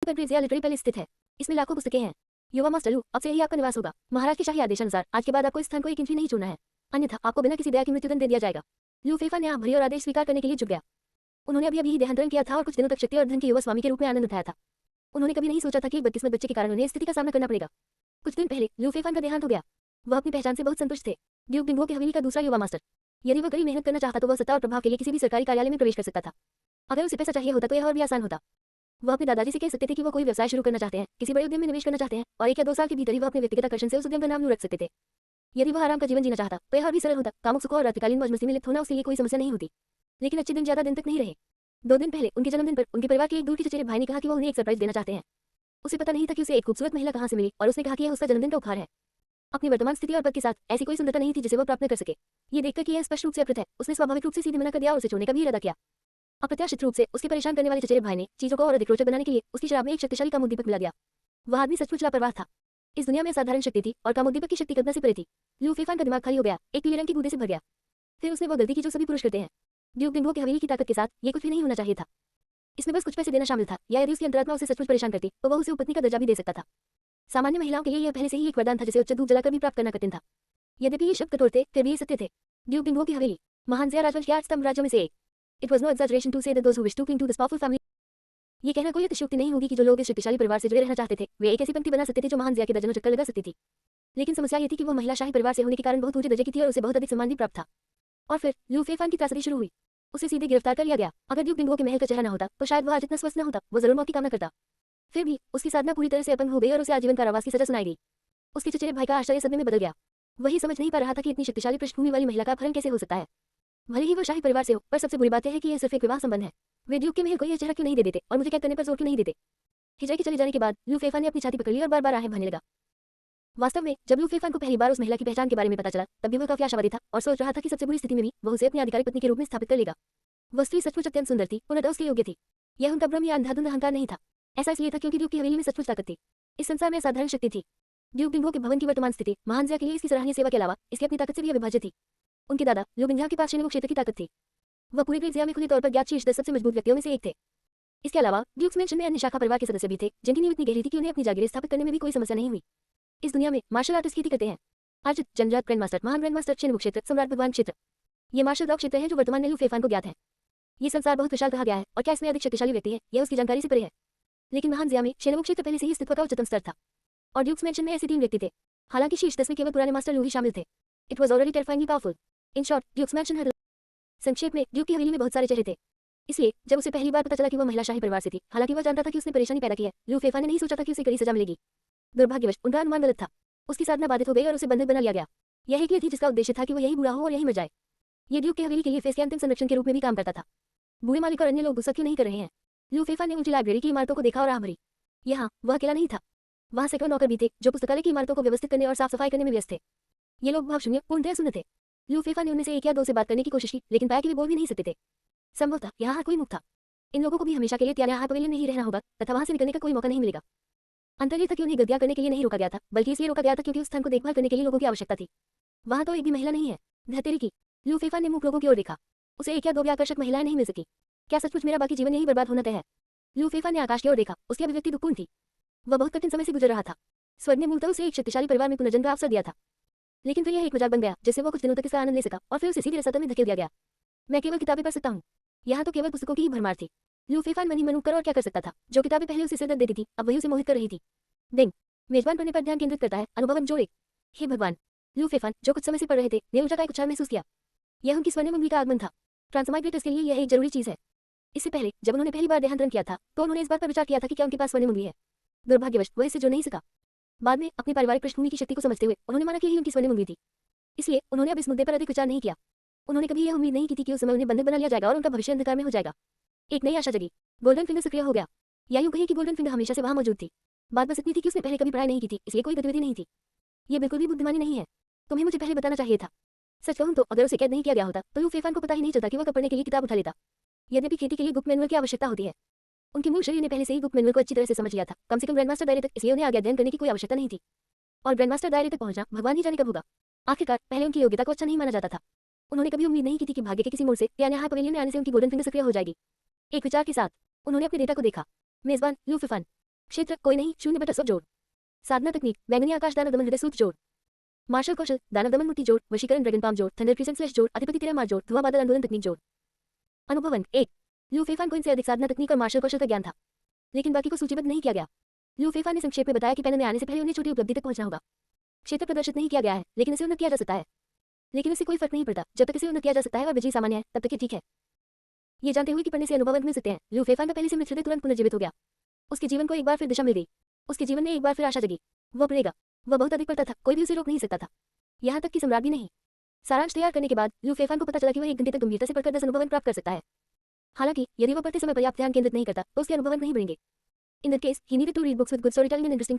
पर Grazia literary palace स्थित है। इसमें लाखों पुस्तकें हैं। युवा मास्टर लू, अब से यही आपका निवास होगा। महाराज के शाही आदेशानुसार आज के बाद आपको इस स्थान को एक इंच भी नहीं छूना है, अन्यथा आपको बिना किसी दया की मृत्युदंड दे दिया जाएगा। लू फेफा ने भरी और आदेश स्वीकार करने के लिए झुक गया। उन्होंने अभी अभी देहांतरण किया था और कुछ दिनों तक शक्ति और धन के युवा स्वामी के रूप में आनंद उठाया था। उन्होंने कभी नहीं सोचा था कि एक बदकिस्मत बच्चे के कारण उन्हें स्थिति का सामना करना पड़ेगा। कुछ दिन पहले लू फेफान का देहांत हो गया। वह अपनी पहचान से बहुत संतुष्ट थे। ड्यूक डिंगो की हवेली का दूसरा युवा मास्टर। यदि वह कड़ी मेहनत करना चाहता तो वह सत्ता और प्रभाव के लिए किसी भी सरकारी कार्यालय में प्रवेश कर सकता था। अगर उसे पैसा चाहिए होता तो यह और भी आसान होता। वह अपने दादाजी से कह सकते थे कि वह कोई व्यवसाय शुरू करना चाहते हैं, किसी बड़े उद्यम में निवेश करना चाहते हैं, और 1 या 2 साल के भीतर ही वह अपने व्यक्तिगत आकर्षण से उस उद्यम का नाम लू रख सकते थे। यदि वह आराम का जीवन जीना चाहता तो यह और भी सरल होता। कामुक सुखों और रात्रिकालीन मौज-मस्ती में लिप्त होना उसके लिए कोई समस्या नहीं होती। लेकिन अच्छे दिन ज्यादा दिन तक नहीं रहे। 2 दिन पहले उनके जन्मदिन पर उनके परिवार के एक दूर के चचेरे भाई ने कहा कि वह उन्हें एक सरप्राइज देना चाहते हैं। उसे पता नहीं था कि उसे एक खूबसूरत महिला कहां से मिली, और उसने कहा कि यह उसका जन्मदिन का उपहार है। अपनी वर्तमान स्थिति और पद के साथ ऐसी कोई सुंदरता नहीं थी जिसे वह प्राप्त न कर सके। ये देखकर कि यह स्पष्ट रूप से अप्रत है, उसने स्वाभाविक रूप से सीधे मना कर दिया और उसे छोड़ने का भी इरादा किया। अप्रत्याशित रूप से उसके परेशान करने वाले चचेरे भाई ने चीजों को और अधिक रोचक बनाने के लिए उसकी शराब में एक शक्तिशाली कामोद्दीपक मिला दिया। वह आदमी सचमुच लापरवाह था। इस दुनिया में असाधारण शक्ति थी और कामोद्दीपक की शक्ति कल्पना से परे थी। लू फेफान का दिमाग खाली हो गया, एक पीले रंग की गूदे से भर गया। फिर उसने वो गलती की जो सभी पुरुष करते हैं। ड्यूक डिंगो की हवेली की ताकत के साथ ये कुछ भी नहीं होना चाहिए था। इसमें बस कुछ पैसे देना शामिल था, या यदि उसकी अंतरात्मा उसे सचमुच परेशान करती तो वह उसे उपपत्नी का दर्जा भी दे सकता था। सामान्य महिलाओं के लिए यह पहले से ही एक वरदान था जिसे उच्च धूप जलाकर भी प्राप्त करना कठिन था। यद्यपि ये शब्द कठोर थे, फिर भी ये सत्य थे। ड्यूक डिंगो की हवेली महान ज़िया राजवंश के 8 स्तंभ राज्यों में से एक। It was no exaggeration to say that those who wish to cling to this powerful family. ये कहना कोई अतिशयोक्ति नहीं होगी कि जो लोग इस शक्तिशाली परिवार से जुड़े रहना चाहते थे वे एक ऐसी पंक्ति बना सकते थे जो महान ज़िया के दर्जनों चक्कर लगा सकती थी। लेकिन समस्या ये थी कि वो महिला शाही परिवार से होने के कारण बहुत ऊंचे दर्जे की थी और उसे बहुत अधिक सम्मान भी प्राप्त था। और फिर लू फेफान की त्रासदी शुरू हुई। उसे सीधे गिरफ्तार कर लिया गया। अगर ड्यूक डिंगो के महल का चेहरा न होता तो शायद वह आज इतना स्वस्थ न होता। वो जरूर मौत की कामना करता। फिर भी उसकी साधना पूरी तरह से अपंग हो गई और उसे आजीवन कारावास की सजा सुनाई गई। उसके चचेरे भाई का आश्चर्य सदमे में बदल गया। वही समझ नहीं पा रहा था कि इतनी शक्तिशाली पृष्ठभूमि वाली महिला का अपहरण कैसे हो सकता है। भले ही वो शाही परिवार से हो, पर सबसे बुरी बात यह है कि यह सिर्फ एक विवाह संबंध है। वे ड्यूक के महल को यह चेहरा क्यों नहीं दे देते और मुझे कैद करने पर जोर क्यों नहीं देते। हिजरा के चले जाने के बाद लू फेफान ने अपनी छाती पकड़ ली और बार-बार आहें भरने लगा। वास्तव में जब लू फेफान को पहली बार उस महिला की पहचान के बारे में पता चला तब भी वह काफी आशावादी था और सोच रहा था कि सबसे बुरी स्थिति में भी वह उसे अपनी आधिकारिक पत्नी के रूप में स्थापित कर लेगा। वह स्त्री सचमुच अत्यंत सुंदर थी, पूर्णतः उसके योग्य थी। यह उनका भ्रम या अंधाधुंध अहंकार नहीं था। ऐसा इसलिए था क्योंकि ड्यूक की हवेली में सचमुच ताकत थी। इस संसार में असाधारण शक्ति थी। ड्यूक डिंगो के भवन की वर्तमान स्थिति महान ज़िया के लिए इसकी सराहनीय सेवा के अलावा इसकी अपनी ताकत से भी अविभाज्य थी। उनके दादा लू बिंगहा के पास शेनवुक क्षेत्र की ताकत थी। वह पूरे ग्रेट ज़िया में खुले तौर पर ज्ञात शीर्ष 10 सबसे मजबूत व्यक्तियों में से एक थे। इसके अलावा ड्यूक्स मेंशन में अन्य शाखा परिवार के सदस्य भी थे जिनकी नींव इतनी गहरी थी कि उन्हें अपनी जागीरें स्थापित करने में भी कोई समस्या नहीं हुई। इस दुनिया में मार्शल आर्टिस्ट खेती करते हैं अर्जित जनजात ग्रैंड मास्टर, महान ग्रैंड मास्टर, शेनवुक क्षेत्र, सम्राट भगवान क्षेत्र। ये मार्शल लॉ क्षेत्र हैं जो वर्तमान में लू फेफान को ज्ञात है। ये संसार बहुत विशाल कहा गया है और क्या इसमें अधिक शक्तिशाली व्यक्ति है यह उसकी जानकारी से परे है। लेकिन महान ज़िया में शेनवुक क्षेत्र पहले से ही अस्तित्व का उच्चतम स्तर था और ड्यूक्स मेंशन में ऐसे 3 व्यक्ति थे। हालांकि शीर्ष 10 में केवल पुराने मास्टर लू ही शामिल थे। It was already terrifyingly powerful. In short dukes mention her संक्षेप में ड्यूक की हवेली में बहुत सारे चेहरे थे। इसलिए जब उसे पहली बार पता चला कि वह महिला शाही परिवार से थी, हालांकि वह जानता था कि उसने परेशानी पैदा की है, लू फेफान ने नहीं सोचा था कि उसे कड़ी सजा मिलेगी। दुर्भाग्यवश उनका अनुमान गलत था। उसकी साधना बाधित हो गई और उसे बंधक बना लिया गया। यह एक थी जिसका उद्देश्य था कि वह यही बूढ़ा हो और यही मर जाए। ये ड्यूक की हवेली के लिए फेस के अंतिम संरक्षण के रूप में भी काम करता था। बूढ़े मालिक और अन्य लोग गुस्सा क्यों नहीं कर रहे हैं। लू फेफान ने ऊंची लाइब्रेरी की इमारतों को देखा और आह भरी। यहाँ वह अकेला नहीं था, वहाँ सैकड़ों नौकर भी थे जो पुस्तकालय की इमारतों को व्यवस्थित करने और साफ सफाई करने में व्यस्त थे। ये लोग भावशून्य, पूर्णतः शून्य थे। लू फेफान ने उनमें से 1 या 2 से बात करने की कोशिश की, लेकिन पाया कि वे बोल भी नहीं सकते थे। संभवतः यहाँ हर कोई मुक्त था। इन लोगों को भी हमेशा के लिए त्यान्याहा पवेलियन में ही रहना होगा तथा वहाँ से निकलने का कोई मौका नहीं मिलेगा। अंतर ये था कि उन्हें गद्दियाँ करने के लिए नहीं रोका गया था, बल्कि इसलिए रोका गया था क्योंकि उस स्थान को देखभाल करने के लिए लोगों की आवश्यकता थी। वहाँ तो एक भी महिला नहीं है। धतेरी की। लू फेफान ने मूक लोगों की ओर देखा। उसे 1 या 2 भी आकर्षक महिलाएं नहीं मिल सकी। क्या सचमुच मेरा बाकी जीवन यही बर्बाद होना तय है। लू फेफान ने आकाश की ओर देखा। उसकी अभिव्यक्ति दुखपूर्ण थी। वह बहुत कठिन समय से गुजर रहा था। स्वर्ग ने मूलतः उसे एक शक्तिशाली परिवार में पुनर्जन्म का अवसर दिया था, लेकिन फिर यह एक मजाक बन गया जिससे वह कुछ दिनों तक इसका आनंद ले सका और फिर उसे सीधी रसातल में धकेल दिया गया। मैं केवल किताबें पढ़ सकता हूँ। यहाँ तो केवल पुस्तकों की ही भरमार थी। लू फेफान मन ही मन कर और क्या कर सकता था। जो किताबें पहले उसे सिर दर्द देती थी अब वही उसे मोहित कर रही थी। डिंग। मेजबान पढ़ने पर ध्यान केंद्रित करता है, अनुभवन जोड़े। हे भगवान। लू फेफान जो कुछ समय से पढ़ रहे थे ने ऊर्जा का एक उछाल महसूस किया। यह उनकी स्वर्णिम उंगली का आगमन था। ट्रांसमाइग्रेटर्स के लिए यह एक जरूरी चीज है। इससे पहले जब उन्होंने पहली बार देहांतरण किया था तो उन्होंने इस बात पर विचार किया था कि क्या उनके पास स्वर्णिम उंगली है। दुर्भाग्यवश वह इससे जुड़ नहीं सका। बाद में अपनी पारिवारिक पृष्ठभूमि की शक्ति को समझते हुए उन्होंने माना कि यही उनकी स्वर्णिम उंगली थी। इसलिए उन्होंने अब इस मुद्दे पर अधिक विचार नहीं किया। उन्होंने कभी यह उम्मीद नहीं की थी कि उस समय उन्हें बंधक बना लिया जाएगा और उनका भविष्य अंधकार में हो जाएगा। एक नई आशा जगी। गोल्डन फिंगर सक्रिय हो गया। या यूं कहिए कि गोल्डन फिंगर हमेशा से वहां मौजूद थी। बात बस इतनी थी कि उसने पहले कभी पढ़ाई नहीं की थी, इसलिए कोई गतिविधि नहीं थी। ये बिल्कुल भी बुद्धिमानी नहीं है। तुम्हें मुझे पहले बताना चाहिए था। सच कहूं तो अगर उसे कैद नहीं किया गया होता तो लू फेफान को पता ही नहीं चलता कि वह पढ़ने के लिए किताब उठा लेता। यद्यपि खेती के लिए गुप्त मैनुअल की आवश्यकता होती है। उनके मूल शरीर ने पहले से ही गुप्त मैनुअल को अच्छी तरह से समझ लिया था, कम से कम ग्रैंडमास्टर दायरे तक, इसलिए उन्हें आगे अध्ययन करने की कोई आवश्यकता नहीं थी। और ग्रैंडमास्टर दायरे तक पहुंचना भगवान ही जाने कब होगा। आखिरकार पहले उनकी योग्यता को अच्छा नहीं माना जाता था। उन्होंने कभी उम्मीद नहीं की थी कि भाग्य के किसी मोड़ से त्यान्याहा पवेलियन में आने से उनकी गोल्डन फिंगर सक्रिय हो जाएगी। एक विचार के साथ उन्होंने अपने डेटा को देखा। मेजबान लू फेफान। क्षेत्र कोई नहीं, 0/100 जोड़। साधना तकनीक, बैंगनी आकाश दानव दमन हृदय सूत्र जोड़। मार्शल कौशल, दानव दमन मुट्ठी जोड़, वशीकरण ड्रैगन पाम जोड़, थंडर क्रिसेंट स्लैश जोड़, अधिपति तेरा मार जोड़, धुआं बादल आंदोलन तकनीक जोड़। अनुभवन 1। लू फेफान को इनसे अधिक साधना तकनीक और मार्शल कौशल का ज्ञान था, लेकिन बाकी को सूचीबद्ध नहीं किया गया। लू फेफा ने संक्षेप में बताया कि पैनल में आने से पहले उन्हें छोटी उपलब्धि तक पहुंचना होगा। क्षेत्र प्रदर्शित नहीं किया गया है, लेकिन इसे उन्नत किया जा सकता है। लेकिन इससे कोई फर्क नहीं पड़ता, जब तक इसे उन्नत किया जा सकता है और बिजली सामान्य है, तब तक ये ठीक है। ये जानते हुए कि पढ़ने से अनुभव मिल सकते हैं, लू फेफान का पहले से मृत हृदय तुरंत पुनर्जीवित हो गया। उसके जीवन को एक बार फिर दिशा मिल गई। उसके जीवन में एक बार फिर आशा जगी। वह पढ़ेगा। वह बहुत अधिक पढ़ता था, कोई भी उसे रोक नहीं सकता था, यहाँ तक कि सम्राट भी नहीं। सारांश तैयार करने के बाद लू फेफान को पता चला कि वह 1 घंटे तक गंभीरता से पढ़कर 10 अनुभव प्राप्त कर सकता है। हालांकि यदि वह पढ़ते समय पर्याप्त ध्यान केंद्रित नहीं करता तो उसके अनुभव नहीं बढ़ेंगे। In that case he needed to read books with good storytelling and interesting.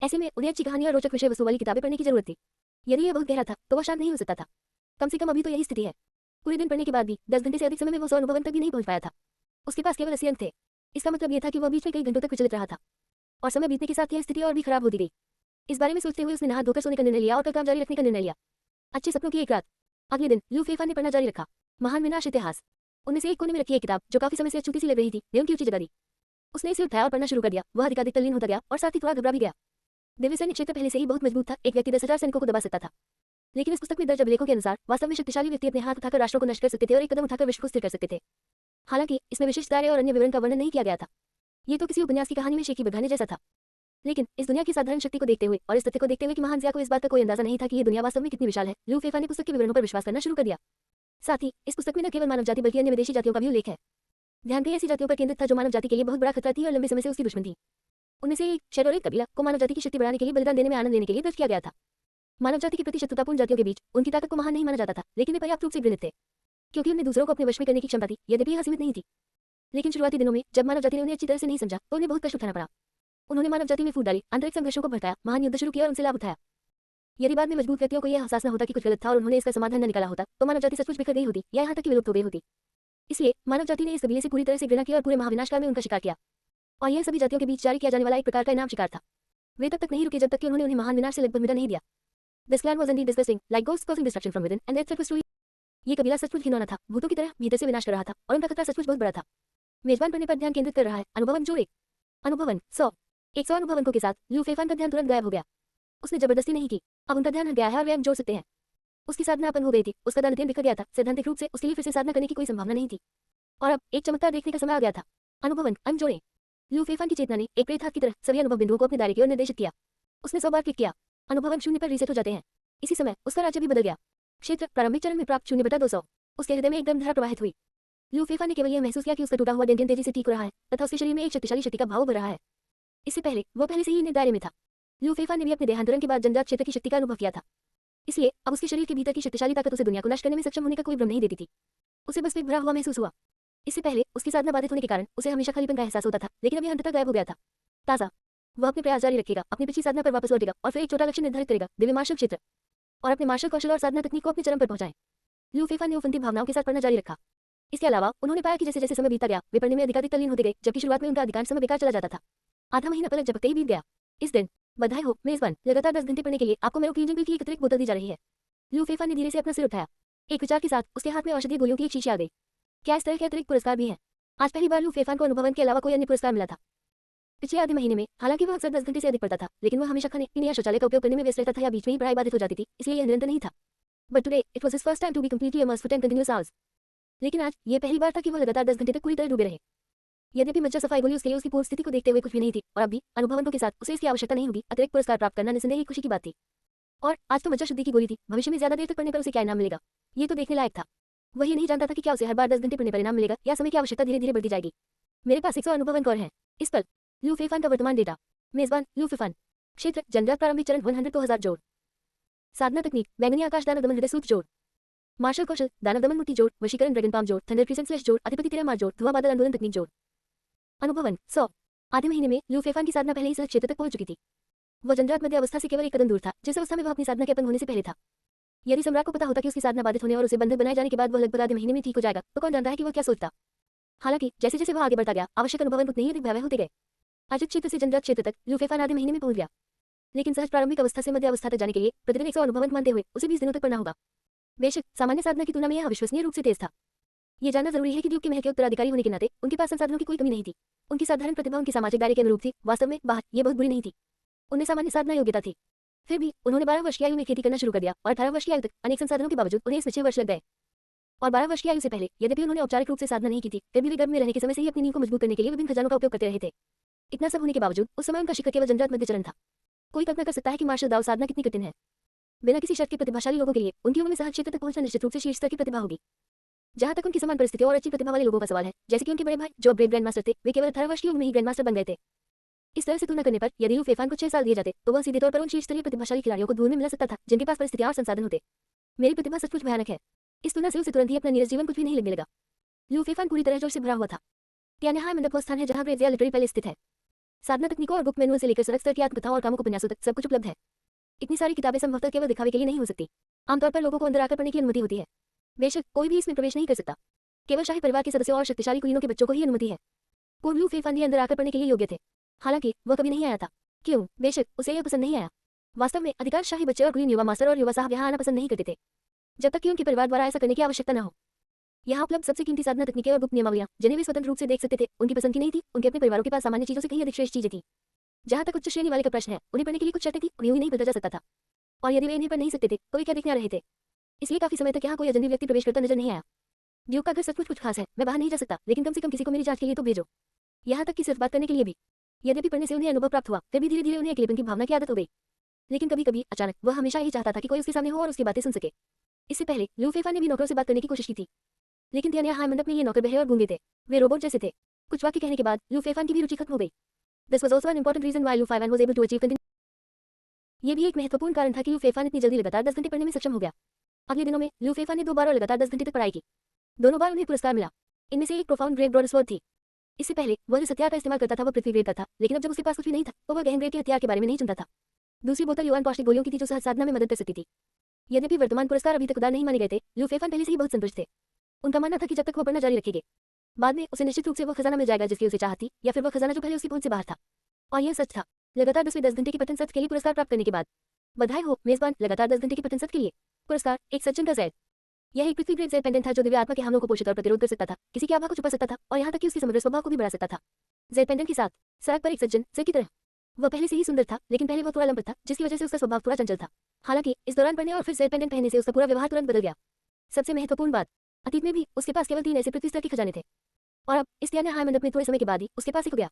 ऐसे में उन्हें अच्छी कहानी और रोचक विषय वस्तु वाली किताबें पढ़ने की जरूरत थी। यदि यह बहुत गहरा था तो वह शांत नहीं हो सकता था। कम से कम अभी तो यही स्थिति है। पूरे दिन पढ़ने के बाद भी 10 घंटे से अधिक समय में वो 100 अनुभवन तक भी नहीं पहुंच पाया था। उसके पास केवल 80 अंक थे। इसका मतलब यह था कि वह बीच में कई घंटों तक विचलित रहा था और समय बीतने के साथ यह स्थिति और भी खराब होती गई। इस बारे में सोचते हुए उसने नहा धोकर सोने का निर्णय लिया और कल काम जारी रखने का निर्णय लिया। अच्छे सपनों की एक रात। अगले दिन लू फेफा ने पढ़ना जारी रखा। महान विनाश इतिहास। उनमें से एक कोने में रखी एक किताब जो काफी समय से अछूती सी लग रही थी ने उनकी ऊंची जगह दी। उसने इसे उठाया और पढ़ना शुरू कर दिया। वह अधिकाधिक तल्लीन होता गया और साथ ही थोड़ा घबरा भी गया। दिव्य सैन्य क्षेत्र पहले से ही बहुत मजबूत था। एक व्यक्ति 10,000 सैनिकों को दबा सकता था, लेकिन इस पुस्तक में दर्ज अभिलेखों के अनुसार वास्तव में शक्तिशाली व्यक्ति अपने हाथ उठाकर राष्ट्रों को नष्ट कर सकते थे और एक कदम उठाकर विश्व को स्थिर कर सकते थे। हालांकि इसमें विशिष्ट दायरे और अन्य विवरण का वर्णन नहीं किया गया था। ये तो किसी उपन्यास की कहानी में शेखी बधाने जैसा था। लेकिन इस दुनिया की साधारण शक्ति को देखते हुए और इस तथ्य को देखते हुए कि महान जिया को इस बात का कोई अंदाजा नहीं था कि ये दुनिया वास्तव में कितनी विशाल है, लू फेफा ने पुस्तक के विवरणों पर विश्वास करना शुरू कर दिया। साथ ही इस पुस्तक में न केवल मानव जाति बल्कि अन्य विदेशी जातियों का भी उल्लेख है। ध्यान कई ऐसी जातियों पर केंद्रित था जो मानव जाति के लिए बहुत बड़ा खतरा थी और लंबे समय से उसकी दुश्मन थी। उनमें से एक शेरोरेक कबीला को मानव जाति की शक्ति बढ़ाने के लिए बलिदान देने में आनंद लेने के लिए दर्ज किया गया था। मानव जाति के प्रति शत्रुतापूर्ण जातियों के बीच उनकी ताकत को महान नहीं माना जाता था, लेकिन वे पर्याप्त रूप से घृणित थे क्योंकि उन्हें दूसरों को अपने वश में करने की क्षमता थी। यद्यपि यह सीमित नहीं थी, लेकिन शुरुआती दिनों में जब मानव जाति ने उन्हें अच्छी तरह से नहीं समझा तो उन्हें बहुत कष्ट उठाना पड़ा। उन्होंने मानव जाति में फूट डाली, आंतरिक संघर्षों को भड़काया, महान युद्ध शुरू किया और उनसे लाभ उठाया। यदि बाद में मजबूत व्यक्तियों को यह एहसास न होता कि कुछ गलत था और उन्होंने इसका समाधान न निकाला होता तो मानव जाति सचमुच बिखर गई होती या यहाँ तक कि विलुप्त हो गई होती। इसलिए मानव जाति ने इस कबीले से पूरी तरह से घृणा की और पूरे महाविनाश काल में उनका शिकार किया। और यह सभी जातियों के बीच जारी किया जाने वाला एक प्रकार का इनाम शिकार था। वे तब तक नहीं रुके जब तक कि उन्होंने उन्हें महान विनाश से लगभग मिटा नहीं दिया। This clan was indeed disgusting, like ghosts causing destruction from within, and their threat was truly. ये कबीला सचमुच घिनौना था, भूतों की तरह भीतर से विनाश कर रहा था और उनका खतरा सचमुच बहुत बड़ा था। मेजबान पढ़ने पर ध्यान केंद्रित कर रहा है। अनुभवन जो 1। अनुभवन 100। 100 अनुभवनों के साथ लू फेफान का ध्यान तुरंत गायब हो गया। उसने जबरदस्ती नहीं की, अब उनका ध्यान हट गया है और वे जोड़ सकते हैं। उसकी साधना अपन हो गई थी, उसका दान बिखर गया था। सैद्धांतिक रूप से उसके लिए फिर से साधना करने की कोई संभावना नहीं थी और अब एक चमत्कार देखने का समय आ गया था। अनुभवन अंक जोड़ें। लू फेफान की चेतना ने एक प्रेत हाथ की तरह सभी अनुभव बिंदुओं को अपने दायरे की ओर निर्देशित किया। उसने 100 बार क्लिक किया। अनुभवन 0 पर रीसेट हो जाते हैं। इसी समय उसका राज्य भी बदल गया। क्षेत्र प्रारंभिक चरण में प्राप्त 0/200। उसके हृदय में एकदम धारा प्रवाहित हुई। लू फेफान ने केवल यह महसूस किया कि उसका टूटा हुआ डेंटियन तेजी से ठीक हो रहा है तथा उसके शरीर में एक शक्तिशाली शक्ति का भाव उभर रहा है। इससे पहले वो पहले से ही इन दायरे में था। लू फेफान ने भी अपने देहांतरण के बाद जनजात क्षेत्र की शक्ति का अनुभव किया था। इसलिए अब उसके शरीर के भीतर की शक्तिशाली ताकत उसे दुनिया को नष्ट करने में सक्षम होने का कोई भ्रम नहीं देती थी। उसे बस पेट भरा हुआ महसूस हुआ। इससे पहले उसकी साधना बाधित होने के कारण उसे हमेशा खालीपन का एहसास होता था, लेकिन अब यह अंततः गायब हो गया था। ताज़ा वह अपने प्रयास जारी रखेगा, अपनी पिछली साधना पर वापस लौटेगा और फिर एक छोटा लक्ष्य निर्धारित करेगा, दिव्य मार्शल क्षेत्र, और अपने मार्शल कौशल और साधना तकनीक को अपने चरम पर पहुंचाएं। लू फेफान ने उफनती भावनाओं के साथ पढ़ना जारी रखा। इसके अलावा उन्होंने पाया कि जैसे जैसे समय बीता गया वे पढ़ने में अधिकाधिक तल्लीन होते गए, जबकि शुरुआत में उनका अधिकांश समय बेकार चला जाता था। आधा महीना पलक झपकते ही बीत गया। इस दिन बधाई हो मेजबान, लगातार 10 घंटे पढ़ने के लिए आपको मेरोक्लीजिन बिल की एक अतिरिक्त बोतल दी जा रही है। लू फेफान ने धीरे से अपना सिर उठाया। एक विचार के साथ उसके हाथ में औषधीय गोलियों की एक शीशी आ गई। क्या इस तरह के अतिरिक्त पुरस्कार भी हैं? आज पहली बार लू फेफान को अनुभवन के अलावा कोई अन्य पुरस्कार मिला था। पिछले आधे महीने में हालांकि वह अक्सर 10 घंटे से अधिक पढ़ता था, लेकिन वह हमेशा खाने पीने या शौचालय का उपयोग करने में व्यस्त रहता था या बीच में ही पढ़ाई बाधित हो जाती थी, इसलिए यह निरंतर नहीं था। But today it was his first time to be completely immersed for 10 continuous hours. लेकिन आज ये पहली बार था कि वह लगातार 10 घंटे तक पूरी तरह डूबे रहे। यद्यपि मज्जा सफाई गोली उसके लिए उसकी पूर्व स्थिति को देखते हुए कुछ भी नहीं थी, और अब भी अनुभवनों के साथ उसे इसकी आवश्यकता नहीं होगी। अतिरिक्त पुरस्कार प्राप्त करना निसंदेह एक खुशी की बात थी। और आज तो मज्जा शुद्धि की गोली थी, भविष्य में ज्यादा देर तक पढ़ने पर उसे क्या इनाम मिलेगा, ये तो देखने लायक था। वह ये नहीं जानता था कि क्या उसे हर बार 10 घंटे पढ़ने पर इनाम मिलेगा या समय की आवश्यकता धीरे धीरे बढ़ती जाएगी। मेरे पास 100 अनुभवन और हैं। इस पल लू फेफान का वर्तमान डेटा। मेजबान लू फेफान। क्षेत्र जनजात प्रारंभिक चरण 100 तो 1000 जोड़। साधना तकनीक बैंगनी आकाश दानव दमन हृदय सूत्र जोड़। मार्शल कौशल दानव दमन मुट्ठी जोड़, वशीकरण ड्रैगन पाम जोड़, थंडर क्रिसेंट स्लैश जोड़, अधिपति तेरा मार जोड़, धुआं बादल आंदोलन तकनीक जोड़। अनुभवन 100। आधे महीने में लू फेफान की साधना पहले ही सहज क्षेत्र तक पहुंच चुकी थी। वह जनजात मध्य अवस्था से केवल एक कदम दूर था, जिस अवस्था में वह अपनी साधना के अपंग होने से पहले था। यदि सम्राट को पता होता कि उसकी साधना बाधित होने और उसे बंधक बनाए जाने के बाद वह लगभग आधे महीने में ठीक हो जाएगा, तो कौन जानता है कि वह क्या सोचता। हालांकि जैसे जैसे वह आगे बढ़ता गया, आवश्यक अनुभवन उतने ही अधिक भयावह होते गए। अजित क्षेत्र से जनजात क्षेत्र तक लू फेफान आधे महीने में पहुंच गया। लेकिन सहज प्रारंभिक अवस्था से मध्य अवस्था तक जाने के लिए प्रतिदिन 100 अनुभवन मानते हुए उसे 20 दिनों तक पढ़ना होगा। बेशक सामान्य साधना की तुलना में यह अविश्वसनीय रूप से तेज था। ये जानना जरूरी है कि ड्यूक के महल के उत्तराधिकारी होने के नाते उनके पास संसाधनों की कोई कमी नहीं थी। उनकी साधारण प्रतिभा उनके सामाजिक दायरे के अनुरूप थी। वास्तव में बाहर ये बहुत बुरी नहीं थी। उनमें सामान्य साधना योग्यता थी। फिर भी उन्होंने 12 वर्ष की आयु में खेती करना शुरू कर दिया और 18 वर्ष की आयु तक अनेक संसाधनों के बावजूद उन्हें इसमें 6 वर्ष लग गए। और 12 वर्ष की आयु से पहले यद्यपि उन्होंने औपचारिक रूप से साधना नहीं की थी, फिर भी वे गर्भ में रहने के समय से ही अपनी नींव को मजबूत करने के लिए विभिन्न खजानों का उपयोग करते रहे थे। इतना सब होने के बावजूद उस समय उनका शिखर केवल जनजात मध्य चरण था। कोई कल्पना कर सकता है कि मार्शल दाव साधना कितनी कठिन है। बिना किसी शर्त के प्रतिभाशाली लोगों के लिए उनकी उम्र में सहज क्षेत्र तक पहुंचना निश्चित रूप से शीर्ष स्तर की प्रतिभा होगी। जहां तक उनकी समान परिस्थितियों और अच्छी प्रतिभा वाले लोगों का सवाल है, जैसे कि उनके बड़े भाई जो ग्रेट ग्रैंड मास्टर थे, वे केवल 18 वर्ष की उम्र में ही ग्रैंड मास्टर बन गए थे। इस तरह से तुलना करने पर यदि लू फेफान को 6 साल दिए जाते तो वह सीधे तौर पर उन शीर्ष स्तरीय प्रतिभाशाली खिलाड़ियों को दूर में मिला सकता था, जिनके पास परिस्थितियां और संसाधन होते। मेरी प्रतिभा सचमुच भयानक है। इस तुलना से उसे तुरंत ही अपना नीरस जीवन कुछ भी नहीं लगने लगा। लू फेफान पूरी तरह जोश से भरा हुआ था। त्यान्हाय मंडप वो स्थान है जहां ग्रेट लिटरेरी पैलेस स्थित है। साधना तकनीकों और बुक मैनुअल से लेकर सरक स्तर की आत्मकथाओं और कामुक उपन्यासों तक सब कुछ उपलब्ध है। इतनी सारी किताबें संभवतः केवल दिखावे के लिए नहीं हो सकती। आमतौर पर लोगों को अंदर आकर पढ़ने की अनुमति होती है। बेशक कोई भी इसमें प्रवेश नहीं कर सकता। केवल शाही परिवार के सदस्यों और शक्तिशाली कुलीनों के बच्चों को ही अनुमति है। पूर्व लू फेफान भी अंदर आकर पढ़ने के लिए योग्य थे। हालांकि वह कभी नहीं आया था। क्यों? बेशक उसे यह पसंद नहीं आया। वास्तव में अधिकांश शाही बच्चे और कुलीन युवा मास्टर और युवा साहब यहाँ आना पसंद नहीं करते थे, जब तक कि उनके परिवार द्वारा ऐसा करने की आवश्यकता न हो। यहाँ उपलब्ध सबसे कीमती साधना तकनीकें और गुप्त नियमावलियां, जिन्हें वे स्वतंत्र रूप से देख सकते थे, उनकी पसंद की नहीं थी। उनके अपने परिवारों के पास सामान्य चीजों से कहीं अधिक श्रेष्ठ चीजें थी। जहाँ तक उच्च श्रेणी वाले का प्रश्न है, उन्हें पढ़ने के लिए कुछ शर्तें थी, उन्हें नहीं बदला जा सकता था। और यदि वे इन्हें पढ़ नहीं सकते थे तो वे क्या देखने आ रहे थे। इसलिए काफी समय तक यहाँ कोई अजनबी व्यक्ति प्रवेश करता नजर नहीं आया। ड्यूक का घर सचमुच कुछ खास है। मैं बाहर नहीं जा सकता, लेकिन कम से कम किसी को मेरी जांच के लिए तो भेजो। यहाँ तक कि सिर्फ बात करने के लिए भी। यद्यपि पढ़ने से उन्हें अनुभव प्राप्त हुआ, फिर भी धीरे धीरे उन्हें अकेलेपन की भावना की आदत हो गई। लेकिन कभी कभी अचानक वह हमेशा ही चाहता था कि कोई उसके सामने हो और उसकी बातें सुन सके। इससे पहले लू फेफान ने भी नौकरों से बात करने की कोशिश की थी, लेकिन त्यान्हाय मंडप में ये नौकर बहरे और गूंगे थे। वे रोबोट जैसे थे। कुछ वाक्य कहने के बाद लू फेफान की भी रुचि खत्म हो गई। This was also an important reason why Lu Feifan was able to achieve continue. ये भी एक महत्वपूर्ण कारण था कि लू फेफान इतनी जल्दी लगातार 10 घंटे पढ़ने में सक्षम हो गया। अगले दिनों में लू फेफान ने 2 बार और लगातार 10 घंटे तक पढ़ाई की। दोनों बार उन्हें पुरस्कार मिला। इनमें से एक प्रोफाउंड ग्रेट ब्रॉडस्वर्ड थी। इससे पहले वह जिस हथियार का इस्तेमाल करता था वह पृथ्वी ग्रेड का था, लेकिन अब जब उसके पास कुछ भी नहीं था तो वह गहन ग्रेड के हथियार के बारे में नहीं चिंता था। दूसरी बोतल युवान पौष्टिक गोलियों की थी जो सहज साधना में मदद कर सकती थी। यद्यपि वर्तमान पुरस्कार अभी तक उदार नहीं माने गए थे, लू फेफान पहले से ही बहुत संतुष्ट थे। उनका मानना था कि जब तक वो पढ़ना जारी रखेंगे, बाद में उसे निश्चित रूप से वह खजाना मिल जाएगा जिसकी उसे चाह थी, या फिर वह खजाना जो पहले उसकी पहुंच से बाहर था। और यह सच था। लगातार 10 घंटे की पठन सत्र के लिए पुरस्कार प्राप्त करने के बाद बधाई हो मेजबान, लगातार 10 घंटे की पठन सत्र के लिए पुरस्कार एक सज्जन का जैद। यह एक पृथ्वी ग्रेड जैद पेंडेंट था जो दिव्य आत्मा के हमलों को पोषित और प्रतिरोध कर सकता था, किसी की आभा को छुपा सकता था और यहाँ तक कि उसके समग्र स्वभाव को भी बढ़ा सकता था। जैद पेंडेंट के साथ सड़क पर एक सज्जन सिर की तरह। वह पहले से ही सुंदर था, लेकिन पहले वह थोड़ा लंबा था, जिसकी वजह से उसका स्वभाव थोड़ा चंचल था। हालांकि इस दौरान पढ़ने और फिर जैद पेंडेंट पहनने से उसका पूरा व्यवहार तुरंत बदल गया। सबसे महत्वपूर्ण बात, अतीत में भी उसके पास केवल 3 ऐसे पृथ्वी स्तर के खजाने थे। और अब इस न्याय मंडप में थोड़े समय के बाद ही उसके पास एक हो गया।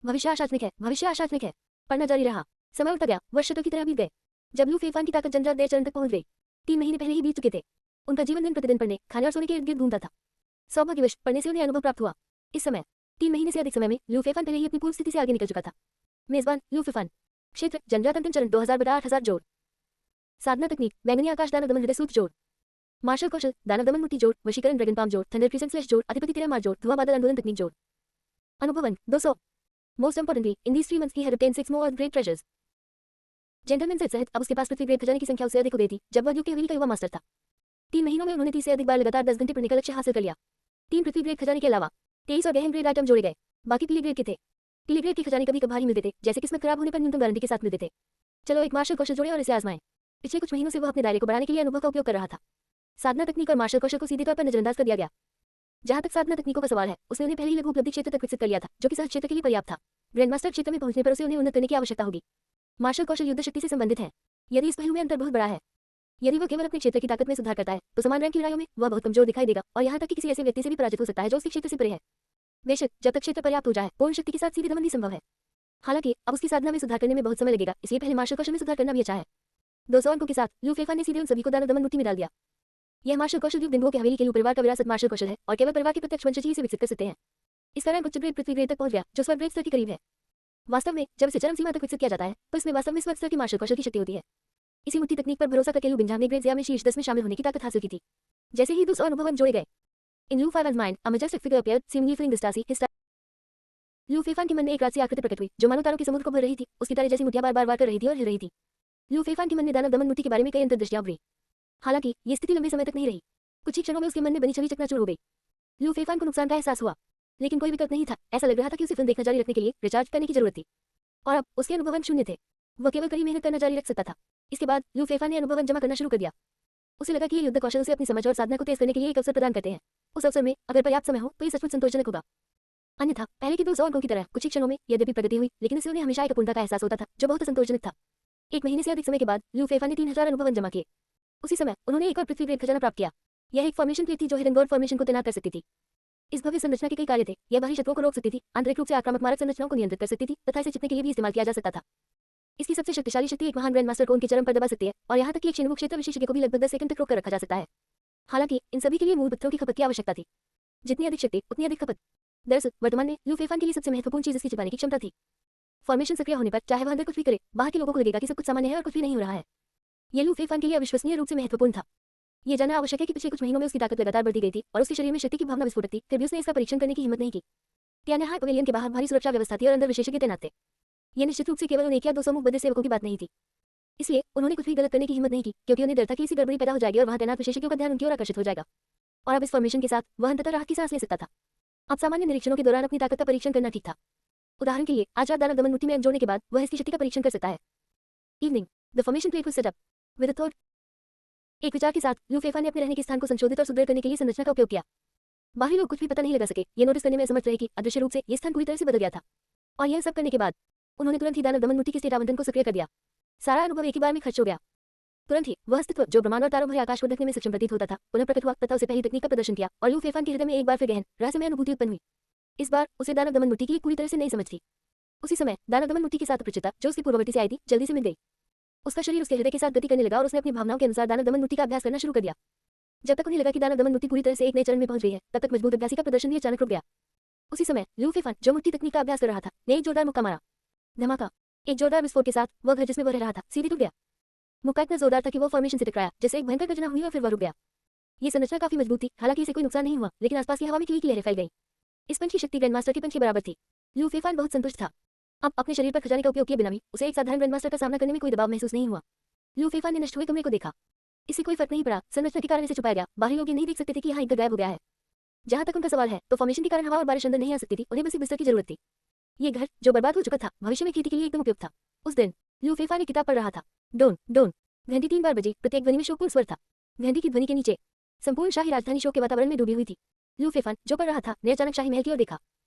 भविष्य आशाजनक है, भविष्य आशाजनक है। पढ़ना जारी रहा। समय उठता गया, वर्षों की तरह बीत गए। जब लू फेफान की ताकत जन्मजात देर चरण तक पहुंच गई। 3 महीने पहले ही बीत चुके थे। उनका जीवन दिन प्रतिदिन पढ़ने, खाने और सोने के इर्द गिर्द घूमता था। सौभाग्यवश पढ़ने से उन्हें अनुभव प्राप्त हुआ। इस समय 3 महीने से अधिक समय में लू फेफान पहले ही अपनी पूर्व स्थिति से आगे निकल चुका था। मेजबान लू फेफान। क्षेत्र जन्मजात अंतिम चरण 2000/8000 जोड़। साधना तकनीक बैंगनी आकाश दानव दमन हृदय सूत्र जोड़। मार्शल कौशल दानव दमन मुट्ठी जोड़, वशीकरण ड्रैगन पाम जोड़, थंडर क्रिसेंट स्लैश जोड़, अधिपति तिरमार जोड़, धुआं बादल आंदोलन तकनीक जोड़। अनुभवन 200। Most importantly in these 3 months he had obtained 6 more great treasures। Gentleman से सहित अब उसके पास पृथ्वी ग्रेड खजाने की संख्या उससे अधिक हो गई थी जब वह ड्यूक की हवेली का युवा मास्टर था। 3 महीनों में उन्होंने 30 से अधिक बार लगातार 10 घंटे पढ़ने का लक्ष्य हासिल कर लिया। 3 पृथ्वी ग्रेड खजाने के अलावा 23 और गहन ग्रेड आइटम जोड़े गए। बाकी पीले ग्रेड के थे। पीले ग्रेड के खजाने कभी कभार ही मिलते थे, जैसे किस्मत खराब होने पर न्यूनतम गारंटी के साथ मिलते थे। चलो एक मार्शल कौशल जोड़े और इसे आजमाएं। पिछले कुछ महीनों से वह अपने दायरे को बढ़ाने के लिए अनुभव का उपयोग कर रहा था। साधना तकनीक और मार्शल कौशल को सीधे तौर पर नजरअंदाज कर दिया गया। जहां तक साधना तकनीकों का सवाल है, उसने उन्हें पहले ही लघु उपलब्धि क्षेत्र तक विकसित कर लिया था, जो कि सहज क्षेत्र के लिए पर्याप्त था। ग्रैंडमास्टर क्षेत्र में पहुंचने पर उसे उन्हें उन्नत करने की आवश्यकता होगी। मार्शल कौशल युद्ध शक्ति से संबंधित है। यदि इस पहलू में अंतर बहुत बड़ा है, यदि वह केवल अपने क्षेत्र की ताकत में सुधार करता है, तो समान रैंक की लड़ाइयों में वह बहुत कमजोर दिखाई देगा और यहाँ तक कि किसी ऐसे व्यक्ति से भी पराजित हो सकता है जो उसके क्षेत्र से परे है। बेशक जब तक क्षेत्र पर्याप्त ऊर्जा है, पूर्ण शक्ति के साथ सीधे दमन भी संभव है। हालांकि अब उसकी साधना में सुधार करने में बहुत समय लगेगा, इसलिए पहले मार्शल कौशल में सुधार करना भी अच्छा है। 200 अंकों के साथ लू फेफान ने सीधे उन सभी को दानव दमन मुट्ठी में डाल दिया। यह मार्शल कौशल युग बिंदुओं के हवेली के लू परिवार का विरासत मार्शल कौशल है और केवल परिवार के प्रत्यक्ष वंशज ही इसे विकसित कर सकते हैं। इसका रैंक उच्च ग्रेड पृथ्वी ग्रेड तक पहुंच गया, जो स्वर्ग ग्रेड स्तर के करीब है। वास्तव में जब इसे चरम सीमा तक विकसित किया जाता है, तो इसमें वास्तव में स्वर्ग स्तर की मार्शल कौशल की शक्ति होती है। इसी मुट्ठी तकनीक पर भरोसा करके लू बिंझा ने ग्रेड ज़िया में शीर्ष 10 में शामिल होने की ताकत हासिल की थी। जैसे ही 200 अनुभवन जोड़े गए, इन लू फाइव माइंड अ मैजेस्टिक फिगर अपीयर्ड सीमली फिलिंग दिस्टासी हिस्सा। लू फेफान के मन में एक रात सी आकृति प्रकट हुई, जो मानो तारों के समुद्र को भर रही थी। उसकी तारे जैसी मुठियां बार बार कर रही थी और हिल रही थी। लू फेफान के मन में दानव दमन मुट्ठी के बारे में कई अंतर्दृष्टियां उभरी। हालांकि ये स्थिति लंबे समय तक नहीं रही। कुछ ही क्षणों में उसके मन में बनी छवि चकनाचूर हो गई। लू फेफान को नुकसान का एहसास हुआ, लेकिन कोई विकल्प नहीं था। ऐसा लग रहा था कि उसे फिल्म देखना जारी रखने के लिए रिचार्ज करने की जरूरत थी, और अब उसके अनुभवन शून्य थे। वह केवल कड़ी मेहनत करना जारी रख सकता था। इसके बाद लू फेफान ने अनुभवन जमा करना शुरू कर दिया। उसे लगा कि ये युद्ध कौशल उसे अपनी समझ और साधना को तेज करने के लिए एक अवसर प्रदान करते हैं। उस अवसर में अगर पर्याप्त समय हो तो ये सचमुच संतोषजनक होगा। अन्यथा पहले की 200 अंकों की तरह कुछ ही क्षणों में यद्यपि प्रगति हुई, लेकिन इससे उन्हें हमेशा एक अपूर्णता का एहसास होता था, जो बहुत संतोषजनक था। 1 महीने से अधिक समय के बाद लू फेफान ने 3000 अनुभवन जमा किए। उसी समय उन्होंने एक और पृथ्वी ग्रेड खजाना प्राप्त किया। यह एक फॉर्मेशन प्लेट थी जो हिडन गॉड फॉर्मेशन को तैनात कर सकती थी। इस भव्य संरचना के कई कार्य थे। यह बाहरी शत्रुओं को रोक सकती थी, आंतरिक रूप से आक्रामक मारक संरचनाओं को नियंत्रित कर सकती थी तथा इसे जीतने के लिए भी इस्तेमाल किया जा सकता था। इसकी सबसे शक्तिशाली शक्ति एक महान ग्रैंड मास्टर को उनके चरम पर दबा सकती है, और यहाँ तक कि एक शेनवुक क्षेत्र विशेषज्ञ को भी लगभग 10 सेकंड तक रोक कर रखा जा सकता है। हालांकि इन सभी के लिए मूल पत्थरों की खपत की आवश्यकता थी। जितनी अधिक शक्ति उतनी अधिक खपत। दरअसल वर्तमान में लू फेफान के लिए सबसे महत्वपूर्ण चीज इसकी छिपाने की क्षमता थी। फॉर्मेशन सक्रिय होने पर चाहे वह अंदर कुछ भी करे, बाहर के लोगों को लगेगा कि सब कुछ सामान्य है और कुछ भी नहीं हो रहा है। ये लू फेफान के लिए अविश्वसनीय रूप से महत्वपूर्ण था। ये जानना आवश्यक है कि पिछले कुछ महीनों में उसकी ताकत लगातार बढ़ती गई थी और उसके शरीर में शक्ति की भावना विस्फोटक थी, फिर भी उसने इसका परीक्षण करने की हिम्मत नहीं की। त्यान्हाई पवेलियन के बाहर भारी सुरक्षा व्यवस्था थी और अंदर विशेषज्ञ तैनात थे। यह निश्चित रूप से केवल उन 1 या 200 मुखबद्ध सेवकों की बात नहीं थी। इसलिए उन्होंने कुछ भी गलत करने की हिम्मत नहीं की, क्योंकि उन्हें डर था कि ऐसी गड़बड़ी पैदा हो जाएगी और वहां तैनात विशेषज्ञों का ध्यान उनकी ओर आकर्षित हो जाएगा। और अब इस फॉर्मेशन के साथ वह अंततः राहत की सांस ले सकता था। अब सामान्य निरीक्षणों के दौरान अपनी ताकत का परीक्षण करना ठीक था। उदाहरण के लिए आज रात दानव दमन मुट्ठी में जोड़ने के बाद वह इसकी शक्ति का परीक्षण कर सकता है। Evening the formation plate was set up with a thought. एक विचार के साथ लू फेफान ने अपने रहने के स्थान को संशोधित और सुदृढ़ करने के लिए संरचना का उपयोग किया। बाहरी लोग कुछ भी पता नहीं लगा सके, ये नोटिस करने में असमर्थ रहे कि अदृश्य रूप से यह स्थान पूरी तरह से बदल गया था। और यह सब करने के बाद उन्होंने तुरंत ही दानव दमन मुट्ठी के स्टेट आवंटन को सक्रिय कर दिया। सारा अनुभव एक ही बार में खर्च हो गया। तुरंत ही वह अस्तित्व जो ब्रह्मांड और तारों भरे आकाश को ढकने में सक्षम प्रतीत होता था, पुनः प्रकट हुआ तथा उसे पहली तकनीक का प्रदर्शन किया, और लू फेफान के हृदय में एक बार फिर गहन रहस्यमय अनुभूति उत्पन्न हुई। इस बार उसे दानव दमन मुट्ठी की एक पूरी तरह से नई समझ थी। उसी समय दानव दमन मुट्ठी के साथ अपरिचितता जो उसकी पूर्ववर्ती से आई थी, जल्दी से मिल गई। उसका शरीर उसके हृदय के साथ गति करने लगा और उसने अपनी भावनाओं के अनुसार दानव दमन मुट्ठी का अभ्यास करना शुरू कर दिया। जब तक उन्हें लगा कि दानव दमन मुट्ठी पूरी तरह से एक नए चरण में पहुंच गई है, तब तक मजबूत अभ्यासी का प्रदर्शन भी अचानक रुक गया। उसी समय लू फेफान जो मुट्ठी तकनीक का अभ्यास कर रहा था, ने एक जोरदार मुक्का मारा। धमाका। एक जोरदार विस्फोट के साथ वह घर जिसमें वह रह रहा था सीधे टूट गया। मुक्का इतना जोरदार था कि वह फॉर्मेशन से टकराया, जैसे एक भयंकर गर्जना हुई और फिर वह रुक गया। ये संरचना काफी मजबूत थी, हालांकि इसे कोई नुकसान नहीं हुआ, लेकिन आसपास की हवा में की लहरें फैल गई। इस पंच की शक्ति ग्रैंडमास्टर के पंच के बराबर थी। लू फेफान बहुत संतुष्ट था। अब अपने शरीर पर खजाने का उपयोग किए बिना भी उसे एक साधारण ग्रैंडमास्टर का सामना करने में कोई दबाव महसूस नहीं हुआ। लू फेफान ने नष्ट हुए कमरे को देखा। इससे कोई फर्क नहीं पड़ा, संरचना के कारण इसे छुपाया गया। बाहरी लोग ये नहीं देख सकते थे कि यहाँ एक घर गायब हो गया है। जहां तक उनका सवाल है, तो फॉर्मेशन के कारण हवा और बारिश अंदर नहीं आ सकती थी, उन्हें बस बिस्तर की जरूरत थी। ये घर जो बर्बाद हो चुका था, भविष्य में खेती के लिए एकदम उपयुक्त था। उस दिन लू फेफान एक किताब पढ़ रहा था। डोन डोन घंटी 3 बार बजी, प्रत्येक ध्वनि में शोकपूर्ण स्वर था। घंटी की ध्वनि के नीचे संपूर्ण शाही राजधानी शोक के वातावरण में डूबी हुई थी। लू फेफान जो पढ़ रहा था ने अचानक शाही महल की ओर देखा।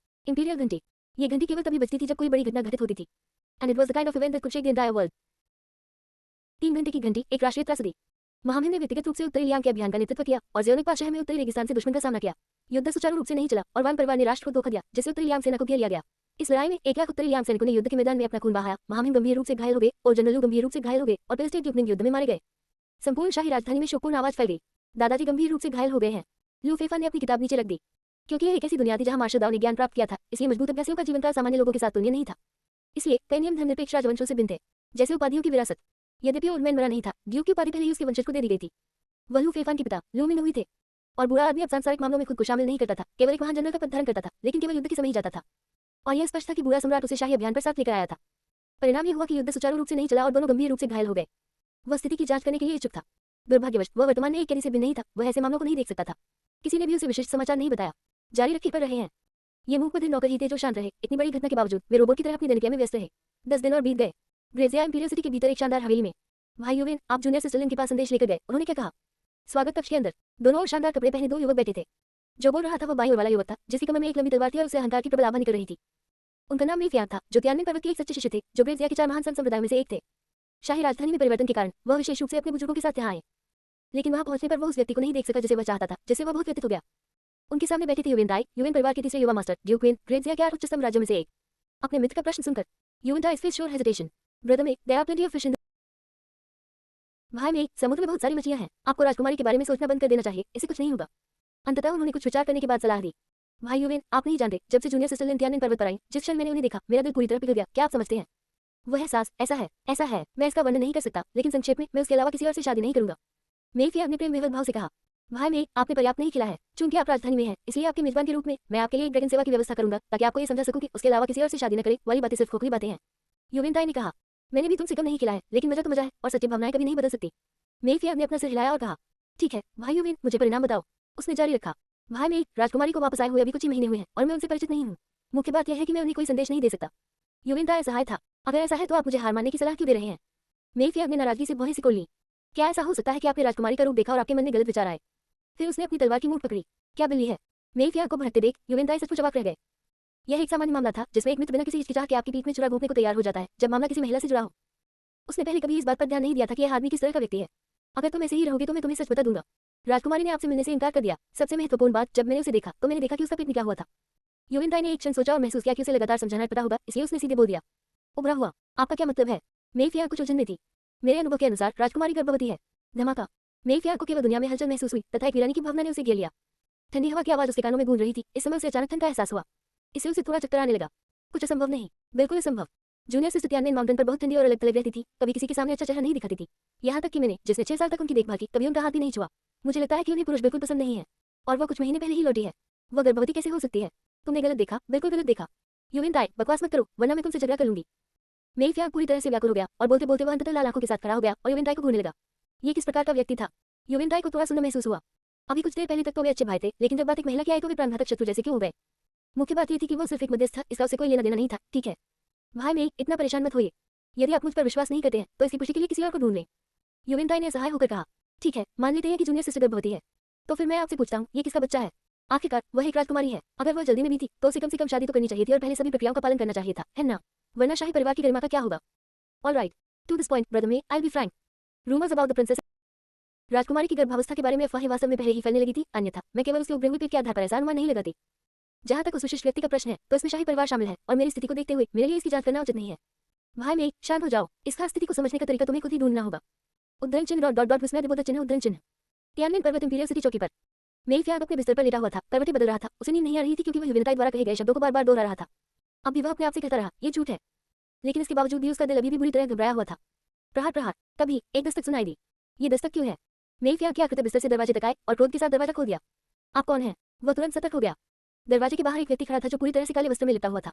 इंपीरियल घंटी। ये घंटी केवल तभी बजती थी जब कोई बड़ी घटना घटित होती थी। And it was the kind of event that could shake the entire world. 3 घंटे की घंटी एक राष्ट्रीय त्रासदी। महामहिम ने व्यक्तिगत रूप से उत्तरी लियांग के अभियान का नेतृत्व किया और ज़ियोनिक पास शहर में उत्तरी रेगिस्तान से दुश्मन का सामना किया। युद्ध सुचारू रूप से नहीं चला और वान परिवार ने राष्ट्र को धोखा दिया, जिससे उत्तरी लियांग सेना को घेर लिया गया। इस लड़ाई में 1 लाख उत्तरी लियांग सैनिकों ने युद्ध के मैदान में अपना खून बहाया। महामहिम गंभीर रूप से घायल हो गए और जनरल लू गंभीर रूप से घायल हो गए और पेल स्टेट ड्यूक निंग युद्ध में मारे गए। संपूर्ण शाही राजधानी में शोकपूर्ण आवाज फैल गई। दादाजी गंभीर रूप से घायल हो गए हैं। लू फेफा ने अपनी किताब नीचे रख दी, क्योंकि यह एक ऐसी दुनिया थी जहां मार्शल दाओ ने ज्ञान प्राप्त किया था, इसलिए मजबूत अभ्यासियों का जीवनकाल सामान्य लोगों के साथ तुलनीय नहीं था। इसलिए कई नियम धर्मनिरपेक्ष राजवंशों से भिन्न थे, जैसे उपाधियों की विरासत। यद्यपि ओल्ड मैन मरा नहीं था, ड्यूक की उपाधि पहले ही उसके वंशज को दे दी गई थी। वह लू फेफान के पिता लू मिंग हुई थे। और बुरा आदमी अब सांसारिक मामलों में खुद को शामिल नहीं करता था, केवल एक महान जनरल का पद धारण करता था, लेकिन केवल युद्ध के समय ही जाता था। और यह स्पष्ट था कि बुरा सम्राट उसे शाही अभियान पर साथ लेकर आया था। परिणाम यह हुआ कि युद्ध सुचारू रूप से नहीं चला और दोनों गंभीर रूप से घायल हो गए। वह स्थिति की जांच करने के लिए इच्छुक था। दुर्भाग्यवश वह वर्तमान में एक कैदी से भिन्न नहीं था, वह ऐसे मामलों को नहीं देख सकता था। किसी ने भी उसे विशिष्ट समाचार नहीं बताया। जारी रखे कर रहे हैं। ये मूक बधिर नौकर ही थे जो शांत रहे। इतनी बड़ी घटना के बावजूद वे रोबोट की तरह अपनी दिनचर्या में व्यस्त रहे। 10 दिन और बीत गए। ग्रेजिया इंपीरियल सिटी के भीतर एक शानदार हवेली में भाई यूवेन आप जूनियर सिस्टरलिन के पास संदेश लेकर गए। उन्होंने क्या कहा? स्वागत कक्ष के अंदर दोनों और शानदार कपड़े पहने 2 युवक बैठे थे। जो बोल रहा था वह बाईं ओर वाला युवक था, जिसकी कमर में एक लंबी तलवार थी और उसे अहंकार की प्रबल आभा निकल रही थी। उनका नाम मेफियान था, जो तियानमेन पर्वत के एक सच्चे शिष्य थे, जो ग्रेजिया के 4 महान संत संप्रदायों में से एक थे। शाही राजधानी में परिवर्तन के कारण वह विशेष रूप से अपने बुजुर्गों के साथ यहाँ आए, लेकिन वहां पहुंचने पर वह उस व्यक्ति को नहीं देख सका जिसे वह चाहता था, जिससे वह बहुत व्यथित हो गया। उनके सामने बैठे थे यूवेन दाई, यूवेन परिवार के तीसरे युवा मास्टर, ड्यूक वेन, ग्रेजिया के 8 उच्चतम राज्यों में से एक। अपने मित्र का प्रश्न सुनकर Yuwen Dai face sure hesitation. Brother में there are plenty of fish in the भाई में समुद्र में बहुत सारी मछलियां हैं। आपको राजकुमारी के बारे में सोचना बंद कर देना चाहिए, इससे कुछ नहीं होगा। अंततः उन्होंने कुछ विचार करने के बाद सलाह दी। भाई यूवेन आप नहीं जानते, जब से जूनियर सिस्टर लिन तियानमेन पर्वत पर आई, जिस क्षण मैंने उन्हें देखा मेरा दिल पूरी तरह पिघल गया। क्या आप समझते हैं? वह एहसास ऐसा है, मैं इसका वर्णन नहीं कर सकता, लेकिन संक्षेप में मैं उसके अलावा किसी और से शादी नहीं करूंगा। मेफिया अपने प्रेम विवल भाव से कहा, भाई में आपने पर्याप्त नहीं खिला है। चूंकि आप राजधानी में हैं, इसलिए आपके मेजबान के रूप में मैं आपके लिए एक ड्रैगन सेवा की व्यवस्था करूंगा, ताकि आपको ये समझा सकूं कि उसके अलावा किसी और से शादी न करे वाली बातें सिर्फ खोखली बातें हैं। यूवेन दाई ने कहा, मैंने भी तुमसे कम नहीं खिला है, लेकिन मजा तो मजा है और सच्ची भावनाएं कभी नहीं बदल सकती। मेफिया ने अपना सिर हिलाया और कहा, ठीक है भाई यूवेन, मुझे परिणाम बताओ। उसने जारी रखा, भाई में राजकुमारी को वापस आए हुए अभी कुछ ही महीने हुए हैं और मैं उनसे परिचित नहीं हूँ। मुख्य बात यह है कि मैं उन्हें कोई संदेश नहीं दे सकता। यूवेन दाई असहाय था। अगर ऐसा है तो आप मुझे हार मानने की सलाह क्यों दे रहे हैं? मेफिया ने नाराजगी से भौहें सिकोड़ ली। क्या ऐसा हो सकता है कि आपने राजकुमारी का रूप देखा और आपके मन में गलत विचार आए? फिर उसने अपनी तलवार की मूठ पकड़ी। क्या बिल्ली है? मेफिया को भड़कते देख यूवेन दाई सचमुच अवाक रह गए। यह एक सामान्य मामला था, जिसमें एक मित्र बिना किसी हिचकिचाहट के आपकी पीठ में चुरा घोंपने को तैयार हो जाता है, जब मामला किसी महिला से जुड़ा हो। उसने पहले कभी इस बात पर ध्यान नहीं दिया था कि यह आदमी किस तरह का व्यक्ति है। अगर तुम ऐसे ही रहोगे तो मैं तुम्हें सच बता दूंगा। राजकुमारी ने आपसे मिलने से इनकार कर दिया। सबसे महत्वपूर्ण बात, जब मैंने उसे देखा तो मैंने देखा कि उसका पेट निकला हुआ था। यूवेन दाई ने एक क्षण सोचा और महसूस किया कि उसे लगातार समझाना पता होगा, इसलिए उसने सीधे बोल दिया, उभरा हुआ, आपका क्या मतलब है? मेफिया कुछ उलझन में थी। मेरे अनुभव के अनुसार राजकुमारी गर्भवती है। धमाका। मेफिया को केवल दुनिया में हलचल महसूस हुई तथा एक वीरानी की भावना ने उसे घेर लिया। ठंडी हवा की आवाज उसके कानों में गूंज रही थी। इस समय उसे अचानक ठंड का एहसास हुआ। इससे उसे थोड़ा चक्कर आने लगा। कुछ असंभव नहीं, बिल्कुल असंभव। जूनियर सिस्टर तियानमेन माउंटेन पर बहुत ठंडी और अलग थलग रहती थी, कभी किसी के सामने अच्छा चेहरा नहीं दिखाती थी। यहाँ तक कि मैंने, जिसने 6 साल तक उनकी देखभाल की, कभी उनका हाथ भी नहीं छुआ। मुझे लगता है कि उन्हें पुरुष बिल्कुल पसंद नहीं है। और वह कुछ महीने पहले ही लौटी है। वह गर्भवती कैसे हो सकती है? तुमने गलत देखा, बिल्कुल गलत देखा। यूवेन दाई बकवास मत करो, वरना मैं तुमसे झगड़ा कर लूंगी। मेफिया पूरी तरह से व्याकुल हो गया और बोलते बोलते वह अंततः लाल आंखों के साथ खड़ा हो गया और यूवेन दाई को घूरने लगा। ये किस प्रकार का व्यक्ति था? यूवेन दाई को थोड़ा सुंदर महसूस हुआ। अभी कुछ देर पहले तक तो वे अच्छे भाई थे, लेकिन जब बात एक महिला की आई तो वे प्राणघातक शत्रु जैसे क्यों हो गए? मुख्य बात यह थी कि वो सिर्फ एक मध्यस्थ था, इसका उसे कोई लेना देना नहीं था। ठीक है भाई में इतना परेशान मत होइए। यदि आप मुझ पर विश्वास नहीं करते हैं तो इसकी पुष्टि के लिए किसी और को ढूंढ लें। यूवेन दाई ने असहाय होकर कहा, ठीक है मान लेते हैं कि जूनियर सिस्टर गर्भवती है, तो फिर मैं आपसे पूछता हूँ, ये किसका बच्चा है? आखिरकार वह एक राजकुमारी है। अगर वह जल्दी में भी थी तो उसे कम से कम शादी तो करनी चाहिए थी और पहले सभी प्रक्रियाओं का पालन करना चाहिए था, है ना? वरना शाही परिवार की गरिमा का क्या होगा? Alright, to this point brother में I be frank. Rumours about the princess राजकुमारी की गर्भावस्था के बारे में अफवाहें वास्तव में पहले ही फैलने लगी थी, अन्यथा मैं केवल उसके उभरे हुए पेट के आधार पर ऐसा अनुमान नहीं लगाती। जहां तक उस विशिष्ट व्यक्ति का प्रश्न है तो इसमें शाही परिवार शामिल है और मेरी स्थिति को देखते हुए मेरे लिए इसकी जांच करना उचित नहीं है। भाई में शांत हो जाओ, इस खास स्थिति को समझने का तरीका तुम्हें खुद ही ढूंढना होगा। उद्धरण चिन्ह डॉट डॉट डॉट विस्मय दिबोधक चिन्ह उद्धरण चिन्ह। तियानमेन पर्वत इंपीरियल सिटी चौकी पर मेफिया अपने बिस्तर पर लेटा हुआ था। करवटें बदल रहा था। उसे नींद नहीं आ रही थी क्योंकि वह यूवेन दाई द्वारा कहे गए शब्दों को बार बार दोहरा रहा था। अब भी वह अपने आप से कहता रहा, ये झूठ है, लेकिन इसके बावजूद भी उसका दिल अभी भी बुरी तरह घबराया हुआ था। प्रहार प्रहार। तभी एक दस्तक सुनाई दी। ये दस्तक क्यों है? मेफिया क्या करते बिस्तर से दरवाजे तक आए और क्रोध के साथ दरवाजा खोल दिया। आप कौन हैं? वह तुरंत सतर्क हो गया। दरवाजे के बाहर एक व्यक्ति खड़ा था जो पूरी तरह से काले वस्त्र में लिपटा हुआ था।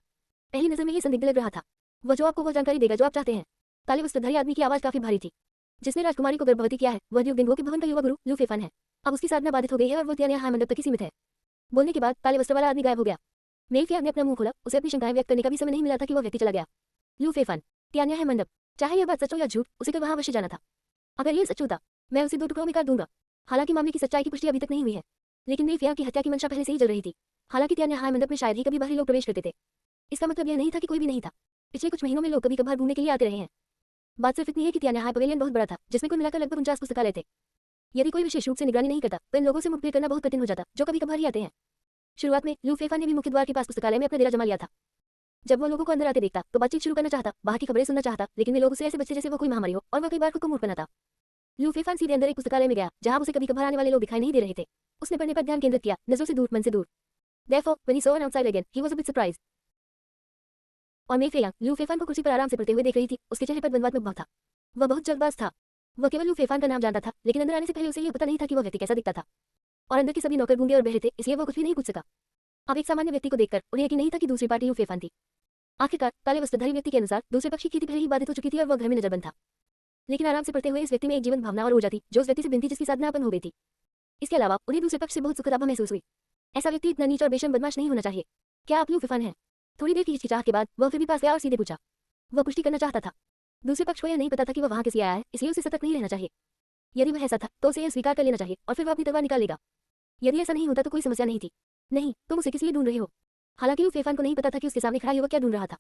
पहली नजर में ये संदिग्ध लग रहा था। वह जो आपको वो जानकारी देगा जो आप चाहते हैं। काले वस्त्रधारी आदमी की आवाज काफी भारी थी। जिसने राजकुमारी को गर्भवती किया है वह ड्यूक डिंगो के भवन का युवा गुरु लू फेफन है। अब उसकी साधना बाधित हो गई है और वो तियानिया मंडप तक ही सीमित है। बोलने के बाद काले वस्त्र वाला आदमी गायब हो गया। मेफिया ने अपना मुंह खोला। उसे अपनी शंकाएं व्यक्त करने का भी समय नहीं मिला था कि वह व्यक्ति चला गया। लू फेफन, तियानिया मंडप। चाहे यह बात सच हो या झूठ, उसे तो वहां अवश्य जाना था। अगर ये सच होता मैं उसे 2 टुकड़ों में काट दूंगा। हालांकि मामले की सच्चाई की पुष्टि अभी तक नहीं हुई है, लेकिन मेफिया की हत्या की मंशा पहले से ही जल रही थी। हालांकि तियानिया मंडप में शायद ही कभी बाहरी लोग प्रवेश करते थे। इसका मतलब यह नहीं था कि कोई भी नहीं था। पिछले कुछ महीनों में लोग कभी कभार घूमने के लिए आते रहे हैं। बात सिर्फ इतनी है कि तियानिया पवेलियन बहुत बड़ा था, जिसमें कुल मिलाकर लगभग 49 पुस्तकालय थे। यदि कोई विशेष रूप से निगरानी नहीं करता तो इन लोगों से मुठभेड़ करना बहुत कठिन हो जाता, जो कभी कभार ही आते हैं। शुरुआत में लू फेफान ने भी मुख्य द्वार के पास पुस्तकालय में अपना डेरा जमा लिया था। जब वो लोगों को अंदर आते देखता तो बातचीत शुरू करना चाहता, बाहर की खबरें सुनना चाहता, लेकिन वे लोग उसे ऐसे बच्चे जैसे वो कोई महामारी हो और वह कई बार खुद को मूर्ख बनाता। लू फेफान सीधे अंदर एक पुस्तकालय में गया, जहां उसे कभी कभार आने वाले लोग दिखाई नहीं दे रहे थे। उसने पढ़ने पर ध्यान केंद्रित किया, नजरों से दूर, मन से दूर। Therefore, when he saw an outsider again, he was a bit surprised. और मे फेयांग लू फेफान को कुर्सी पर आराम से पढ़ते हुए देख रही थी। उसके चेहरे पर द्वंद्वात्मक भाव था। वह बहुत जल्दबाज था। वह केवल लू फेफान का नाम जानता था, लेकिन अंदर आने से पहले उसे यह पता नहीं था कि वह व्यक्ति कैसा दिखता था। और अंदर के सभी नौकर गूंगे और बहरे थे, इसलिए वह कुछ भी नहीं पूछ सका। अब एक सामान्य व्यक्ति को देखकर उन्हें यकीन नहीं था कि दूसरी पार्टी लू फेफान थी। आखिरकार काले वस्त्रधारी व्यक्ति के अनुसार दूसरे पक्ष की खेती पहले ही बाधित हो चुकी थी और वह घर में नजरबंद था। लेकिन आराम से पढ़ते हुए इस व्यक्ति में एक जीवंत भावना और ऊर्जा थी, जो उस व्यक्ति से भिन्न थी जिसकी साधना अपन हो गई थी। इसके अलावा उन्हें दूसरे पक्ष से बहुत सुखद आभा महसूस हुई। ऐसा व्यक्ति इतना नीच और बेशर्म बदमाश नहीं होना चाहिए। क्या आप लू फेफान हैं? थोड़ी देर की हिचकिचाहट के बाद वह फिर भी पास गया और सीधे पूछा। वह पुष्टि करना चाहता था। दूसरे पक्ष को यह नहीं पता था कि वह वहां कैसे आया है, इसलिए उसे सतर्क नहीं रहना चाहिए। यदि वह ऐसा था तो उसे यह स्वीकार कर लेना चाहिए और फिर वह अपनी तलवार निकाल लेगा। यदि ऐसा नहीं होता तो कोई समस्या नहीं थी। नहीं, तुम उसे किस लिए ढूंढ रहे हो? हालांकि लू फेफान को नहीं पता था कि उसके सामने खड़ा युवक क्या ढूंढ रहा था,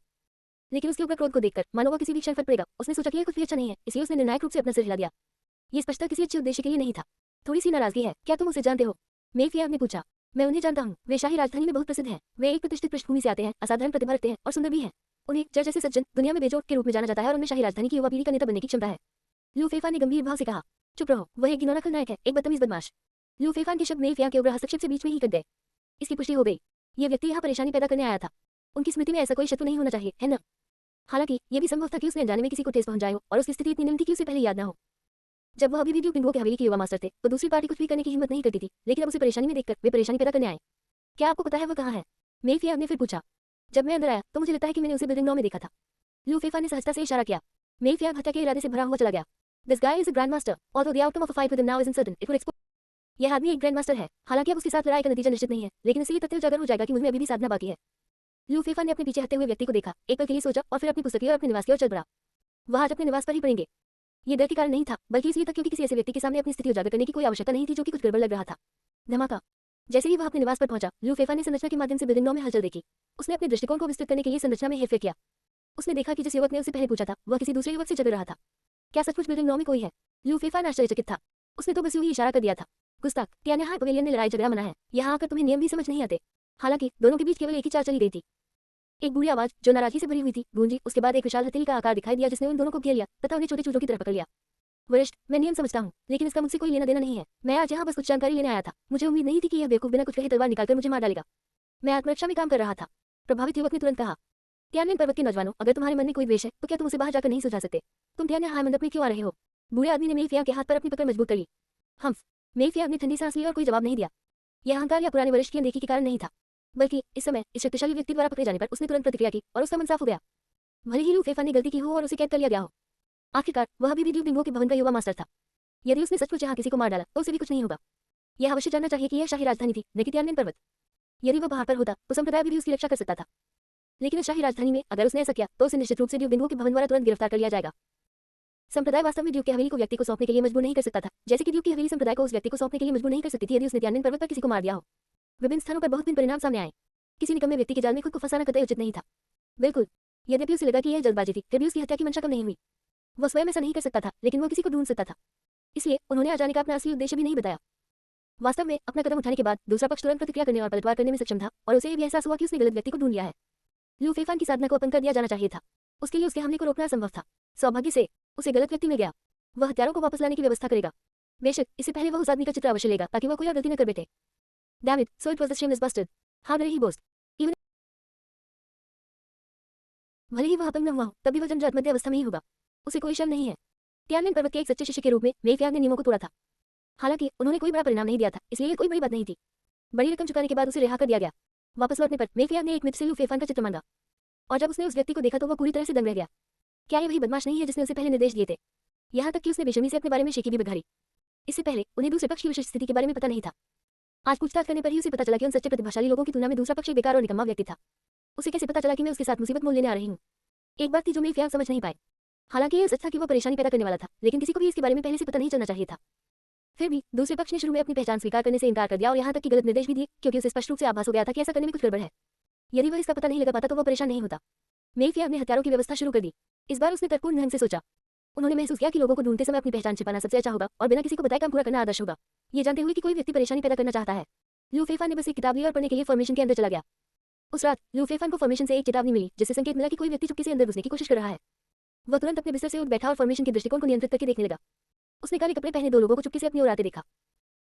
लेकिन उसके ऊपर क्रोध को देखकर मानो वह किसी भी क्षण फट पड़ेगा। उसने सोचा कि यह कुछ भी अच्छा नहीं है, इसलिए उसने निर्णायक रूप से अपना सिर हिला दिया। ये स्पष्टता किसी अच्छे उद्देश्य के लिए नहीं था। थोड़ी सी नाराजगी है। क्या तुम उसे जानते हो? मे फेयांग ने पूछा। मैं उन्हें जानता हूँ। वे शाही राजधानी में बहुत प्रसिद्ध हैं। वे एक प्रतिष्ठित पृष्ठभूमि से आते हैं, असाधारण प्रतिभा रखते हैं और सुंदर भी हैं। उन्हें जज जैसे सज्जन दुनिया में बेजोड़ के रूप में जाना जाता है और उनमें शाही राजधानी की युवा पीढ़ी का नेता बनने की क्षमता है। लू फेफान ने गंभीर भाव से कहा। चुप रहो, वह एक घिनौना खलनायक है, एक बदतमीज बदमाश। लू फेफान के शब्द मे फेयांग के उग्र हस्तक्षेप से बीच में ही कट गए। इसकी पुष्टि हो गई। ये व्यक्ति यहाँ परेशानी पैदा करने आया था। उनकी स्मृति में ऐसा कोई शत्रु नहीं होना चाहिए, है न? हालांकि यह भी संभव था कि उसने अनजाने में किसी को ठेस पहुंचाई हो और उसकी स्थिति इतनी निम्न थी कि उसे पहले याद न हो। जब वह अभी भी ड्यूक बिंगो के हवेली के युवा मास्टर थे तो दूसरी पार्टी कुछ भी करने की हिम्मत नहीं करती थी, लेकिन अब उसे परेशानी में देखकर वे परेशानी पैदा करने आए। क्या आपको पता है वह कहाँ है? मे फेयांग ने फिर पूछा। जब मैं अंदर आया तो मुझे लगता है कि मैंने उसे बिल्डिंग 9 में देखा था। लू फेफान ने सहजता से इशारा किया। मे फेयांग हत्या के इरादे से भरा हुआ चला गया। This guy is a grand master, although the outcome of a fight with him now isn't certain, it would expose. यह आदमी एक ग्रैंड मास्टर है, हालांकि अब उसके साथ लड़ाई का नतीजा निश्चित नहीं है, लेकिन इससे ये तथ्य उजागर हो जाएगा कि मुझमें अभी भी साधना बाकी है। लू फेफान ने अपने पीछे हटते हुए व्यक्ति को देखा, एक पल के लिए सोचा और फिर अपनी पुस्तकें और अपने निवास की ओर चल पड़ा। वह आज अपने निवास पर ही पड़ेंगे। ये डर के कारण नहीं था, बल्कि इसलिए था क्योंकि किसी ऐसे व्यक्ति के सामने अपनी स्थिति उजागर करने की कोई आवश्यकता नहीं थी जो कि कुछ गड़बड़ लग रहा था। धमाका। जैसे ही वह अपने निवास पर पहुंचा, लू फेफान ने संरचना के माध्यम से बिल्डिंग 9 में हलचल देखी। उसने अपने दृष्टिकोण को विस्तृत करने के लिए संरचना में हेरफेर किया। उसने देखा कि जिस युवक ने उसे पहले पूछा था वह किसी दूसरे युवक से झगड़ रहा था। क्या सचमुच बिल्डिंग 9 में कोई है? लू फेफान आश्चर्यचकित था। उसने तो बस यूं ही इशारा कर दिया था। गुस्ताख, क्या यहाँ पवेलियन में लड़ाई झगड़ा मना है? यहाँ आकर तुम्हें नियम भी समझ नहीं आते। हालांकि दोनों के बीच केवल एक ही चाल चली गई थी। एक बुरी आवाज जो नाराजगी से भरी हुई थी गूंजी। उसके बाद एक विशाल हथेली का आकार दिखाई दिया जिसने उन दोनों को घेर लिया तथा उन्हें छोटे चूजों की तरह पकड़ लिया। वरिष्ठ, मैं नियम समझता हूँ, लेकिन इसका मुझसे कोई लेना देना नहीं है। मैं आज यहाँ बस कुछ जानकारी लेने आया था। मुझे उम्मीद नहीं थी कि यह बेवकूफ बिना कुछ कहे तलवार निकालकर मुझे मार डालेगा। मैं आत्मरक्षा में काम कर रहा था। प्रभावित युवक ने तुरंत कहा। त्यानमेन पर्वत के नौजवानों, अगर तुम्हारे मन में कोई द्वेष है तो क्या तुम उसे बाहर जाकर नहीं सुलझा सकते? तुम त्यानमेन हाय मंडप में क्यों आ रहे हो? बूढ़े आदमी ने मे फेयांग के हाथ पर अपनी पकड़ मजबूत कर ली। हम्फ। मे फेयांग ने ठंडी सांस ली और कोई जवाब नहीं दिया। यह अहंकार या पुराने वरिष्ठ की अनदेखी के कारण नहीं था, बल्कि इस समय इस शक्तिशाली व्यक्ति द्वारा पकड़े जाने पर उसने तुरंत प्रतिक्रिया की और उसका मन साफ हो गया। भले ही लू फेफान ने गलती की हो और उसे कैद कर लिया गया हो, आखिरकार वह अभी भी ड्यूक बिंगो के भवन का युवा मास्टर था। यदि उसने सचमुच यहाँ किसी को मार डाला तो उसे भी कुछ नहीं होगा। यह अवश्य जानना चाहिए कि यह शाही राजधानी थी, न कि त्यानमेन पर्वत। यदि वह बाहर पर होता तो संप्रदाय भी उसकी रक्षा कर सकता था, लेकिन उस शाही राजधानी में अगर उसने ऐसा किया तो उसे निश्चित रूप से ड्यूक बिंगो के भवन द्वारा तुरंत गिरफ्तार कर लिया जाएगा। संप्रदाय वास्तव में ड्यूक की हवेली को व्यक्ति को सौंपने के लिए मजबूर नहीं कर सकता था, जैसे कि ड्यूक की हवेली संप्रदाय को उस व्यक्ति को सौंपने के लिए मजबूर नहीं कर सकती थी यदि उसने त्यानमेन पर्वत पर किसी को मार दिया हो। विभिन्न स्थानों पर बहुत भिन्न परिणाम सामने आए। किसी निकम्मे व्यक्ति के जाल में खुद को फंसाना कतई उचित नहीं था। बिल्कुल, यद्यपि उसे लगा कि यह जल्दबाजी थी, फिर भी उसकी हत्या की मंशा कम नहीं हुई। वह स्वयं ऐसा नहीं कर सकता था, लेकिन वह किसी को ढूंढ सकता था। इसलिए उन्होंने आ जाने का अपना असली उद्देश्य भी नहीं बताया। वास्तव में अपना कदम उठाने के बाद दूसरा पक्ष तुरंत प्रतिक्रिया करने और पलटवार करने में सक्षम था और उसे भी एहसास हुआ कि उसने गलत व्यक्ति को ढूंढ लिया है। लू फेफान की साधना को अपंग कर दिया जाना चाहिए था। उसके लिए उसके हमले को रोकना असंभव था। सौभाग्य से उसे गलत व्यक्ति मिल गया। वह हत्यारों को वापस लाने की व्यवस्था करेगा। बेशक इससे पहले वह उस आदमी का चित्र अवश्य लेगा ताकि वह कोई और गलती न कर बैठे। Damn it, so it was the shameless bastard. How dare he boast? Even भले ही वह अपंग न हुआ हो, तभी वह जन्मजात मध्य अवस्था में ही होगा। उसे कोई शर्म नहीं है। त्यानमेन पर्वत के एक सच्चे शिष्य के रूप में मे फेयांग ने नियमों को तोड़ा था। हालांकि उन्होंने कोई बड़ा परिणाम नहीं दिया था, इसलिए ये कोई बड़ी बात नहीं थी। बड़ी रकम चुकाने के बाद उसे रिहा कर दिया गया। वापस लौटने पर मे फेयांग ने एक मिनट से लू फेफान का चित्र मांगा, और जब उसने उस व्यक्ति को देखा तो वह पूरी तरह से दंग रह गया। क्या ये वही बदमाश नहीं है जिसने उसे पहले निर्देश दिए थे? यहाँ तक कि उसने बेशर्मी से अपने बारे में शेखी भी बघारी। इससे पहले उन्हें दूसरे पक्ष की विशिष्ट स्थिति के बारे में पता नहीं था। आज पूछताछ करने पर ही उसे पता चला कि उन सच्चे प्रतिभाशाली लोगों की तुलना में दूसरा पक्ष एक बेकार और निकम्मा व्यक्ति था। उसे कैसे पता चला कि मैं उसके साथ मुसीबत मोल लेने आ रही हूँ? एक बात थी जो मे फेयांग समझ नहीं पाए। हालांकि यह सच था कि वह परेशानी पैदा करने वाला था, लेकिन किसी को भी इसके बारे में पहले से पता नहीं चलना चाहिए था। फिर भी दूसरे पक्ष ने शुरू में अपनी पहचान स्वीकार करने से इनकार कर दिया और यहाँ तक कि गलत निर्देश भी दिए, क्योंकि उसे स्पष्ट रूप से आभास हो गया था कि ऐसा करने में कुछ गड़बड़ है। यदि वह इसका पता नहीं लगा पाता तो वह परेशान नहीं होता। मे फेयांग ने हथियारों की व्यवस्था शुरू कर दी। इस बार उसने तर्कपूर्ण ढंग से सोचा। उन्होंने महसूस किया कि लोगों को ढूंढते समय अपनी पहचान छिपाना सबसे अच्छा होगा और बिना किसी को बताए काम पूरा करना आदर्श होगा। ये जानते हुए कि कोई व्यक्ति परेशानी पैदा करना चाहता है, लू फेफान ने बस एक किताब ली और पढ़ने के लिए फॉर्मेशन के अंदर चला गया। उस रात लू फेफान को फॉर्मेशन से एक चेतावनी मिली, जिससे संकेत मिला कि कोई व्यक्ति चुपके से अंदर घुसने की कोशिश कर रहा है। वह तुरंत अपने बिस्तर से उठ बैठा और फॉर्मेशन के दृष्टिकोण को नियंत्रित करके देखने लगा। उसने काले कपड़े पहने 2 लोगों को चुपके से अपनी ओर आते देखा।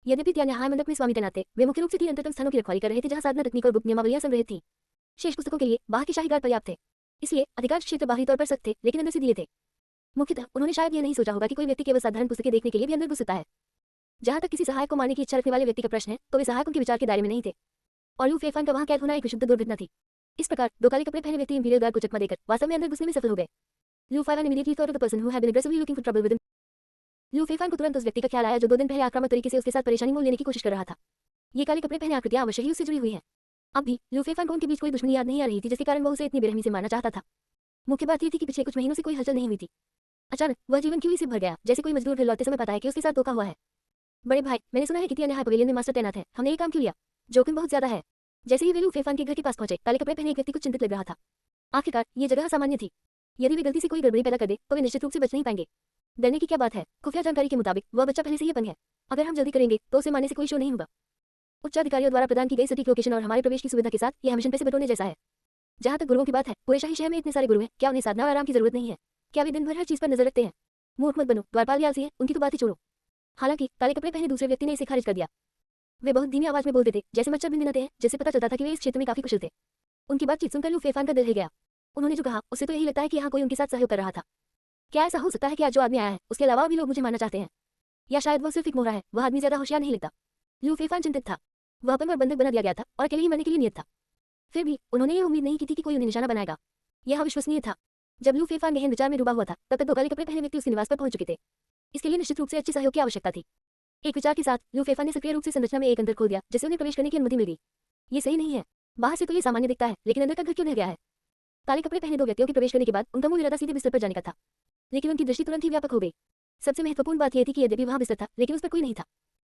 यद्यपि न्याय मंडप में स्वामी तैनात थे, वे मुख्य रूप से 3 अंतरतम स्थानों की रखवाली कर रहे थे जहां साधना तकनीक और गुप्त नियमावलियां संग्रहित थी। शेष पुस्तकों के लिए बाहर के शाहीगार पर्याप्त थे, इसलिए अधिकांश क्षेत्र बाहरी तौर पर सख्त थे लेकिन अंदर से दिए थे। मुख्यतः उन्होंने शायद ये नहीं सोचा होगा कि कोई व्यक्ति केवल साधारण पुस्तकें देखने के लिए भी अंदर घुस सकता है। जहां तक किसी सहायक को मारने की इच्छा रखने वाले व्यक्ति का प्रश्न है, तो वे सहायक उनके विचार के दायरे में नहीं थे, और लू फेफान का वहां कैद होना एक विशुद्ध दुर्घटना थी। इस प्रकार 2 काले कपड़े पहने व्यक्ति इंपीरियल गार्ड को चकमा देकर वास्तव में अंदर घुसने में सफल हो गए। Lu Feifan immediately thought of the person who had been aggressively looking for trouble with him. Lu Feifan को तुरंत उस व्यक्ति का ख्याल आया जो 2 दिन पहले आक्रामक तरीके से उसके साथ परेशानी मोल लेने की कोशिश कर रहा था। ये काले कपड़े पहने आकृतियां अवश्य ही उससे जुड़ी हुई हैं। अब भी लू फेफान को उनके बीच कोई दुश्मनी याद नहीं आ रही थी जिसके कारण वह उसे इतनी बेरहमी से मारना चाहता था। मुख्य बात यह थी कि पिछले कुछ महीनों से कोई हलचल नहीं हुई थी। अचानक वह जीवन क्यों से भर गया, जैसे कोई मजदूर घर लौटते समय पता है कि उसके साथ धोखा हुआ है। बड़े भाई, मैंने सुना है कि न्याय पवेलियन में मास्टर तैनात है, हमने ये काम क्यों लिया? जोखिम बहुत ज्यादा है। जैसे ही वे लू फेफान के घर के पास पहुंचे, काले कपड़े पहने एक व्यक्ति कुछ चिंतित लग रहा था। आखिरकार ये जगह सामान्य थी, यदि वे गलती से कोई गड़बड़ी पैदा कर दे तो वे निश्चित रूप से बच नहीं पाएंगे। डरने की क्या बात है, खुफिया जानकारी के मुताबिक वह बच्चा पहले से ही अपंग है। अगर हम जल्दी करेंगे तो उसे मारने से कोई शो नहीं होगा। उच्च अधिकारियों द्वारा प्रदान की गई सटीक लोकेशन और हमारे प्रवेश की सुविधा के साथ यह मिशन पैसे बटोरने जैसा है। जहां तक गुरुओं की बात है, पूरे शाही शहर में इतने सारे गुरु हैं, क्या उन्हें साधना और आराम की जरूरत नहीं है? क्या वे दिन भर हर चीज पर नजर रखते हैं? मूर्ख मत बनो, द्वारपाल आलसी है, उनकी तो बात ही छोड़ो। हालांकि काले कपड़े पहने दूसरे व्यक्ति ने इसे खारिज कर दिया। वे बहुत धीमी आवाज में बोलते थे, जैसे मच्छर बिन गिनते हैं, जिससे पता चलता था कि वे इस क्षेत्र में काफी कुशल थे। उनकी बातचीत सुनकर लू फेफान का दिल हिल गया। उन्होंने जो कहा उससे तो यही लगता है कि यहाँ कोई उनके साथ सहयोग कर रहा था। क्या ऐसा हो सकता है कि आज जो आदमी आया है उसके अलावा भी लोग मुझे मारना चाहते हैं? या शायद वह सिर्फ एक मोहरा है, वह आदमी ज्यादा होशियार नहीं लगता। लू फेफान चिंतित था। वह अपंग और बंधक बना दिया गया था और अकेले ही मरने के लिए नियत था। फिर भी उन्होंने ये उम्मीद नहीं की थी कि कोई उन्हें निशाना बनाएगा। यह अविश्वसनीय था। जब लू फेफान गहन विचार में डूबा हुआ था, तब तक 2 काले कपड़े पहने व्यक्ति उसके निवास पर पहुंच चुके थे। इसके लिए निश्चित रूप से अच्छे सहयोग की आवश्यकता थी। एक विचार के साथ लू फेफान ने सक्रिय रूप से संरचना में एक अंदर खोल दिया, जिससे उन्हें प्रवेश करने की अनुमति मिल गई। ये सही नहीं है। बाहर से तो ये सामान्य दिखता है, लेकिन अंदर का घर क्यों रह गया है? काले कपड़े पहने 2 व्यक्तियों के प्रवेश करने के बाद उनका मूल इरादा सीधे बिस्तर पर जाने का था, लेकिन उनकी दृष्टि तुरंत ही व्यापक हो गई। सबसे महत्वपूर्ण बात यह थी कि यद्यपि वहां बिस्तर था, लेकिन उस पर कोई नहीं था।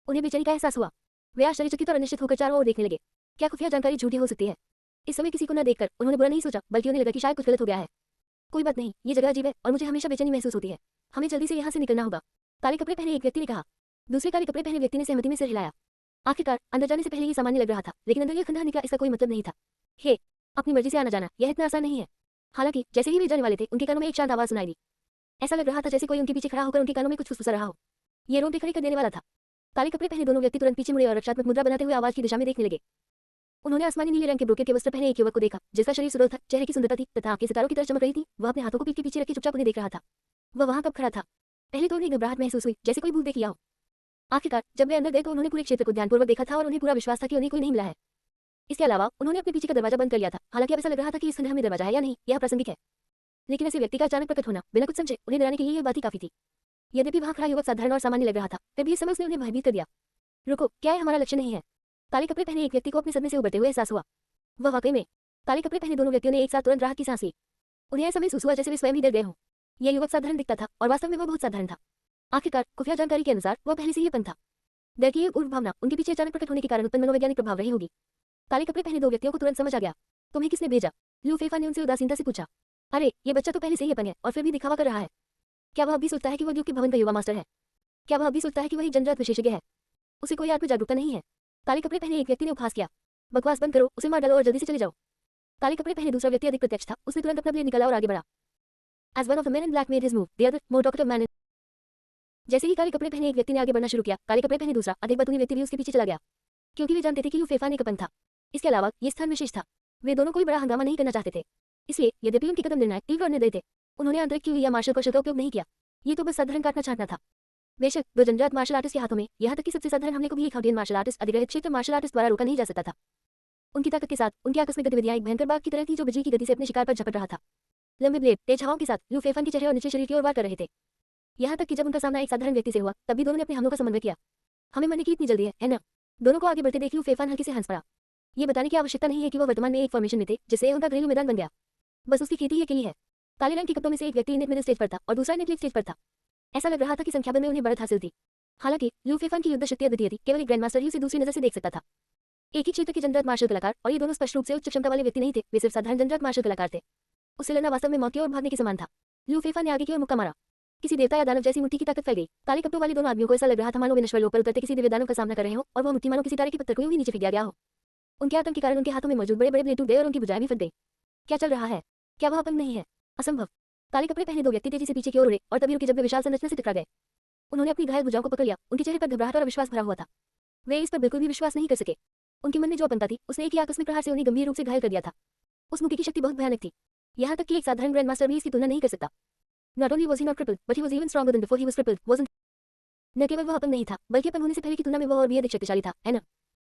उन्हें बेचैनी का एहसास हुआ। वे आश्चर्यचकित और अनिश्चित होकर चारों ओर देखने लगे। क्या खुफिया जानकारी झूठी हो सकती है? इस समय किसी को न देखकर उन्होंने बुरा नहीं सोचा, बल्कि उन्हें लगा कि शायद कुछ गलत हो गया है। कोई बात नहीं, ये जगह अजीब है और मुझे हमेशा बेचैनी महसूस होती है। हमें जल्दी से यहाँ से निकलना होगा, काले कपड़े पहने एक व्यक्ति ने कहा। दूसरे काले कपड़े पहने व्यक्ति ने सहमति में सिर हिलाया। आखिरकार अंदर जाने से पहले ये सामान्य लग रहा था, लेकिन अंदर यह खंडहर निकला, इसका कोई मतलब नहीं था। हे, अपनी मर्जी से आना जाना, यह इतना आसान नहीं है। हालांकि जैसे ही वे जाने वाले थे, उनके कानों में एक शांत आवाज सुनाई दी। ऐसा लग रहा था जैसे कोई उनके पीछे खड़ा होकर उनके कानों में कुछ फुसफुसा रहा हो। ये रोंगटे खड़े कर देने वाला था। काले कपड़े पहने दोनों व्यक्ति तुरंत पीछे मुड़े और रक्षात्मक मुद्रा बनाते हुए आवाज की दिशा में देखने लगे। उन्होंने आसमानी नीले रंग के ब्रोकेट के वस्त्र पहने एक युवक को देखा, जिसका शरीर सुडौल था, चेहरे की सुंदरता थी तथा आंखें सितारों की तरह चमक रही थी। वह अपने हाथों को पीठ के पीछे रखे चुपचाप उन्हें देख रहा था। वह वहां कब खड़ा था? पहले तो उन्हें घबराहट महसूस हुई, जैसे कोई भूत देख लिया हो। आखिरकार जब वे अंदर गए तो उन्होंने पूरे क्षेत्र को ध्यानपूर्वक देखा था और उन्हें पूरा विश्वास था कि उन्हें कोई नहीं मिला है। इसके अलावा उन्होंने अपने पीछे का दरवाजा बंद कर लिया था। हालांकि अब ऐसा लग रहा था कि इस खंडहर में दरवाजा है या नहीं, यह प्रासंगिक है। लेकिन ऐसे व्यक्ति का अचानक प्रकट होना बिना कुछ समझे उन्हें डराने के लिए यह बात ही काफी थी। यद्यपि वहां खड़ा युवक साधारण और सामान्य लग रहा था, फिर भी इस समय उसने उन्हें भयभीत कर दिया। रुको, क्या यह हमारा लक्ष्य नहीं है? काले कपड़े पहने एक व्यक्ति को अपने सदमे से उबरते हुए एहसास हुआ। वह वाकई में काले कपड़े पहने दोनों व्यक्तियों ने एक साथ तुरंत राहत की सांस ली। उन्हें ऐसा महसूस हुआ जैसे वे स्वयं ही डर गए हों। यह युवक साधारण दिखता था और वास्तव में वह बहुत साधारण था। आखिरकार खुफिया जानकारी के अनुसार वह पहले से ही अपंग था। डर की एक उर्व भावना उनके पीछे अचानक प्रकट होने के कारण उत्पन्न मनोवैज्ञानिक प्रभाव रही होगी। काले कपड़े पहने 2 व्यक्तियों को तुरंत समझ आ गया। तुम्हें किसने भेजा? लू फेफान ने उनसे उदासीनता से पूछा। अरे, ये बच्चा तो पहले से ही अपंग है और फिर भी दिखावा कर रहा है। क्या वह अभी सोचता है कि वह ड्यूक के भवन का युवा मास्टर है? क्या वह अभी सोचता है कि वह एक जनजात विशेषज्ञ है? उसे कोई आत्म जागरूकता नहीं है। काले कपड़े पहने एक व्यक्ति ने उपहास किया। बकवास बंद करो, उसे मार डालो और जल्दी से चले जाओ। काले कपड़े पहने दूसरा व्यक्ति अधिक प्रत्यक्ष था। उसने तुरंत अपना ब्लेड निकाला और आगे बढ़ा। As one of the men in black made his move, the other, more talkative man in... जैसे ही काले कपड़े पहने एक व्यक्ति ने आगे बढ़ना शुरू किया, काले कपड़े पहने दूसरा अधिक बतूनी व्यक्ति भी उसके पीछे चला गया, क्योंकि वे जानते थे कि लू फेफान एक अपंग था। इसके अलावा ये स्थान विशेष था। वे दोनों कोई बड़ा हंगामा नहीं करना चाहते थे, इसलिए यद्यपि उनके कदम निर्णायक, तीव्र और निर्दयी थे, उन्होंने आंतरिक क्यू या मार्शल कौशल का उपयोग नहीं किया। ये तो बस साधारण काटना छांटना था। बेशक 2 जनजात मार्शल आर्टिस्ट के हाथों में, यहाँ तक कि सबसे साधारण हमले को भी एक हाउडियन मार्शल आर्टिस्ट, अधिग्रहित क्षेत्र मार्शल आर्टिस्ट द्वारा रोका नहीं जा सकता था। उनकी ताकत के साथ उनकी आकस्मिक गतिविधियां एक भयंकर बाघ की तरह थी जो बिजली की गति से अपने शिकार पर झपट रहा था। लंबे ब्लेड तेज हवाओं के साथ लू फेफान के चेहरे और निचले शरीर की ओर वार कर रहे थे। यहाँ तक कि जब उनका सामना एक साधारण व्यक्ति से हुआ, तब भी दोनों ने अपने हमलों का समन्वय किया। हमें मरने की इतनी जल्दी है ना? दोनों को आगे बढ़ते देख लू फेफान हल्के से हंस पड़ा। ये बताने की आवश्यकता नहीं है कि वो वर्तमान में एक फॉर्मेशन में थे, जिससे उनका घरेलू मैदान बन गया। बस उसकी खेती ही अकेली है। काले रंग के कपड़ों में से एक व्यक्ति नेट मिडिल स्टेज पर था और दूसरा नेट लेट स्टेज पर था। ऐसा लग रहा था कि संख्याबल में उन्हें बढ़त हासिल थी। हालांकि लू फेफान की युद्ध शक्ति अद्वितीय थी, केवल एक ग्रैंड मास्टर ही उसे दूसरी नजर से देख सकता था। एक ही क्षेत्र के जनजात मार्शल कलाकार, और ये दोनों स्पष्ट रूप से उच्च क्षमता वाले व्यक्ति नहीं थे, वे सिर्फ साधारण जनजात मार्शल कलाकार थे। उससे लड़ना वास्तव में मौत की ओर भागने के समान था। लू फेफान ने आगे की ओर मुक्का मारा। किसी देवता या दानव जैसी मुट्ठी की ताकत फैल गई। काले कपड़ों वाले दोनों आदमियों को ऐसा लग रहा था मानो वे नश्वर लोक पर उतरते किसी दिव्य दानव का सामना कर रहे हो और वह मुट्ठी मानो किसी तारे के पत्थर को यूं ही नीचे फेंक दिया गया हो। उनके आतंक के कारण उनके हाथों में मौजूद बड़े बड़े ब्लेड टूट गए और उनकी भुजाएं भी फट गई। क्या चल रहा है? क्या वह अपंग नहीं है? असंभव। काले कपड़े पहने दो व्यक्ति तेजी से पीछे की ओर उड़े और तभी रुके जब वे विशाल संरचना से टकरा गए। उन्होंने अपनी घायल भुजाओं को पकड़ लिया। उनके चेहरे पर घबराहट और अविश्वास भरा हुआ था। वे इस पर बिल्कुल भी विश्वास नहीं कर सके। उनके मन में जो अपंगता थी उसने एक ही आकस्मिक प्रहार से उन्हें गंभीर रूप से घायल कर दिया था। उस मुक्की की शक्ति बहुत भयानक थी। यहाँ तक कि एक साधारण ग्रैंड मास्टर भी इसकी तुलना नहीं कर सकता। Not only was he not crippled, but he was even stronger than before he was crippled, wasn't? न केवल वह अपंग नहीं था, बल्कि अपंग होने से पहले की तुलना में वह और भी अधिक शक्तिशाली था, है ना?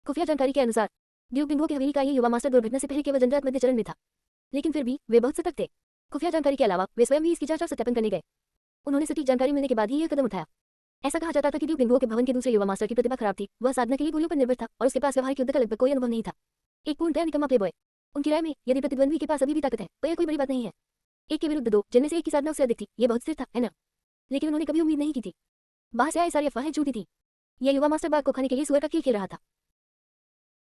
खुफिया जानकारी के अनुसार ड्यूक बिंगो की हवेली का ये युवा मास्टर दुर्घटना से पहले केवल जंजात मध्य चरण में था, लेकिन फिर भी वे बहुत सतर्क थे। खुफिया जानकारी के अलावा वे स्वयं भी इसकी जांच और सत्यापन करने गए। उन्होंने सटीक जानकारी मिलने के बाद ही यह कदम उठाया। ऐसा कहा जाता था कि ड्यूक बिंगो के भवन के दूसरे युवा मास्टर की प्रतिभा खराब थी। वह साधना के लिए गोलियों पर निर्भर था और उसके पास व्यवहारिक युद्ध का लगभग कोई अनुभव नहीं था। एक पूर्णतया निकम्मा प्लेबॉय। उनकी राय में यदि प्रतिद्वंद्वी के पास अभी भी ताकत है तो यह कोई बड़ी बात नहीं है। एक के विरुद्ध दो, जिनमें से एक की साधना उससे अधिक थी, यह बहुत स्थिर था, है ना? लेकिन उन्होंने कभी उम्मीद नहीं की थी। बाहर से आए सारी अफवाहें झूठी थी। यह युवा मास्टर बाघ को खाने के लिए सुअर का खेल खेल रहा था।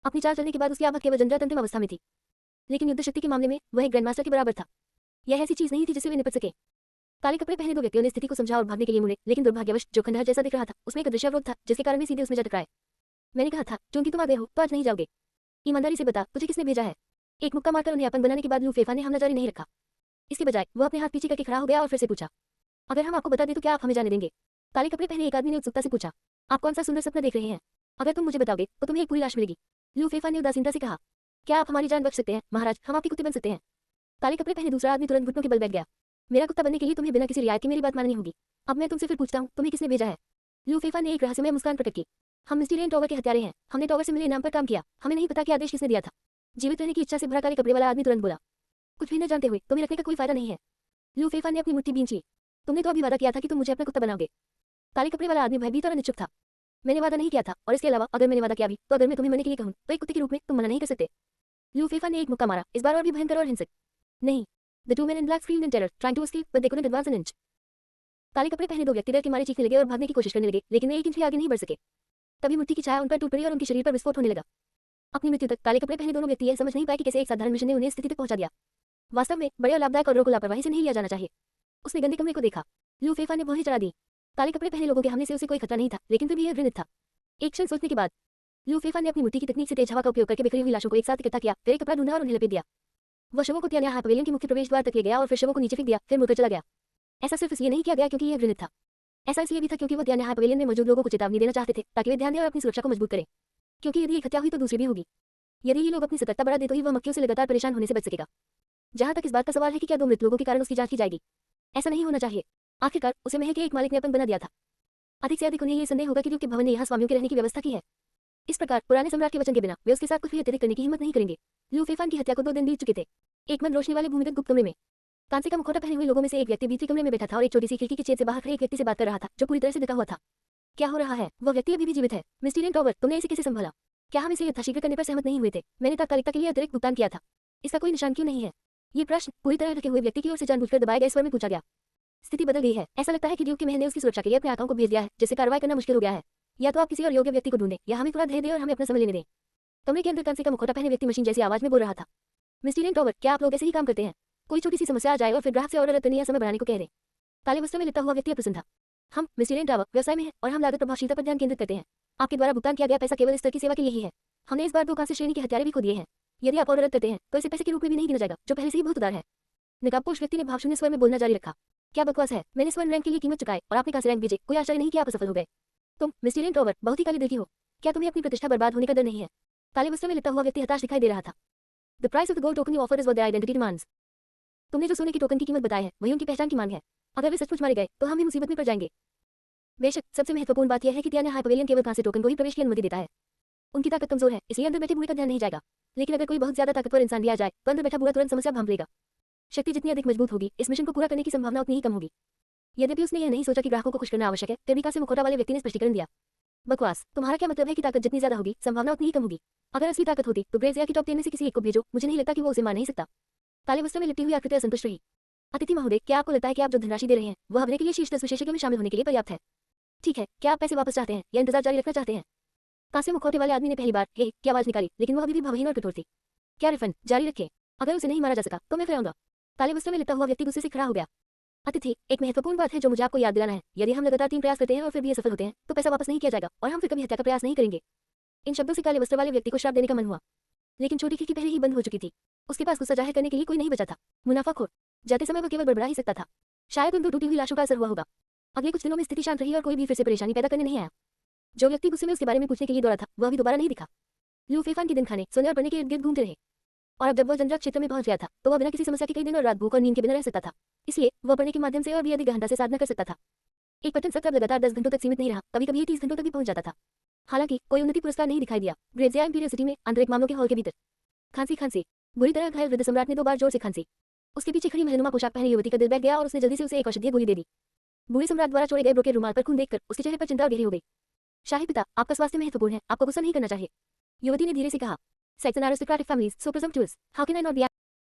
अपनी चाल चलने के बाद उसकी आवाज केवल जंजात अंतिम अवस्था में थी, लेकिन युद्ध शक्ति के मामले में वह एक ग्रैंड मास्टर के बराबर था। यह ऐसी चीज नहीं थी जिससे वे निपट सके। काले कपड़े पहने दो व्यक्तियों ने स्थिति को समझा और भागने के लिए मुड़े, लेकिन दुर्भाग्यवश जो खंडहर जैसा दिख रहा था उसमें एक अदृश्य अवरोध था जिसके कारण वे सीधे उसमें जा टकराए। मैंने कहा था क्योंकि तुम आ गए हो तो आज नहीं जाओगे। ईमानदारी से बता तुझे किसने भेजा है? एक मुक्का मारकर उन्हें अपन बनाने के बाद लू फेफा ने हमला जारी नहीं रखा। इसके बजाय वह अपने हाथ पीछे करके खड़ा हो गया और फिर से पूछा, अगर हम आपको बता दें तो क्या आप हमें जाने देंगे? काले कपड़े पहने एक आदमी ने उत्सुकता से पूछा, आप कौन सा सुंदर सपना देख रहे हैं? अगर तुम मुझे बताओगे तो तुम्हें एक पूरी लाश मिलेगी। लू फेफा ने उदासीनता से कहा, क्या आप हमारी जान बख्श सकते हैं महाराज? हम आपके कुत्ते बन सकते हैं। काले कपड़े पहने दूसरा आदमी तुरंत घुटनों के बल बैठ गया। मेरा कुत्ता बनने के लिए तुम्हें बिना किसी रियायत की मेरी बात माननी होगी। अब मैं तुमसे फिर पूछता हूँ, तुम्हें किसने भेजा है? लू फेफा ने एक रहस्यमय मुस्कान प्रकट की। हम मिस्टीरियन टॉवर के हत्यारे हैं। हमने टॉवर से मिले इनाम पर काम किया। हमें नहीं पता कि आदेश किसने दिया था। जीवित रहने की इच्छा से भरा काले कपड़े वाला आदमी तुरंत बोला, कुछ भी न जानते हुए तुम्हें रखने का कोई फायदा नहीं है। लू फेफा ने अपनी मुट्ठी बींच ली। तुमने तो अभी वादा किया था कि तुम मुझे अपना कुत्ता बनाओगे। काले कपड़े वाला आदमी भयभीत और अनिच्छुक था। मैंने वादा नहीं किया था और इसके अलावा अगर मैंने वादा किया भी तो अगर मैं तुम्हें मरने के लिए कहूं तो एक कुत्ते के रूप में तुम मना नहीं कर सकते। लू फेफा ने एक मुक्का मारा, इस बार और भी भयंकर और हिंसक। नहीं। The two men in black screamed in terror, trying to escape, but they couldn't advance an inch. काले कपड़े पहने दो व्यक्ति डर के मारे चीखने लगे और भागने की कोशिश करने लगे, लेकिन वे एक इंच भी आगे नहीं बढ़ सके। तभी मुट्ठी की छाया उन पर टूट पड़ी और उनके शरीर पर विस्फोट होने लगा। अपनी मृत्यु तक काले कपड़े पहने दोनों व्यक्ति यह समझ नहीं पाए कि कैसे एक साधारण मिशन ने उन्हें स्थिति तक पहुंचा दिया। वास्तव में बड़े और लाभदायक और को लापरवाही से नहीं लिया जाना चाहिए। उसने गंदे कमरे को देखा। लू फेफा ने भौहें चढ़ा दी। काले कपड़े पहने लोगों के हमले से उसे कोई खतरा नहीं था, लेकिन फिर भी यह घृणित था। एक क्षण सोचने के बाद लू फेफा ने अपनी मुट्ठी की तकनीक से तेज हवा का उपयोग करके बिखरी हुई लाशों को एक साथ इकट्ठा किया, फिर एक कपड़ा ढूंढा और उन्हें लपेट दिया। वह शवों को त्यान्या पवेलियन के मुख्य प्रवेश द्वार तक ले गया और फिर शवों को नीचे फेंक दिया, फिर मुड़कर चला गया। ऐसा सिर्फ इसलिए नहीं किया गया क्योंकि यह घृणित था। ऐसा इसलिए भी था क्योंकि वह त्यान्या पवेलियन में मौजूद लोगों को चेतावनी देना चाहते थे ताकि वे ध्यान दें और अपनी सुरक्षा को मजबूत करें, क्योंकि यदि एक हत्या हुई तो दूसरी भी होगी। यदि ये लोग अपनी सतर्कता बढ़ा दे तो ही वह मक्खियों से लगातार परेशान होने से बच सकेगा। जहां तक इस बात का सवाल है कि क्या दो मृत लोगों के कारण उसकी जांच की जाएगी, ऐसा नहीं होना चाहिए। आखिरकार उसे महल के एक मालिक ने अपन बना दिया था। अधिक से अधिक उन्हें यह संदेह होगा कि ड्यूक के भवन ने यहाँ स्वामियों के रहने की व्यवस्था की है। इस प्रकार पुराने सम्राट के वचन के बिना वे उसके साथ कुछ भी अतिरिक्त करने की हिम्मत नहीं करेंगे। लू फेफान की हत्या को 2 दिन बीत चुके थे। एक मंद रोशनी वाले भूमिगत गुप्त कमरे में कांसे का मुखौटा पहने हुए लोगों में से एक व्यक्ति भीतरी कमरे में बैठा था और एक छोटी सी खिड़की के छेद से बाहर खड़े एक व्यक्ति से बात कर रहा था जो पूरी तरह से ढका हुआ था। क्या हो रहा है? वह व्यक्ति अभी भी जीवित है? मिस्टीरियन टॉवर, तुमने इसे कैसे संभाला? क्या हम इसे यथाशीघ्र करने पर सहमत नहीं हुए थे? मैंने तात्कालिकता के लिए अतिरिक्त भुगतान किया था। इसका कोई निशान क्यों नहीं है? ये प्रश्न पूरी तरह ढके हुए व्यक्ति की ओर से जानबूझकर दबाए गए स्वर में पूछा गया। स्थिति बदल गई है। ऐसा लगता है कि ड्यूक के महल ने उसकी सुरक्षा के लिए अपने आकाओं को भेज दिया है, जिससे कार्रवाई करना मुश्किल हो गया है। या तो आप किसी और योग्य व्यक्ति को ढूंढें या हमें थोड़ा धैर्य दें और हमें अपना समय लेने दें। कमरे के अंदर कांसे का मुखौटा पहने व्यक्ति मशीन जैसी आवाज में बोल रहा था। मिस्टीरियन टॉवर, क्या आप लोग ऐसे ही काम करते हैं? कोई छोटी सी समस्या आ जाए और फिर ग्राहक से ऑर्डर रद्द करने या समय बढ़ाने को कह दें। काले वस्त्रों में लिपटा हुआ व्यक्ति अप्रसन्न था। हम मिस्टीरियन टॉवर व्यवसाय में हैं और हम लागत प्रभावशीलता पर ध्यान केंद्रित करते हैं। आपके द्वारा भुगतान किया गया पैसा केवल इस तरह की सेवा के लिए ही है। हमने इस बार 2 कांस्य श्रेणी के हथियारे भी खो दिए हैं। यदि आप ऑर्डर रद्द करते हैं तो इसे पैसे के रूप में भी नहीं गिना जाएगा, जो पहले से ही बहुत उदार है। नकाबपोश व्यक्ति ने भावशून्य स्वर में बोलना जारी रखा। क्या बकवास है? मैंने स्वर्ण रैंक के लिए कीमत चुकाई और आपने कांस्य रैंक भेजे। कोई आश्चर्य नहीं कि आप असफल हो गए। तुम मिस्टीरियन टॉवर बहुत ही काले दिल की हो। क्या तुम्हें अपनी प्रतिष्ठा बर्बाद होने का डर नहीं है? काले वस्त्रों में लिपटा हुआ व्यक्ति हताश दिखाई दे रहा था। The price of the gold token you offer is what their identity demands. तुमने जो सोने की टोकन की कीमत बताई है वही उनकी पहचान की मांग है। अगर वे सचमुच मारे गए तो हम भी मुसीबत में पड़ जाएंगे। बेशक सबसे महत्वपूर्ण बात यह है कि त्यान्या हाई पवेलियन केवल कांस्य टोकन को ही प्रवेश की अनुमति देता है। उनकी ताकत कमजोर है, इसलिए अंदर बैठे बूढ़े का ध्यान नहीं जाएगा। लेकिन अगर कोई बहुत ज्यादा ताकतवर इंसान भी आ जाए तो अंदर बैठा बूढ़ा तुरंत समस्या भांप लेगा। शक्ति जितनी अधिक मजबूत होगी, इस मिशन को पूरा करने की संभावना उतनी ही कम होगी। यद्यपि उसने यह नहीं सोचा कि ग्राहकों को खुश करना आवश्यक है, फिर भी कांस्य मुखौटा वाले व्यक्ति ने स्पष्टीकरण दिया। बकवास। तुम्हारा क्या मतलब है कि ताकत जितनी ज्यादा होगी संभावना उतनी ही कम होगी? अगर असली ताकत होती तो ग्रेजिया की टॉप 10 में से किसी एक को भेजो। मुझे नहीं लगता कि वो उसे मार नहीं सकता। काले वस्त्रों में लिपटी हुई आकृति असंतुष्ट रही। अतिथि महोदय, क्या आपको लगता है कि आप जो धनराशि दे रहे हैं वह अपने के लिए शीर्ष 10 विशेषज्ञों में शामिल होने के लिए पर्याप्त है? ठीक है, क्या आप पैसे वापस चाहते हैं या इंतजार जारी रखना चाहते हैं? कांस्य मुखौटे वाले आदमी ने पहली बार हे की आवाज निकाली, लेकिन वह अभी भी भावहीन और कठोर थी। क्या रिफंड जारी रखें? अगर उसे नहीं मारा जा सका तो मैं फिर आऊंगा। काले वस्त्रों में लिपटा हुआ व्यक्ति गुस्से से खड़ा हो गया। अतिथि, एक महत्वपूर्ण बात है जो मुझे आपको याद दिलाना है। यदि हम लगातार 3 प्रयास करते हैं और फिर भी असफल होते हैं, तो पैसा वापस नहीं किया जाएगा और हम फिर कभी हत्या का प्रयास नहीं करेंगे। इन शब्दों से काले वस्त्र वाले व्यक्ति को श्राप देने का मन हुआ, लेकिन छोटी खिड़की पहले ही बंद हो चुकी थी। उसके पास गुस्सा जाहिर करने के लिए कोई नहीं बचा था। मुनाफाखोर। जाते समय वह केवल बड़बड़ा ही सकता था। शायद उन 2 टूटी हुई लाशों का असर हुआ होगा। अगले कुछ दिनों में स्थिति शांत रही और कोई भी फिर से परेशानी पैदा करने नहीं आया। जो व्यक्ति गुस्से में उसके बारे में पूछने के लिए दौड़ा था, वह भी दोबारा नहीं दिखा। लू फेफान के दिन खाने, सोने और पढ़ने के इर्द-गिर्द घूमते रहे। और अब जब वह जनजात क्षेत्र में पहुंच गया था, तो वह बिना किसी समस्या के कई दिन और रात भूख और नींद के बिना रह सकता था। इसलिए वह पढ़ने के माध्यम से और भी अधिक गहनता से साधना कर सकता था। एक पठन सत्र लगातार 10 घंटों तक सीमित नहीं रहा, कभी-कभी ये 30 घंटों तक भी पहुंच जाता था। हालांकि कोई उन्नति पुरस्कार नहीं दिखाई दिया। ग्रेवजिया इंपीरियल सिटी में आंतरिक मामलों के हॉल के भीतर खांसी बुरी तरह घायल वृद्ध सम्राट ने 2 बार जोर से खांसी। उसके पीछे खड़ी महनुमा पोशाक पहने युवती का दिल बैठ गया और उसने जल्दी से उसे एक औषधीय गोली दे दी। बूढ़े सम्राट द्वारा छोड़े गए ब्रोकेड रुमाल पर खून देखकर उसके चेहरे पर चिंता गहरी हो गई। शाही पिता, आपका स्वास्थ्य महत्वपूर्ण है, आपको गुस्सा नहीं करना चाहिए, युवती ने धीरे से कहा। Sects and aristocratic families so presumptuous, how can I not be.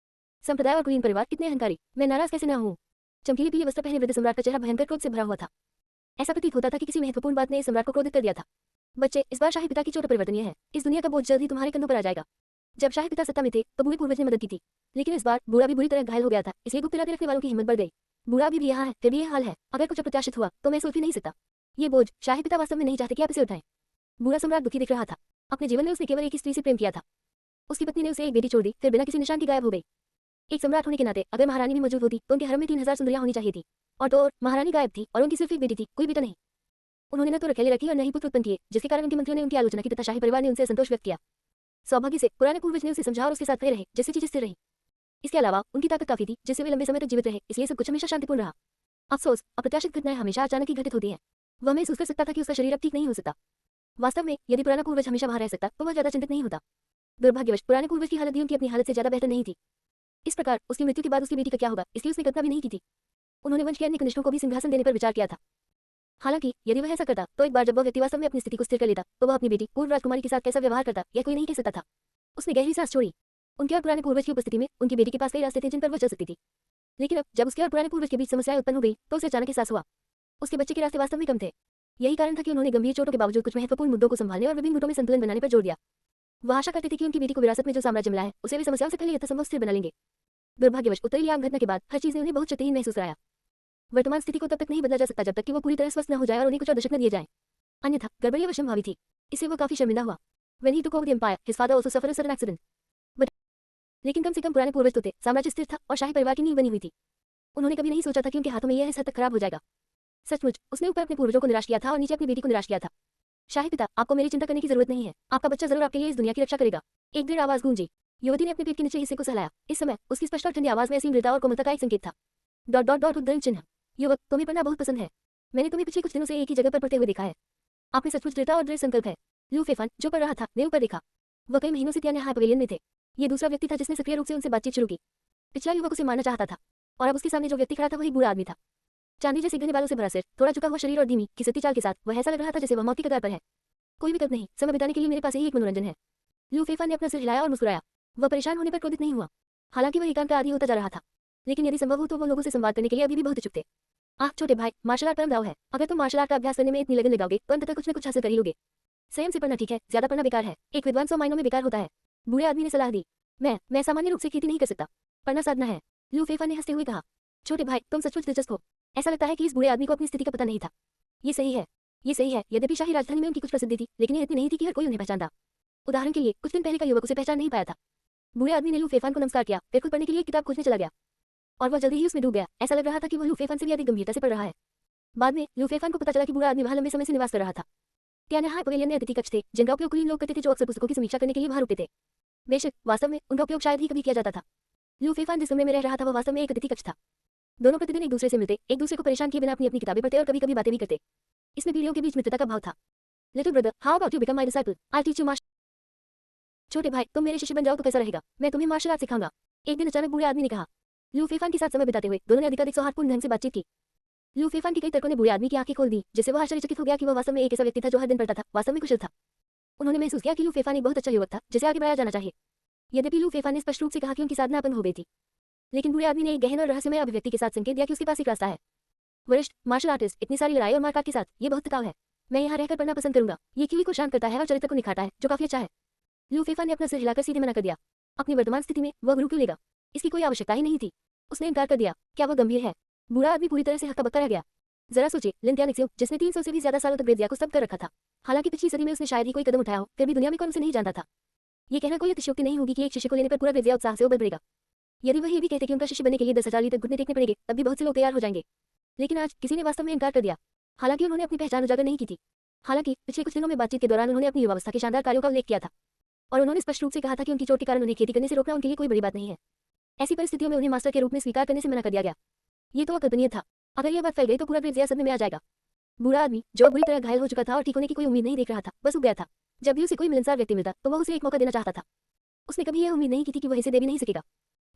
संप्रदाय और कुलीन परिवार कितने अहंकारी, मैं नाराज कैसे न हूं। चमकीले पीले वस्त्र पहने वृद्ध सम्राट का चेहरा भयंकर क्रोध से भरा हुआ था। ऐसा प्रतीत होता था कि किसी महत्वपूर्ण बात ने इस सम्राट को क्रोधित कर दिया था। बच्चे, इस बार शाही पिता की चोट परिवर्तनीय है। इस दुनिया का बोझ जल्द ही तुम्हारे कंधों पर आ जाएगा। जब शाही पिता सत्ता में थे तो बूढ़े पूर्वज ने मदद की थी, लेकिन इस बार बूढ़ा भी बुरी तरह घायल हो गया था, इसलिए गुप्त इरादे रखने वालों की हिम्मत बढ़ गई। बूढ़ा अभी भी यहाँ है, फिर भी यह हाल है। अगर कुछ अप्रत्याशित हुआ तो मैं सुलझ नहीं सकता। ये बोझ शाही पिता वास्तव में नहीं चाहते कि आप इसे उठाएं। बूढ़ा सम्राट दुखी दिख रहा था। अपने जीवन में उसने केवल एक ही स्त्री से प्रेम किया था। उसकी पत्नी ने उसे एक बेटी छोड़ दी, फिर बिना किसी निशान की गायब हो गई। एक सम्राट होने के नाते अगर महारानी भी मौजूद होती तो उनके हरम में 3000 सुंदरियां होनी चाहिए थी। और तो और महारानी गायब थी और उनकी सिर्फ एक बेटी थी, कोई बेटा नहीं। उन्होंने न तो रखेले रखी और न ही पुत्र उत्पन्न किए, जिसके कारण उनके मंत्रियों ने उनकी आलोचना की तथा शाही परिवार ने उनसे असंतोष व्यक्त किया। सौभाग्य से पुराने पूर्वज ने उसे समझा और उसके साथ खड़े रहे, जिससे चीजें स्थिर रही। इसके अलावा उनकी ताकत काफी थी, जिससे वे लंबे समय तक जीवित रहे, इसलिए सब कुछ हमेशा शांतिपूर्ण रहा। अफसोस, अप्रत्याशित घटनाएं हमेशा अचानक ही घटित होती हैं। वह महसूस कर सकता था कि उसका शरीर अब ठीक नहीं हो सकता। वास्तव में यदि पुराना पूर्वज हमेशा वहां रह सकता तो वह ज्यादा चिंतित नहीं होता। दुर्भाग्यवश पुराने पूर्वज की हालत भी उनकी अपनी हालत से ज्यादा बेहतर नहीं थी। इस प्रकार उसकी मृत्यु के बाद उसकी बेटी का क्या होगा, इसकी उसने कल्पना भी नहीं की थी। उन्होंने वंश के अन्य कनिष्ठों को भी सिंहासन देने पर विचार किया था। हालांकि यदि वह ऐसा करता तो एक बार जब वह व्यक्ति वास्तव में अपनी स्थिति को स्थिर कर लेता तो वह अपनी बेटी पूर्व राजकुमारी के साथ कैसा व्यवहार करता यह कोई नहीं कह सकता था। उसने गहरी सांस छोड़ी। उनके और पुराने पूर्वज की उपस्थिति में उनकी बेटी के पास कई रास्ते थे जिन पर वह चल सकती थी, लेकिन अब जब उसके और पुराने पूर्वज के बीच समस्याएं उत्पन्न हो गई तो उसे अचानक एहसास हुआ उसके बच्चे के रास्ते वास्तव में कम थे। यही कारण था कि उन्होंने गंभीर चोटों के बावजूद कुछ महत्वपूर्ण मुद्दों को संभालने और विभिन्न गुटों में संतुलन बनाने पर जोर दिया। वह आशा करते थे कि उनकी बेटी को विरासत में जो साम्राज्य मिला है उसे वे समस्याओं से पहले यथासंभव स्थिर बना लेंगे। दुर्भाग्यवश उत्तरी लियांग घटना के बाद हर चीज ने उन्हें बहुत शक्तिहीन महसूस कराया। वर्तमान स्थिति को तब तक नहीं बदला जा सकता जब तक कि वो पूरी तरह स्वस्थ न हो जाए और उन्हें कुछ और दशक न दिए जाएं। अन्यथा गड़बड़ी अवश्य भावी थी। इससे वो काफी शर्मिंदा हुआ। When he took over the empire, his father also suffered a sudden accident. But लेकिन कम से कम पुराने पूर्वज तो थे, साम्राज्य स्थिर था और शाही परिवार की नींव बनी हुई थी। उन्होंने कभी नहीं सोचा था कि उनके हाथों में यह इस हद तक खराब हो जाएगा। सचमुच उसने ऊपर अपने पूर्वजों को निराश किया था और नीचे अपनी बेटी को निराश किया था। शाही पिता, आपको मेरी चिंता करने की जरूरत नहीं है, आपका बच्चा जरूर आपके लिए इस दुनिया की रक्षा करेगा। एक दृढ़ आवाज गूंजी। युवती ने अपने पेट के नीचे हिस्से को सहलाया। इस समय उसकी स्पष्ट और ठंडी आवाज में ऐसी मृदुता और कोमलता का एक संकेत था। डॉट डॉट डॉट उद्धरण चिन्ह। युवक, तुम्हें पढ़ना बहुत पसंद है। मैंने तुम्हें पिछले कुछ दिनों से एक ही जगह पर पढ़ते हुए देखा है। आप में सचमुच दृढ़ता और दृढ़ संकल्प है। लू फेफान जो पढ़ रहा था ने ऊपर देखा। वह कई महीनों से त्यान्या पवेलियन में थे। ये दूसरा व्यक्ति था जिसने सक्रिय रूप से उनसे बातचीत शुरू की। पिछला युवक उसे मारना चाहता था और अब उसके सामने जो व्यक्ति खड़ा था वही बूढ़ा आदमी था। चांदी जैसे घने बालों से भरा सिर, थोड़ा झुका हुआ शरीर और धीमी खिसकती चाल के साथ वह ऐसा लग रहा था जैसे वह मौत की कगार पर है। कोई विकल्प नहीं, समय बिताने के लिए मेरे पास यही एक मनोरंजन है। लू फेफान ने अपना सिर हिलाया और मुस्कुराया। वह परेशान होने पर क्रोधित नहीं हुआ। हालांकि वह एकांत का आदी होता जा रहा था, लेकिन यदि संभव हो तो वो लोगों से संवाद करने के लिए अभी भी बहुत इच्छुक थे। आह छोटे भाई, मार्शल आर्ट परम दाव है। अगर तुम मार्शल आर्ट का अभ्यास करने में इतनी लगन लगाओगे तो अंततः कुछ न कुछ हासिल कर ही लोगे। संयम से पढ़ना ठीक है, ज्यादा पढ़ना बेकार है। एक विद्वान 100 मायनों में बेकार होता है। बूढ़े आदमी ने सलाह दी। मैं सामान्य रूप से खेती नहीं कर सकता, पढ़ना साधना है। लू फेफान ने हंसते हुए कहा। छोटे भाई, तुम सचमुच दिलचस्प हो। ऐसा लगता है कि इस बूढ़े आदमी को अपनी स्थिति का पता नहीं था। ये सही है। यद्यपि शाही राजधानी में उनकी कुछ प्रसिद्धि थी, लेकिन यह इतनी नहीं थी कि हर कोई उन्हें पहचानता। उदाहरण के लिए कुछ दिन पहले का युवक उसे पहचान नहीं पाया था। बूढ़े आदमी ने लू फेफान को नमस्कार किया, फिर खुद पढ़ने के लिए किताब खोजने चला गया और वह जल्दी ही उसमें डूब गया। ऐसा लग रहा था कि वह लू फेफान से भी अधिक गंभीरता से पढ़ रहा है। बाद में लू फेफान को पता चला कि बूढ़ा आदमी वहां लंबे समय से निवास कर रहा था। त्यान्या पवेलियन में अतिथि कक्ष थे जिनका उपयोग कुलीन लोग करते थे जो अक्सर पुस्तकों की समीक्षा करने के लिए वहां रुकते थे। बेशक वास्तव में उनका उपयोग शायद ही कभी किया जाता था। लू फेफान जिस कमरे में रह रहा था वह वास्तव में एक अतिथि कक्ष था। दोनों प्रतिदिन एक दूसरे से मिलते, एक दूसरे को परेशान किए बिना अपनी अपनी किताबें पढ़ते और कभी कभी बातें भी करते। इसमें पीढ़ियों के बीच मित्रता का भाव था। Little brother, how about you become my disciple? I teach you martial. छोटे भाई, तुम मेरे शिष्य बन जाओ तो कैसा रहेगा? मैं तुम्हें मार्शल आर्ट सिखाऊंगा। एक दिन अचानक बूढ़े आदमी ने कहा। लू फेफान के साथ समय बिताते हुए दोनों ने अधिकाधिक सौहार्दपूर्ण ढंग से बातचीत की। लू फेफान के कई तर्कों ने बूढ़े आदमी की आंखें खोल दी, जिससे वह आश्चर्यचकित हो गया कि वह वास्तव में एक ऐसा व्यक्ति था जो हर दिन पढ़ता था, वास्तव में कुशल था। उन्होंने महसूस किया कि लू फेफान एक बहुत अच्छा युवक था जिसे आगे बढ़ाया जाना चाहिए। यद्यपि लू फेफान ने स्पष्ट रूप से कहा कि उनकी साधना अपंग हो गई थी, लेकिन बूढ़े आदमी ने एक गहन और रहस्यमय अभिव्यक्ति के साथ संकेत दिया कि उसके पास एक रास्ता है। वरिष्ठ मार्शल आर्टिस्ट, इतनी सारी लड़ाई और मारकाट के साथ ये बहुत थकाव है। मैं यहाँ रहकर पढ़ना पसंद करूंगा। ये क्यूई को शांत करता है और चरित्र को निखारता है, जो काफी अच्छा है। लू फेफान ने अपना सिर हिलाकर सीधे मना कर दिया। अपनी वर्तमान स्थिति में वह गुरु क्यों लेगा? इसकी कोई आवश्यकता ही नहीं थी। उसने इनकार कर दिया। क्या वह गंभीर है? बूढ़ा आदमी पूरी तरह से हक्का बक्का रह गया। जरा सोचिए, लिन त्यानिक्सियो जिसने 300 से भी ज्यादा सालों तक ब्रेजिया को स्तब्ध कर रखा था, हालांकि पिछली सदी में उसने शायद ही कोई कदम उठाया हो, फिर भी दुनिया में कौन उसे नहीं जानता था। ये कहना कोई अतिशयोक्ति नहीं होगी कि एक शिष्य को लेने पर पूरा ब्रेजिया उत्साह से उबल पड़ेगा। यदि वह ये भी कहते कि उनका शिष्य बनने के लिए 10,000 लीटर घुटने टेकने पड़ेंगे, तब भी बहुत से लोग तैयार हो जाएंगे। लेकिन आज किसी ने वास्तव में इनकार कर दिया। हालांकि उन्होंने अपनी पहचान उजागर नहीं की थी। हालांकि पिछले कुछ दिनों में बातचीत के दौरान उन्होंने अपनी युवावस्था के शानदार कार्यों का उल्लेख किया था, और उन्होंने स्पष्ट रूप से कहा था कि उनकी चोट के कारण उन्हें खेती करने से रोकना उनके लिए कोई बड़ी बात नहीं है। ऐसी परिस्थितियों में उन्हें मास्टर के रूप में स्वीकार करने से मना कर दिया गया। ये तो अकल्पनीय था। अगर यह बात फैल गई तो पूरा ब्रेजिया सदमे में आ जाएगा। बूढ़ा आदमी, जो बुरी तरह घायल हो चुका था और ठीक होने की कोई उम्मीद नहीं देख रहा था, बस उब गया था। जब भी उसे कोई मिलनसार व्यक्ति मिलता तो वह उसे एक मौका देना चाहता था। उसने कभी यह उम्मीद नहीं की थी कि वह इसे दे भी नहीं सकेगा।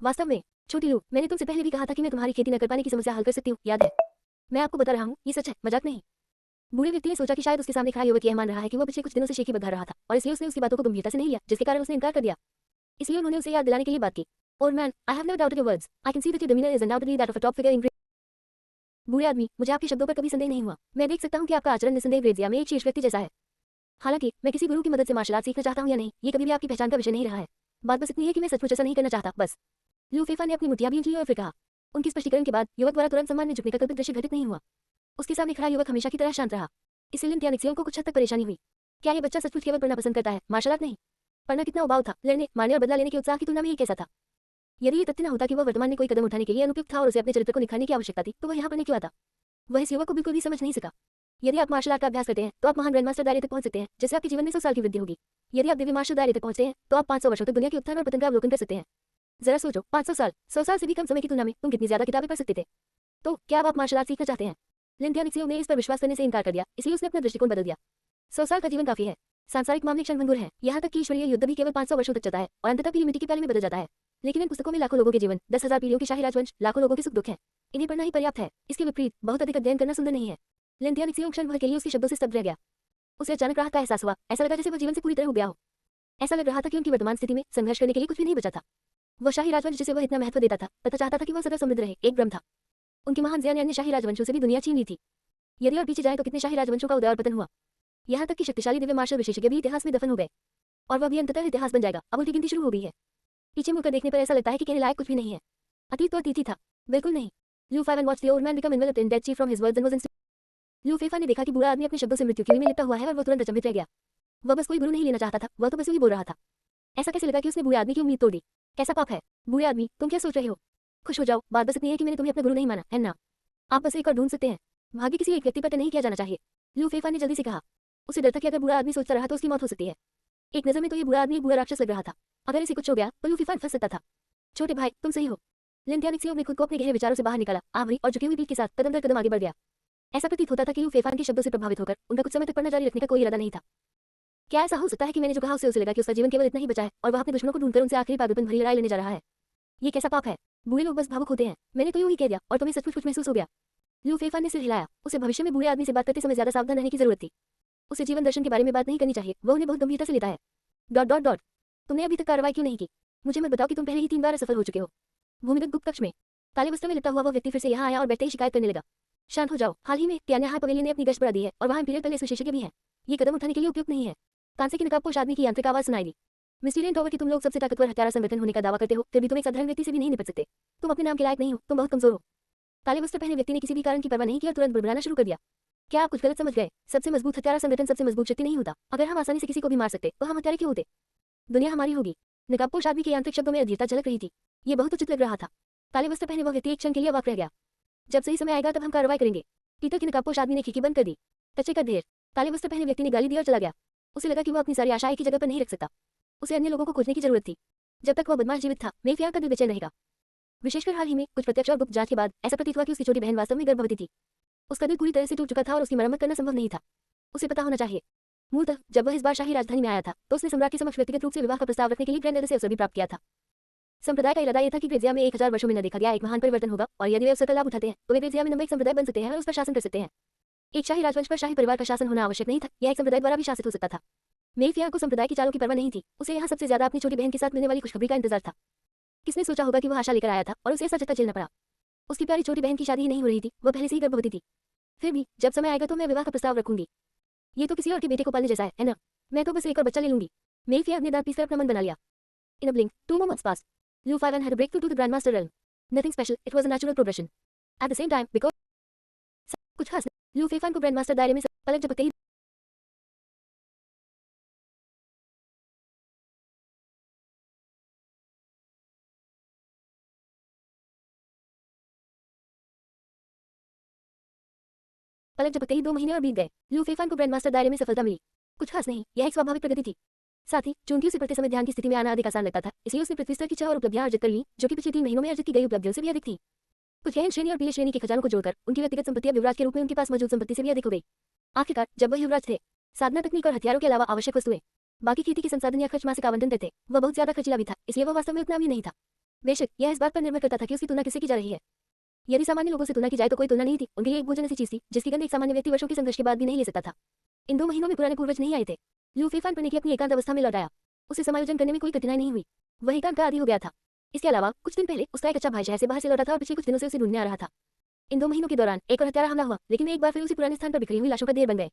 वास्तव में, छोटी लू, मैंने तुमसे पहले भी कहा था कि मैं तुम्हारी खेती न कर पाने की समस्या हल कर सकती हूँ, याद है? मैं आपको बता रहा हूँ, ये सच है, मजाक नहीं। बूढ़े व्यक्ति ने सोचा कि शायद उसके सामने खड़ा युवक यह मान रहा है कि वह पिछले कुछ दिनों से शेखी बघा रहा था, और इसलिए उसने उसकी बातों को गंभीरता से नहीं लिया, जिसके कारण उसने इनकार कर दिया। इसलिए उन्होंने उसे याद दिलाने के लिए बात की। Old man, I have never doubted your words. I can see that your demeanour is undoubtedly that of a top figure in. बूढ़े आदमी, मुझे आपके शब्दों पर कभी संदेह नहीं हुआ। मैं देख सकता हूँ कि आपका आचरण निसंदेह ब्रेजिया में एक शीर्ष व्यक्ति जैसा है। हालांकि मैं किसी गुरु की मदद से मार्शल आर्ट सीखना चाहता हूँ या नहीं, ये कभी भी आपकी पहचान का विषय नहीं रहा है। बात बस इतनी है कि मैं सचमुच ऐसा नहीं करना चाहता, बस। लू फेफा ने अपनी मुठ्ठियां भी ली और फिर कहा। उनके स्पष्टीकरण के बाद युवक द्वारा तुरंत सम्मान में झुकने का कल्पित दृश्य घटित नहीं हुआ। उसके सामने खड़ा युवक हमेशा की तरह शांत रहा। इससे लिन त्यानिक्सियो को कुछ हद तक परेशानी हुई। क्या ये बच्चा सचमुच केवल पढ़ना पसंद करता है, मार्शल आर्ट नहीं? पढ़ना कितना उबाऊ था, लड़ने, मारने और बदला लेने के उत्साह की तुलना में ये कैसा था? यदि ये तथ्य न होता कि वह वर्तमान में कोई कदम उठाने के लिए अनुपयुक्त था और उसे अपने चरित्र को निखारने की आवश्यकता थी, तो वह यहाँ पढ़ने क्यों आता? वह इस युवक को बिल्कुल भी समझ नहीं सका। यदि आप मार्शल आर्ट का अभ्यास करते हैं तो आप महान ग्रैंडमास्टर दायरे तक पहुंच सकते हैं, जिससे आपके जीवन में 100 साल की वृद्धि होगी। यदि आप दिव्य मार्शल दायरे तक पहुंचते हैं तो आप 500 वर्षों तक दुनिया के उत्थान और पतन का अवलोकन कर सकते हैं। जरा सोचो, 500 साल, 100 साल से भी कम समय की तुलना में तुम कितनी ज्यादा किताबें पढ़ सकते थे। तो क्या अब आप मार्शल आर्ट सीखना चाहते हैं? लिन त्यानिक्सियो ने इस पर विश्वास करने से इनकार कर दिया, इसलिए उसने अपना दृष्टिकोण बदल दिया। 100 साल का जीवन काफी है। सांसारिक मामले क्षणभंगुर है, यहाँ तक कि ईश्वरीय युद्ध भी केवल 500 वर्षों तक चलता है और अंततः पीली मिट्टी की प्याली में बदल जाता है। लेकिन इन पुस्तकों में लाखों लोगों के जीवन, 10,000 पीढ़ियों के शाही राजवंश, लाखों लोगों के सुख दुख हैं। इन्हें पढ़ना ही पर्याप्त है। इसके विपरीत बहुत अधिक अध्ययन करना सुंदर नहीं है। लिन त्यानिक्सियो क्षण भर के लिए उसके शब्दों से स्तब्ध रह गया। उसे अचानक राहत का एहसास हुआ। ऐसा लगा जैसे वह जीवन से पूरी तरह उब गया हो। ऐसा लग रहा था कि उनकी वर्तमान स्थिति में संघर्ष करने के लिए कुछ भी नहीं बचा था। वह शाही राजवंश जिसे वह इतना महत्व देता था, तथा चाहता था कि वह सदा समृद्ध रहे, एक भ्रम था। उनके महान ज़िया ने अन्य शाही राजवंशों से भी दुनिया छीन ली थी। यदि और पीछे जाए तो कितने शाही राजवंशों का उदय और पतन हुआ। यहाँ तक कि शक्तिशाली दिव्य मार्शल विशेषज्ञ भी इतिहास में दफन हो गए, और वह भी अंततः इतिहास बन जाएगा। अब उल्टी गिनती शुरू हो गई है। पीछे मुड़कर देखने पर ऐसा लगता है कि कहने लायक कुछ भी नहीं है। अतीत तो अतीत ही था, बिल्कुल नहीं। लू फेफा watched the old man become enveloped in death chief from his words and was लू फेफा ने देखा कि बूढ़ा आदमी अपने शब्दों से मृत्यु की में लिपटा हुआ है और वह तुरंत अचंभित रह गया। वह बस कोई गुरु नहीं लेना चाहता था, वह तो बस यूं ही बोल रहा था। ऐसा कैसे लगा कि उसने बूढ़े आदमी की उम्मीद तोड़ दी? कैसा पाप है? बूढ़े आदमी, तुम क्या सोच रहे हो? खुश हो जाओ, बात बस इतनी है कि मैंने तुम्हें अपना गुरु नहीं माना है ना। आप बस एक और ढूंढ सकते हैं। भाग्य किसी एक व्यक्ति पर नहीं किया जाना चाहिए, लू फेफा ने जल्दी से कहा। उसे डर था कि अगर बूढ़ा आदमी सोचता रहा तो उसकी मौत हो सकती है। एक नजर में तो ये बूढ़ा आदमी एक बुरा राक्षस लग रहा था। अगर इसे कुछ हो गया तो लू फेफा फंस सकता था। छोटे भाई, तुम सही हो। लिन त्यानिक्सियो ने खुद को अपने गहरे विचारों से बाहर निकाला, आभरी और झुकी हुई पीठ के साथ कदम दर कदम आगे बढ़ गया। ऐसा प्रतीत होता था कि लू फेफा के शब्दों से प्रभावित होकर उनका कुछ समय तक पढ़ना जारी रखने का कोई इरादा नहीं था। क्या ऐसा हो सकता है कि मैंने जो कहा उसे लगा कि उसका जीवन केवल इतना ही बचा है और वह अपने दुश्मनों को ढूंढकर उनसे आखिरी पागलपन भरी लड़ाई लेने जा रहा है? ये कैसा पाप है? बूढ़े लोग बस भावुक होते हैं। मैंने तो यूं ही कह दिया और तुम्हें सचमुच कुछ महसूस हो गया? लू फेफा ने सिर हिलाया। उसे भविष्य में बूढ़े आदमी से बात करते समय ज्यादा सावधान रहने की जरूरत थी। उसे जीवन दर्शन के बारे में बात नहीं करनी चाहिए, वह उन्हें बहुत गंभीरता से लेता है। डॉट डॉट डॉट तुमने अभी तक कार्रवाई क्यों नहीं की? मुझे मत बताओ कि तुम पहले ही 3 बार असफल हो चुके हो। भूमिगत गुप्त कक्ष में काले वस्त्र में लिपटा हुआ वह व्यक्ति फिर से यहाँ आया और बैठते ही शिकायत करने लगा। शांत हो जाओ, हाल ही में त्यान्याहा पवेलियन ने अपनी गश्त बढ़ा दी है और वहाँ इंपीरियल पैलेस विशेषज्ञ भी हैं। ये कदम उठाने के लिए उपयुक्त नहीं है। कांसे की नकाबपोश आदमी की यांत्रिक आवाज सुनाई दी। मिस्टीरियन टॉवर की तुम लोग सबसे ताकतवर हत्यारा संगठन होने का दावा करते हो, फिर भी तुम एक साधारण व्यक्ति से भी नहीं निपट सकते। तुम अपने नाम के लायक नहीं हो, तुम बहुत कमजोर हो। काले वस्त्र पहने व्यक्ति ने किसी भी कारण की परवाह नहीं की और तुरंत बड़बड़ाना शुरू कर दिया। क्या आप कुछ गलत समझ गए? सबसे मजबूत हत्यारा संगठन सबसे मजबूत शक्ति नहीं होता। अगर हम आसानी से किसी को भी मार सकते तो हम हत्यारे क्यों होते? दुनिया हमारी होगी। नकाबपोश आदमी के यांत्रिक शब्दों में अधीरता झलक रही थी। ये बहुत उचित लग रहा था। काले वस्त्र पहने वह व्यक्ति एक क्षण के लिए अवाक रह गया। जब सही समय आएगा तब हम कार्रवाई करेंगे। पीतल की नकाबपोश आदमी ने खिड़की बंद कर दी। कच्चे का ढेर। काले वस्त्र पहने व्यक्ति ने गाली दी और चला गया। उसे लगा कि वह अपनी सारी आशा एक ही जगह पर नहीं रख सकता। उसे अन्य लोगों को खोजने की जरूरत थी। जब तक वह बदमाश जीवित था, मेफिया का दिल बेचैन रहेगा। विशेषकर हाल ही में कुछ प्रत्यक्ष और गुप्त जांच के बाद ऐसा प्रतीत हुआ कि उसकी छोटी बहन वास्तव में गर्भवती थी। उसका दिल पूरी तरह से टूट चुका था और उसकी मरम्मत करना संभव नहीं था। उसे पता होना चाहिए। मूलतः जब वह इस बार शाही राजधानी में आया था तो उसने सम्राट के समक्ष व्यक्तिगत रूप से विवाह का प्रस्ताव रखने के लिए ग्रैंड से अवसर भी प्राप्त किया था। संप्रदाय का इरादा यह था कि ग्रेजिया में 1000 वर्षों में न देखा गया एक महान परिवर्तन होगा और यदि वे अवसर का लाभ उठाते हैं तो वे ग्रेजिया में नंबर एक संप्रदाय बन सकते हैं और उस पर शासन कर सकते हैं। एक शाही राजवंश पर शाही परिवार का शासन होना आवश्यक नहीं था, यह एक संप्रदाय द्वारा भी शासित हो सकता था। मेफिया को संप्रदाय की चालों की परवाह नहीं थी। उसे यहाँ सबसे ज्यादा अपनी छोटी बहन के साथ मिलने वाली खुशखबरी का इंतजार था। किसने सोचा होगा कि वह आशा लेकर आया था और उसे ऐसा झटका झेलना पड़ा। उसकी प्यारी छोटी बहन की शादी ही नहीं हो रही थी, वह पहले से ही गर्भवती थी। फिर भी जब समय आएगा तो मैं विवाह का प्रस्ताव रखूंगी। ये तो किसी और के बेटे को पालने जैसा है ना? मैं तो बस एक और बच्चा ले लूंगी। मेफिया ने दांत पीसकर अपना मन बना लिया। In a blink, 2 more months passed. Liu Faiwan had a breakthrough to the Grandmaster realm. Nothing special, it was a natural progression. At the same time because कुछ खास नहीं। लू फेफान को ग्रैंड मास्टर दायरे में पलक झपकते ही दो महीने और बीत गए। लू फेफान को ग्रैंड मास्टर दायरे में सफलता मिली। कुछ खास नहीं, यह एक स्वाभाविक प्रगति थी। साथ ही चूंकि उसे पढ़ते समय ध्यान की स्थिति में आना अधिक आसान लगता था, इसलिए उसने पृथ्वी स्तर की 6 और उपलब्धियां अर्जित कर ली, जो कि पिछले 3 महीनों में अर्जित की गई उपलब्धियों से भी अधिक थी। कुछ गहन श्रेणी और पीले श्रेणी के खजानों को जोड़कर उनकी व्यक्तिगत संपत्ति अब युवराज के रूप में उनके पास मौजूद संपत्ति से भी अधिक हो गई। आखिरकार जब वह युवराज थे, साधना तकनीक और हथियारों के अलावा आवश्यक वस्तुएं, बाकी खेती के संसाधन या खर्च मासिक आवंटन थे, वह बहुत ज्यादा खर्चीला भी था, इसलिए वह वास्तव में उतना भी नहीं था। बेशक यह इस बात पर निर्भर करता था कि उसकी तुलना किससे की जा रही है। यदि सामान्य लोगों से तुलना की जाए तो कोई तुलना नहीं थी। उनके लिए एक भोजन ऐसी चीज थी जिसकी गंध एक सामान्य व्यक्ति वर्षों के संघर्ष के बाद भी नहीं ले सकता था। इन 2 महीनों में पुराने पूर्वज नहीं आए थे। लू फेफान पढ़ने की अपनी एकांत अवस्था में लौट आया। उसे समायोजन करने में कोई कठिनाई नहीं हुई। वह एकांत का आदी हो गया था। इसके अलावा कुछ दिन पहले उसका एक अच्छा भाई शहर से बाहर से लौटा था और पिछले कुछ दिनों से उसे ढूंढने आ रहा था। इन 2 महीनों के दौरान एक और हत्यारा हमला हुआ, लेकिन वे एक बार फिर उसी पुराने स्थान पर बिखरी हुई लाशों का ढेर बन गए।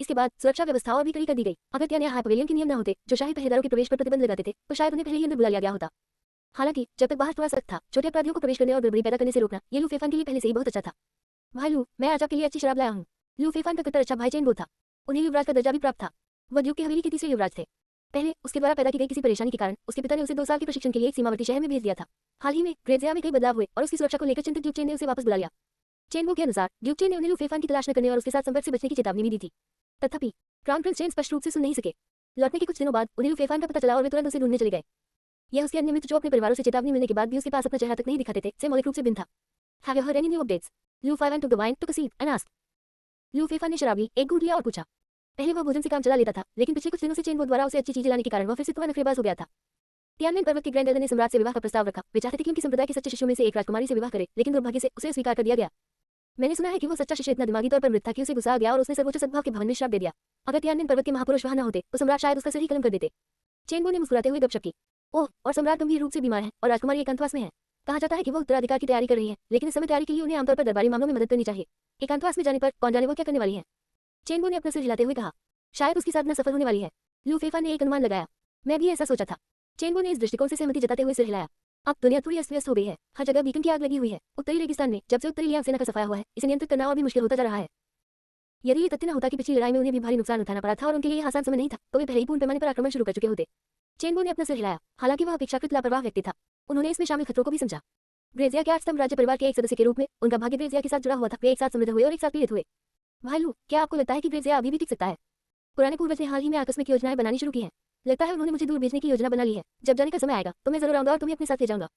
इसके बाद सुरक्षा व्यवस्था और भी कड़ी कर दी गई। अगर त्यानिया हाई पवेलियन के नियम न होते जो शाही पहरेदारों के प्रवेश पर प्रतिबंध लगाते थे, तो शायद उन्हें पहले ही अंदर बुला लिया गया होता। हालांकि जब तक बाहर थोड़ा सख्त था, छोटे अपराधियों को प्रवेश करने और गड़बड़ी पैदा करने से रोकना, ये लू फेफान के लिए पहले से ही बहुत अच्छा था। भाई लू, मैं आज आपके लिए अच्छी शराब लाया हूँ। लू फेफान का कट्टर अच्छा भाई चेन वो था। उन्हें युवराज का दर्जा भी प्राप्त था। वह ड्यूक की हवेली के तीसरे युवराज थे। पहले उसके द्वारा पैदा की गई किसी परेशानी के कारण उसके पिता ने उसे 2 साल के प्रशिक्षण के लिए एक सीमावर्ती शहर में भेज दिया था। हाल ही में ग्रेजिया में कई बदलाव हुए और उसकी सुरक्षा को लेकर चिंतित ड्यूक चेन ने उसे वापस बुला लिया। चेन वो के अनुसार ड्यूक चेन ने उन्हें लू फेफान की तलाश न करने और उसके साथ संपर्क से बचने की चेतावनी भी दी थी। तथापि क्राउन प्रिंस चेन स्पष्ट रूप से सुन नहीं सके। लौटने के कुछ दिनों बाद उन्हें लू फेफान का पता चला और वे तुरंत उसे ढूंढने चले गए। यह उसके अन्य मित्र जो अपने परिवारों से चेतावनी मिलने के बाद भी उसके पास अपना चेहरा तक नहीं दिखाते थे, से मौलिक रूप से भिन्न था। Have you heard any new updates? Liu Feifan took the wine, took a seat, and asked. Liu Feifan ने शराब ली, एक घूंट लिया और पूछा। पहले वह भोजन से काम चला लेता था, लेकिन पिछले कुछ दिनों से चेन वो द्वारा उसे अच्छी चीजें लाने के कारण वह फिर से थोड़ा नखरेबाज हो गया था। तियानमेन पर्वत के ग्रैंड एल्डर ने सम्राट से विवाह का प्रस्ताव रखा। वे चाहते थे कि उनके संप्रदाय के सच्चे शिष्यों में से एक राजकुमारी से विवाह करे, लेकिन दुर्भाग्य से उसे स्वीकार कर दिया गया। मैंने सुना है कि वो सच्चा शिष्य इतना दिमागी तौर पर मृत था कि उसे गुस्सा आ गया और उसने सर्वोच्च सद्भाव के भवन में श्राप दे दिया। अगर तियानमेन पर्वत के महापुरुष वहां न होते तो सम्राट शायद उसका सिर ही कलम कर देते। चेनबो ने मुस्कुराते हुए गपशप की। ओह, और सम्राट गंभीर रूप से बीमार है और राजकुमारी एकांतवास में है। कहा जाता है कि वो उत्तराधिकार की तैयारी कर रही है, लेकिन इस समय तैयारी के लिए उन्हें आमतौर पर दरबारी मामलों में मदद करनी चाहिए। एकांतवास में जाने पर कौन जाने वो क्या करने वाली है। चेनबो ने अपना सिर हिलाते हुए कहा। शायद उसकी साधना सफल होने वाली है। लू फेफान ने एक अनुमान लगाया। मैं भी ऐसा सोचा था। चेनबो ने इस दृष्टिकोण से सहमति जताते हुए सिर हिलाया। अब दुनिया थोड़ी अस्त व्यस्त हो गई है। हर जगह बीकन की आग लगी हुई है। उत्तरी रेगिस्तान में जब से उत्तरी लियांग सेना का सफाया हुआ है, इसे नियंत्रित करना और भी मुश्किल होता जा रहा है। यदि ये तथ्य न होता कि पिछली लड़ाई में उन्हें भी भारी नुकसान उठाना पड़ा था और उनके लिए आसान समय नहीं था, तो वे पहले ही पूर्ण पैमाने पर आक्रमण शुरू कर चुके होते। चेनबो ने अपना सिर हिलाया। हालांकि वह अपेक्षाकृत लापरवाह व्यक्ति था, उन्होंने इसमें शामिल खतरों को भी समझा। ग्रेजिया के 8 स्तंभ राज्य परिवार के एक सदस्य के रूप में उनका भाग्य ग्रेजिया के साथ जुड़ा हुआ था। वे एक साथ समृद्ध हुए और एक साथ पीड़ित हुए। भाई लू, क्या आपको लगता है कि ग्रेजिया अभी भी टिक सकता है? पुराने पूर्वज ने हाल ही में आकस्मिक योजनाएं बनानी शुरू की हैं। लगता है उन्होंने मुझे दूर भेजने की योजना बना ली है। जब जाने का समय आएगा तो मैं जरूर आऊंगा और तुम्हें अपने साथ ले जाऊंगा।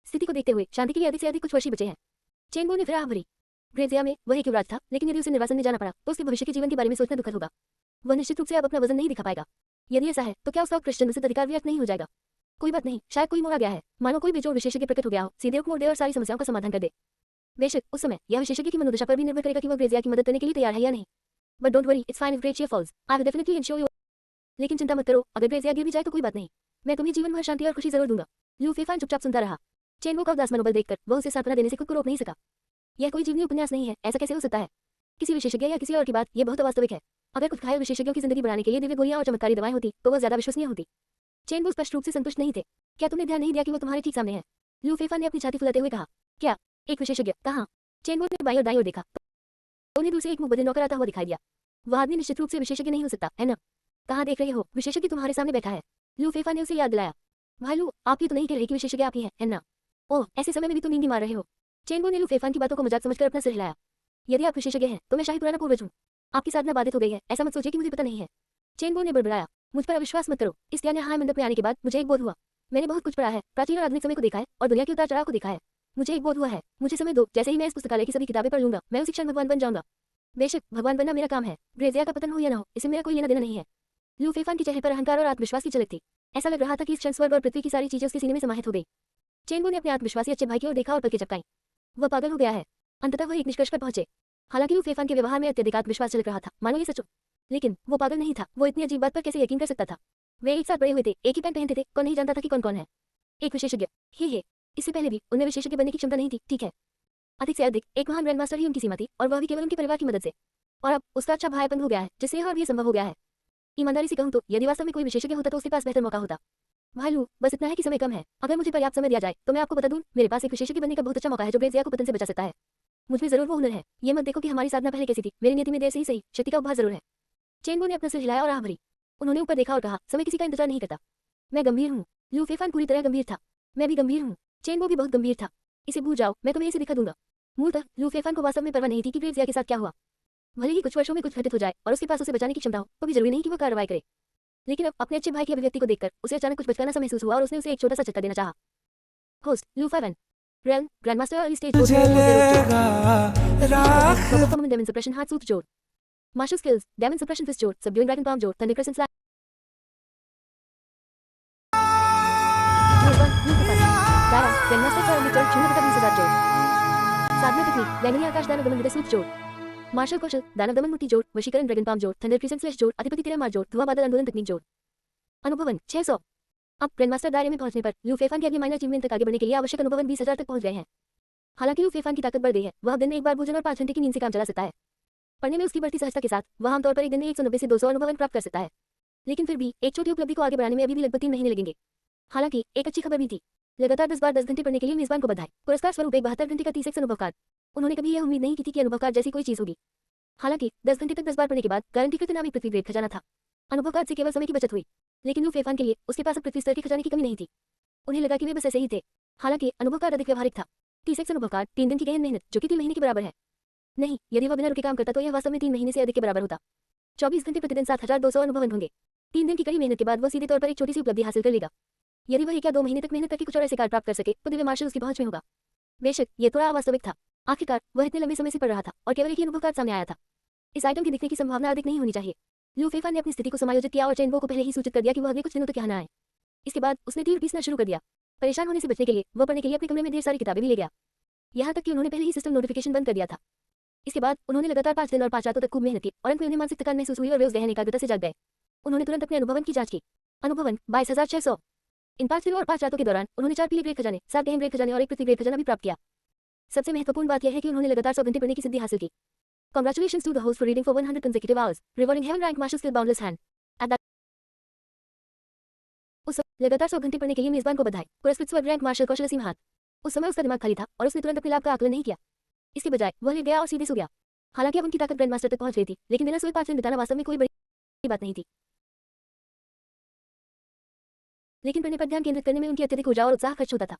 स्थिति को देखते हुए शांति के लिए अधिक से अधिक कुछ वर्ष ही बचे हैं। चेनबो ने फिर आह भरी। ग्रेजिया में वह एक युवराज था, लेकिन यदि उसे निर्वासन में जाना पड़ा तो उसके भविष्य के जीवन के बारे में सोचना दुखद होगा। वह निश्चित रूप से अब अपना वजन नहीं दिखा पाएगा। यदि ऐसा है तो क्या उसका उत्कृष्ट जन्मसिद्ध अधिकार व्यर्थ नहीं हो जाएगा? कोई बात नहीं, शायद कोई मोड़ आ गया है। मानो कोई बेजोड़ विशेषज्ञ प्रकट हो गया हो, सीधे मोड़ दे और सारी समस्याओं का समाधान कर दे। बेशक उस समय यह विशेषज्ञ की मनोदशा पर भी निर्भर करेगा कि वह ग्रेजिया की मदद करने के लिए तैयार है या नहीं। But don't worry, it's fine if Grazia falls. I will definitely ensure you. लेकिन चिंता मत करो, अगर ग्रेजिया गिर भी जाए तो कोई बात नहीं। मैं तुम्हें जीवन भर शांति और खुशी जरूर दूंगा। लू फेफान चुपचाप सुनता रहा। चेनबो का उदास मनोबल देखकर वह उसे सांत्वना देने से खुद को रोक नहीं सका। यह कोई जीवनी उपन्यास नहीं है, ऐसा कैसे हो सकता है? किसी विशेषज्ञ या किसी और की बात, यह बहुत वास्तविक है। अगर कुछ घायल विशेषज्ञों की जिंदगी बढ़ाने के लिए दिव्य गोलियां और चमत्कारी दवाएं होती तो वह ज्यादा विश्वसनीय होती। चेनबो स्पष्ट रूप से संतुष्ट नहीं थे। क्या तुमने ध्यान नहीं दिया कि वो तुम्हारे ठीक सामने है? लू फेफान ने अपनी छाती फुलाते हुए कहा। क्या? एक विशेषज्ञ? कहाँ? चेनबो ने बाईं और दाईं ओर देखा तो उन्हें दूर से एक मुंह बदले नौकर आता हुआ दिखाई दिया। वह आदमी निश्चित रूप से विशेषज्ञ नहीं हो सकता, है ना? कहाँ देख रहे हो? विशेषज्ञ तुम्हारे सामने बैठा है। लू फेफान ने उसे याद दिलाया। भाई लू, आप ये तो नहीं कह रहे कि विशेषज्ञ आप ही है ना? ओह, ऐसे समय में भी तुम नींद मार रहे हो। चेनबो ने लू फेफान की बातों को मजाक समझकर अपना सिर हिलाया। यदि आप विशेषज्ञ हैं तो मैं शाही पुराना पूर्वज हूँ। आपकी साधना बाधित हो गई है, ऐसा मत सोचिए कि मुझे पता नहीं है। चेनबो ने बड़बड़ाया। मुझ पर अविश्वास मत करो। इस त्यान्या हाय मंडप में आने के बाद मुझे एक बोध हुआ। मैंने बहुत कुछ पढ़ा है, प्राचीन और आधुनिक समय को देखा है और दुनिया के उतार चढ़ाव को देखा है। मुझे एक बोध हुआ है। मुझे समय दो, जैसे ही मैं इस पुस्तकालय की सभी किताबें पढ़ लूंगा मैं उसी क्षण भगवान बन जाऊंगा। बेशक भगवान बनना मेरा काम है, ग्रेजिया का पतन हो या न हो इसे मेरा कोई लेना देना नहीं है। लू फेफान के चेहरे पर अहंकार और आत्मविश्वास की झलक थी। ऐसा लग रहा था कि इस क्षण स्वर्ग और पृथ्वी की सारी चीजें उसके सीने में समाहित हो गई। चेनबो ने अपने आत्मविश्वासी अच्छे भाई की ओर देखा और पलकें झपकाईं। वह पागल हो गया है। अंततः वह एक निष्कर्ष पर पहुंचे। हालांकि लू फेफान के व्यवहार में अत्यधिक आत्मविश्वास झलक रहा था, मानो ये सच हो। लेकिन वो पागल नहीं था। वो इतनी अजीब बात पर कैसे यकीन कर सकता था? वे एक साथ बड़े हुए थे, एक ही पैंट पहनते थे, कौन नहीं जानता था कि कौन कौन है। एक विशेषज्ञ, हे इससे पहले भी उनमें विशेषज्ञ बनने की क्षमता नहीं थी, ठीक है। अधिक से अधिक एक महान ग्रैंड मास्टर ही उनकी सीमा थी, और वह भी केवल उनके परिवार की मदद से। और अब उसका अच्छा भाईपन हो गया है, जिससे और भी संभव हो गया है। ईमानदारी से कहूं तो यदि वास्तव में कोई विशेषज्ञ होता तो उसके पास बेहतर मौका होता। भाई लू, बस इतना है कि समय कम है। अगर मुझे पर्याप्त समय दिया जाए तो मैं आपको बता दूं, मेरे पास एक विशेषज्ञ बनने का बहुत अच्छा मौका है जो ग्रेजिया को पतन से बचा सकता है। मुझ में जरूर वो हुनर है। ये मत देखो कि हमारी साधना पहले कैसी थी। मेरी नीति में देर से ही सही शक्ति का उपहार जरूर है। चेंगबो ने अपना सिर हिलाया और आह भरी। उन्होंने ऊपर देखा और कहा, समय किसी का इंतजार नहीं करता। मैं गंभीर हूँ। लू फेफान पूरी तरह गंभीर था। मैं भी गंभीर हूँ। चेंगबो भी बहुत गंभीर था। इसे भूल जाओ, मैं तुम्हें इसे दिखा दूंगा। मूलतः लू फेफान को वास्तव में परवाह नहीं थी कि ग्रेट जिया के साथ क्या हुआ। भले ही कुछ वर्षों में कुछ घटित हो जाए और उसके पास उसे बचाने की क्षमता हो, तो भी जरूरी नहीं कि वो कार्रवाई करे। लेकिन अब अपने अच्छे भाई की अभिव्यक्ति को देखकर उसे अचानक कुछ बचकाना सा महसूस हुआ और उसने उसे एक छोटा सा झटका देना चाहा। होस्ट लू फेफान, रेल ग्रैंडमास्टर अर्ली स्टेज जलेगा राख डेमन सप्रेशन हाथ सूट जोड़, martial skills demon suppression fist जोड़, सबड्यूइंग ड्रैगन पाम जोड़, थंडर क्रेसेंट स्लैश। मेजबान लू फेफान, दारा ग्रैंडमास्टर पर अर्ली टर्न 0.20,000 जोड़, साधना तकनीक लैंगनी आकाश दानव दमन हृदय सूट जोड़, मार्शल कौशल दानव दमन मुट्ठी जोड़, वशीकरण ड्रैगन पाम जोड़, थंडर क्रेसेंट स्लैश जोड़, अधिपति तेरा मार जोड़, धुआं बादल आंदोलन तकनीक जोड़। अनुभवन 600। अब ग्रैंडमास्टर दायरे में पहुंचने पर लू फेफान के अगले माइनर अचीवमेंट तक आगे बढ़ने के लिए आवश्यक अनुभवन 20,000 तक पहुंच गए हैं। हालांकि लू फेफान की ताकत बढ़ गई है, वह दिन में एक बार भोजन और 5 घंटे की नींद से काम चला सकता है। पढ़ने में उसकी बढ़ती सहजता के साथ वह आमतौर पर एक दिन में 190 से 200 अनुभवन प्राप्त कर सकता है। लेकिन फिर भी एक छोटी उपलब्धि को आगे बढ़ाने में अभी भी लगभग 3 महीने लगेंगे। हालांकि एक अच्छी खबर भी थी। लगातार 10 बार 10 घंटे पढ़ने के लिए मेजबान को बधाई। पुरस्कार स्वरूप एक 72 घंटे का 30x अनुभव कार्ड। उन्होंने कभी यह उम्मीद नहीं की थी कि अनुभव कार्ड जैसी कोई चीज होगी। हालांकि 10 घंटे तक 10 बार पढ़ने के बाद गारंटीकृत इनामी पृथ्वी ग्रेड खजाना था। अनुभव कार्ड से केवल समय की बचत हुई, लेकिन लू फेफान के लिए उसके पास अब पृथ्वी स्तर के खजाने की कमी नहीं थी। उन्हें लगा कि वे बस ऐसे ही थे। हालांकि अनुभव कार्ड अधिक व्यवहारिक था। 30x अनुभव कार्ड 3 दिन की गहन मेहनत, जो कि 3 महीने के बराबर है। नहीं, यदि वह बिना रुके काम करता तो यह वास्तव में 3 महीने से अधिक के बराबर होता। 24 घंटे प्रतिदिन 7,200 अनुभवन होंगे। 3 दिन की कड़ी मेहनत के बाद वह सीधे तौर पर एक छोटी सी उपलब्धि हासिल कर लेगा। यदि वह 1 या 2 महीने तक मेहनत करके कुछ और ऐसे कार्ड प्राप्त कर सके तो दिव्य मार्शल उसकी पहुंच में होगा। बेशक ये थोड़ा अवास्तविक था। आखिरकार वह इतने लंबे समय से पढ़ रहा था और केवल एक ही अनुभव कार्ड सामने आया था। इस आइटम के दिखने की संभावना अधिक नहीं होनी चाहिए। लू फेफान ने अपनी स्थिति को समायोजित किया और चेनबो को पहले ही सूचित कर दिया कि वह अगले कुछ दिनों तक यहाँ न आए। इसके बाद उसने तीर पीसना शुरू कर दिया। परेशान होने से बचने के लिए वह पढ़ने के लिए अपने कमरे में ढेर सारी किताबें भी ले गया। यहाँ तक कि उन्होंने पहले ही सिस्टम नोटिफिकेशन बंद कर दिया था। इसके बाद उन्होंने लगातार 5 दिन और 5 रातों तक खूब मेहनत की और अंत में उन्हें मानसिक थकान महसूस हुई और वे उस गहन एकाग्रता से जाग गए। उन्होंने तुरंत अपने अनुभवन की जांच की। अनुभवन 22,600। इन 5 दिनों और 5 रातों के दौरान उन्होंने 4 पीले ग्रेड खजाने, 7 गहन ग्रेड खजाने और 1 पृथ्वी ग्रेड खजाना भी प्राप्त किया। सबसे महत्वपूर्ण बात यह है कि उन्होंने लगातार 100 घंटे पढ़ने की सिद्धि हासिल की। Congratulations to the host for reading for 100 consecutive hours, rewarding heaven rank martial skill boundless hand. At that उस समय लगातार 100 घंटे पढ़ने के लिए मेजबान को बधाई। पुरस्कृत स्वर्ग रैंक मार्शल कौशल असीम हाथ। उस समय उसका दिमाग खाली था और उसने तुरंत अपने लाभ का आकलन नहीं किया। इसके बजाय वह लेट गया और सीधे सो गया। हालांकि अब उनकी ताकत ग्रैंड मास्टर तक पहुंच गई थी, लेकिन बिना सोए 5 दिन बिताना वास्तव में कोई बड़ी बात नहीं थी। लेकिन पढ़ने पर ध्यान केंद्रित करने में उनकी अत्यधिक ऊर्जा और उत्साह खर्च होता था।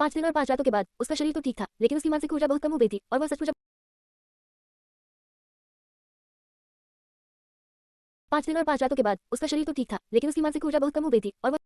पाँच दिन और 5 रातों के बाद उसका शरीर तो ठीक था, लेकिन उसकी मानसिक ऊर्जा बहुत कम हो गई थी और वह सचमुच 5 दिन और 5 रातों के बाद उसका शरीर तो ठीक था, लेकिन उसकी मानसिक ऊर्जा बहुत कम हो गई थी और वह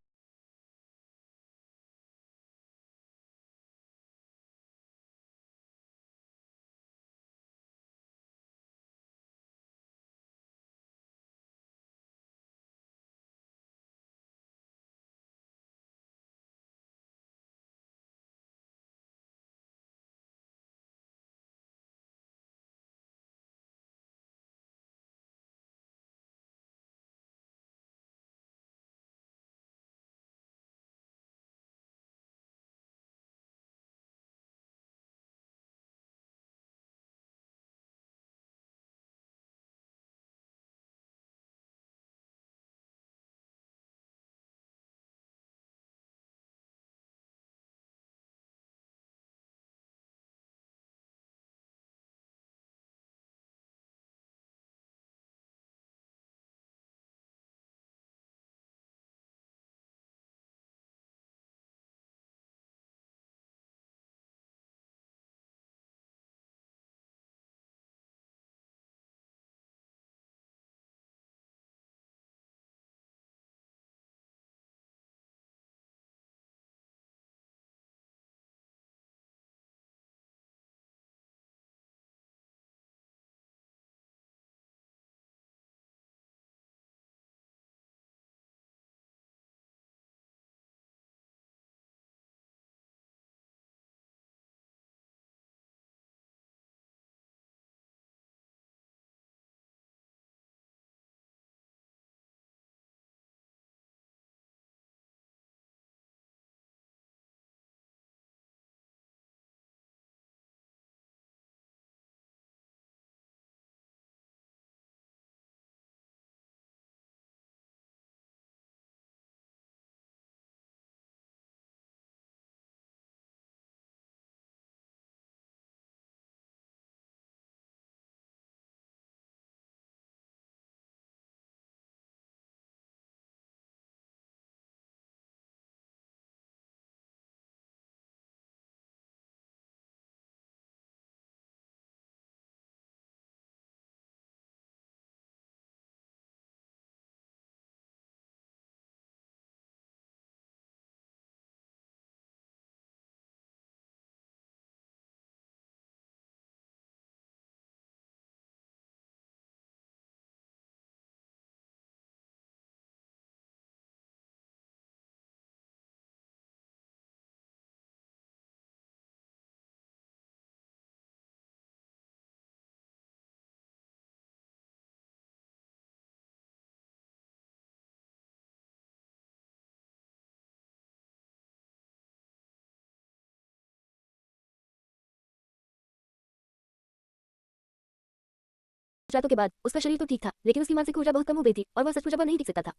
रातों के बाद उसका शरीर तो ठीक था, लेकिन उसकी मानसिक ऊर्जा बहुत कम हो गई थी और वह सचमुच अब नहीं टिक सकता था।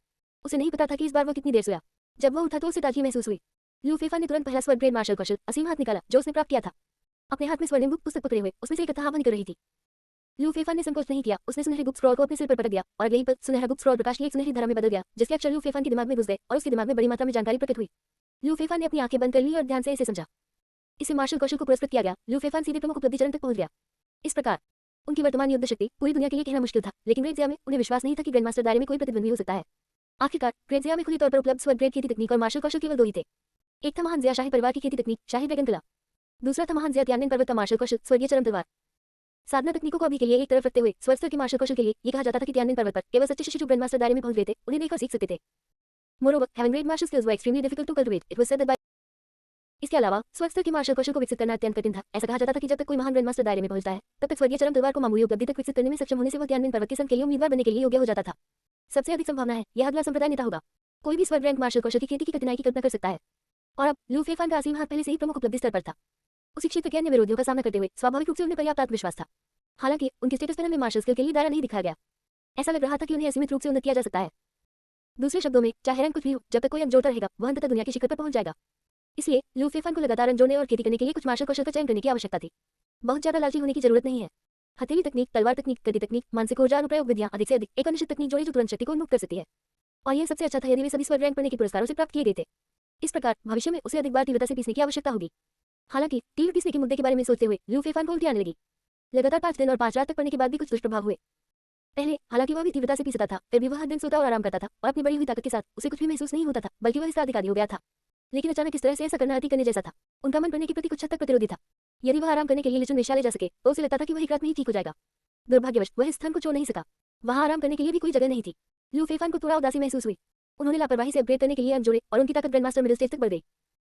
उसे नहीं पता था कि इस बार वह कितनी देर सोया। जब वह उठा तो उसे ताजगी महसूस हुई। लू फेफा ने तुरंत पहला स्वर्ग ग्रेड मार्शल कौशल असीम हाथ निकाला जो उसने प्राप्त किया था। अपने हाथ में स्वर्णिम गुप्त पुस्तक पकड़े हुए उसमें से एक कथा निकल रही थी। लू फेफा ने संकोच नहीं किया, उसने सुनहरे गुप्त स्क्रॉल को अपने सिर पर पटक दिया और अगले ही पल सुनहरा गुप्त स्क्रॉल प्रकाश की एक सुनहरी धारा में बदल गया, जिसके अक्षर लू फेफा के दिमाग में घुस गए और उसके दिमाग में बड़ी मात्रा में जानकारी प्रकट हुई। लू फेफा ने अपनी आंखें बंद कर ली और ध्यान से इसे समझा। इसे मार्शल कौशल को पुरस्कृत किया गया। लू फेफा सीधे प्रमुख उपलब्धि चरण तक पहुंच गया। इस प्रकार उनकी वर्तमान युद्ध शक्ति पूरी दुनिया के लिए कहना मुश्किल था, लेकिन ग्रेड ज़िया में उन्हें विश्वास नहीं था कि ग्रैंडमास्टर दायरे में कोई प्रतिद्वंदी हो सकता है। आखिरकार ग्रेड ज़िया में खुली तौर पर उपलब्ध स्वर्ग ग्रेड खेती तकनीक और मार्शल कौशल केवल दो ही थे। एक था महान ज़िया शाही परिवार की खेती तकनीक शाही ड्रैगन कला। दूसरा था महान ज़िया त्यानन पर्वत का मार्शल कौशल स्वर्गीय चरम तलवार। साधना तकनीकों को अभी के लिए एक तरफ रखते हुए स्वर्ग स्तर के मार्शल कौशल के लिए ये कहा जाता था कि त्यानन पर्वत पर केवल सच्चे शिशु जो ग्रैंडमास्टर दायरे में पहुंच गए थे उन्हें देखकर सीख सकते थे। Moreover, having great martial skills were extremely difficult to cultivate. It was said that by इसके अलावा स्वर्ग स्तर की मार्शल कौशल को विकसित करना अत्यंत कठिन था। ऐसा कहा जाता था कि जब तक कोई महान ग्रैंडमास्टर दायरे में पहुंचता है तब तक स्वर्गीय चरम तलवार को मामूली उपलब्धि तक विकसित करने में सक्षम होने से वह त्यानन पर्वत के संघ के लिए उम्मीदवार बनने के लिए योग्य हो जाता था। सबसे अधिक संभावना है यह अगला संप्रदाय नेता होगा। कोई भी स्वर्ग रैंक मार्शल कौशल की खेती की कठिनाई की कल्पना कर सकता है। और अब लू फेफान का असीम हाथ पहले से ही प्रमुख उपलब्धि स्तर पर था। उसी क्षेत्र के अन्य विरोधियों का सामना करते हुए स्वाभाविक रूप से उन्हें पर्याप्त आत्मविश्वास था। हालांकि उनके स्टेटस पर हमें मार्शल स्किल के लिए दायरा नहीं दिखाया गया। ऐसा लग रहा था कि उन्हें असीमित रूप से उन्नत किया जा सकता है। दूसरे शब्दों में चाहे रंग कुछ भी हो, जब तक कोई अंक जोड़ता रहेगा वह अंततः दुनिया के शिखर पर पहुंच जाएगा। इसलिए लू फेफान को लगातार अंक जोड़ने और खेती करने के लिए कुछ मार्शल कौशल का चयन करने की आवश्यकता थी। बहुत ज्यादा लालची होने की जरूरत नहीं है। हथेली तकनीक, तलवार तकनीक, गति तकनीक, मानसिक ऊर्जा अनुप्रयोग विधियां अधिक से अधिक एक अनिश्चित तकनीक जोड़ी जो तुरंत शक्ति को उन्मुक्त कर सकती है। और यह सबसे अच्छा था यदि वे सभी स्वर्ग रैंक पढ़ने के पुरस्कारों से प्राप्त किए गए थे। इस प्रकार भविष्य में उसे अधिक बार तीव्रता से पीसने की आवश्यकता होगी। हालांकि तीव्र पीसने के मुद्दे के बारे में सोचते हुए लू फेफान को उल्टी आने लगी। लगातार 5 दिन और 5 रात तक पढ़ने के बाद भी कुछ दुष्प्रभाव हुए। पहले हालांकि वह भी तीव्रता से पीसता था, फिर भी वह हर दिन सोता और आराम करता था और अपनी बड़ी हुई ताकत के साथ उसे कुछ भी महसूस नहीं होता था, बल्कि वह इसका अधिकारी हो गया था। लेकिन अचानक इस तरह से ऐसा करना अति करने जैसा था। उनका मन पढ़ने के प्रति कुछ हद तक प्रतिरोधी था। यदि वह आराम करने के लिए लिचुन वेश्यालय जा सके तो उसे लगता था कि वह एक रात में ही ठीक हो जाएगा। दुर्भाग्यवश वह इस स्थान को छोड़ नहीं सका। वहां आराम करने के लिए भी कोई जगह नहीं थी। लू फेफान को थोड़ा उदासी महसूस हुई। उन्होंने लापरवाही से अपग्रेड करने के लिए अंक जोड़े और उनकी ताकत ग्रैंडमास्टर मिडिल स्टेज तक बढ़ गई।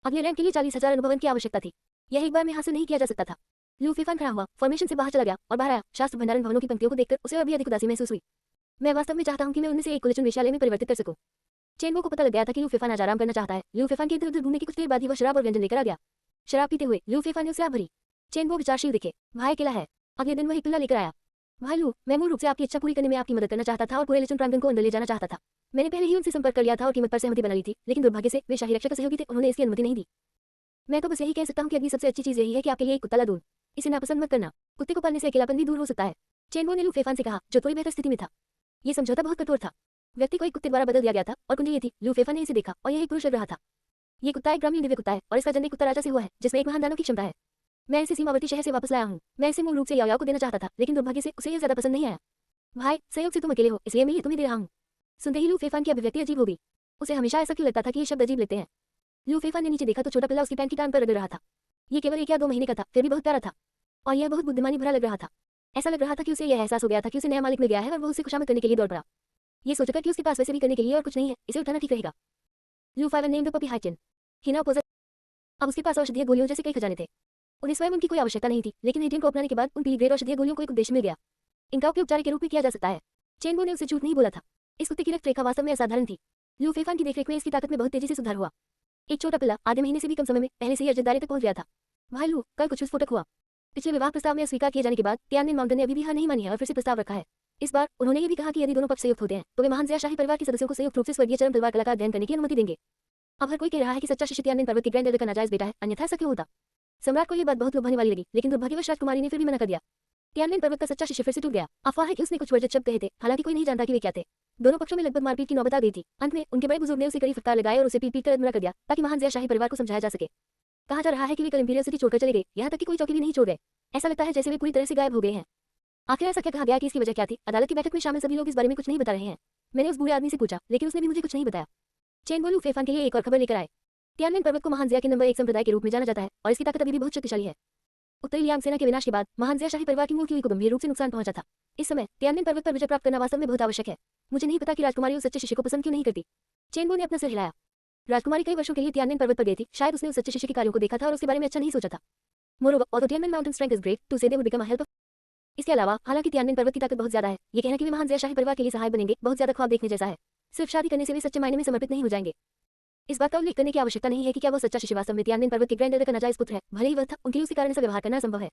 अगले रैंक के लिए 40,000 अनुभवन की आवश्यकता थी। यह एक बार में हासिल नहीं किया जा सकता था। लू फेफान खड़ा हुआ, फॉर्मेशन से बाहर चला गया और बाहर आया। शास्त्र भंडारण भवनों की पंक्तियों को देखकर उसे और भी अधिक उदासी महसूस हुई। मैं वास्तव में चाहता हूं कि मैं उनमें से एक को लिचुन वेश्यालय में परिवर्तित कर सकूं। चेनवो को पता लग गया था कि लू फेफान आज आराम करना चाहता है। लू फेफान के इधर-उधर घूमने की कुछ देर बाद ही वह शराब और व्यंजन लेकर आ गया। शराब पीते हुए लू फेफान ने उससे आह भरी। चेनवो विचारशील दिखे। भाई अकेला है। अगले दिन वह एक पिल्ला लेकर आया। भाई लू, मैं मूल रूप से आपकी इच्छा पूरी करने में आपकी मदद करना चाहता था और पूरे लिचुन प्रांगण को अंदर ले जाना चाहता था। मैंने पहले ही उनसे संपर्क कर लिया था और कीमत पर सहमति बना ली थी, लेकिन दुर्भाग्य से वे शाही रक्षक का सहयोगी थे, उन्होंने इसकी अनुमति नहीं दी। मैं तो बस यही कह सकता हूं कि अगली सबसे अच्छी चीज यही है कि आपके लिए एक कुत्ता ला दूं। इसे नापसंद मत करना। कुत्ते को पालने से अकेलापन भी दूर हो सकता है। चेनवो ने लू फेफान से कहा, जो थोड़ी बेहतर स्थिति में था। ये समझौता बहुत कठोर था। व्यक्ति को एक कुत्ते द्वारा बदल दिया गया था और कुंजी ये थी। लू फेफान ने इसे देखा और यह एक पुरुष लग रहा था। ये कुत्ता एक ग्रामीण दिव्य कुत्ता है और इसका जन्म एक कुत्ता राजा से हुआ है जिसमें एक महान दानव की क्षमता है। मैं इसे सीमावर्ती शहर से वापस लाया हूँ। मैं इसे मूल रूप से याओ को देना चाहता था, लेकिन दुर्भाग्य से उसे यह ज्यादा पसंद नहीं आया। भाई, संयोग से तुम अकेले हो, इसलिए मैं ये तुम्हें दे रहा हूँ। सुनते ही लू फेफान की अभिव्यक्ति अजीब हो गई। उसे हमेशा ऐसा क्यों लगता था कि ये शब्द अजीब लगते हैं। लू फेफान ने नीचे देखा तो छोटा पिल्ला उसकी पैंट की टांग पर रगड़ रहा था। ये केवल 1 या 2 महीने का था, फिर भी बहुत प्यारा था और यह बहुत बुद्धिमानी भरा लग रहा था। ऐसा लग रहा था कि उसे यह एहसास हो गया था कि उसे नया मालिक मिल गया है और वह उसे खुशामद करने के लिए दौड़ पड़ा। ये सोचकर कि उसके पास वैसे भी करने के लिए और कुछ नहीं है, इसे उठाना ठीक रहेगा। Lu Feifan named the puppy Haitin. हिना अपोजिट। अब उसके पास औषधीय गोलियों जैसे कई खजाने थे। उन्हें स्वयं उनकी कोई आवश्यकता नहीं थी, लेकिन हाइटिन को अपनाने के बाद उन पी ग्रेड औषधीय गोलियों को एक उद्देश्य मिल गया। इनका उपयोग चारे के रूप में किया जा सकता है। चेनवो ने उसे झूठ नहीं बोला था। इस कुत्ते की रक्तरेखा वास्तव में असाधारण थी। लू फेफान की देखरेख में इसकी ताकत में बहुत तेजी से सुधार हुआ। एक छोटा पिल्ला आधे महीने से भी कम समय में पहले से ही अर्जित दायरे तक पहुंच गया था। भाई लू, कल कुछ विस्फोटक हुआ। पिछले विवाह प्रस्ताव में अस्वीकार किए जाने के बाद त्यानन माउंटेन ने अभी भी हार नहीं मानी है और फिर से प्रस्ताव रखा है। इस बार उन्होंने ये भी कहा कि यदि दोनों पक्ष संयुक्त होते हैं तो वे महान ज़िया शाही परिवार के सदस्यों को संयुक्त रूप से स्वर्गीय चरम तलवार कला का अध्ययन करने की अनुमति देंगे। अब हर कोई कह रहा है कि सच्चा शिष्य त्यानन पर्वत के ग्रैंड एल्डर का नाजायज बेटा है, अन्यथा ऐसा क्यों होता। सम्राट को यह बात बहुत लुभाने वाली लगी, लेकिन दुर्भाग्यवश राजकुमारी ने फिर भी मना कर दिया। त्यानन पर्वत का सच्चा शिष्य फिर से टूट गया। अफवाह है कि उसने कुछ वर्जित शब्द कहे थे, हालांकि कोई नहीं जानता कि वे क्या थे। दोनों पक्षों में लगभग मारपीट की नौबत आ गई थी। अंत में उनके बड़े बुजुर्ग ने उसे कड़ी फटकार लगाए और उसे पीट-पीट कर अधमरा कर दिया ताकि महान ज़िया शाही परिवार को समझाया जा सके। कहा जा रहा है कि वे कल इंपीरियल सिटी छोड़कर चले गए, यहाँ तक कि कोई चौकी भी नहीं छोड़ गए। ऐसा लगता है जैसे वे पूरी तरह से गायब हो गए हैं। आखिर ऐसा क्या कहा गया कि इसकी वजह क्या थी? अदालत की बैठक में शामिल सभी लोग इस बारे में कुछ नहीं बता रहे हैं। मैंने उस बूढ़े आदमी से पूछा, लेकिन उसने भी मुझे कुछ नहीं बताया। चेनवो लू फेफान के लिए एक और खबर लेकर आए। त्यानन पर्वत को महान ज़िया के नंबर 1 संप्रदाय के रूप में जाना जाता है और इसकी ताकत अभी भी बहुत शक्तिशाली है। उत्तरी लियांग सेना के विनाश के बाद महान ज़िया शाही परिवार की मूल को गंभीर रूप से नुकसान पहुंचा था। इस समय त्यानन पर्वत पर विजय प्राप्त करना वास्तव में बहुत आवश्यक है। मुझे नहीं पता कि राजकुमारी उस सच्चे शिष्य को पसंद क्यों नहीं करती। चेनवो ने अपना सिर हिलाया। राजकुमारी कई वर्षों के लिए त्यानन पर्वत पर गई थी, शायद उसने उस सच्चे शिष्य के कार्यों को देखा था और उसके बारे में अच्छा नहीं सोचा था। Moreover, although Tianan mountain strength is great to say they would become a help. इसके अलावा हालांकि त्यानन पर्वत की ताकत बहुत ज्यादा है, ये कहना कि वे महान ज़िया शाही परिवार के लिए सहाय बनेंगे बहुत ज्यादा ख्वाब देखने जैसा है। सिर्फ शादी करने से वे सच्चे मायने में समर्पित नहीं हो जाएंगे। इस बात का उल्लेख करने की आवश्यकता नहीं है कि क्या वो सच्चा शिष्य वास्तव में त्यानन पर्वत के ग्रैंड एल्डर का नाजायज पुत्र है। भले ही वह था, उनके लिए उसी कारण से व्यवहार करना संभव है।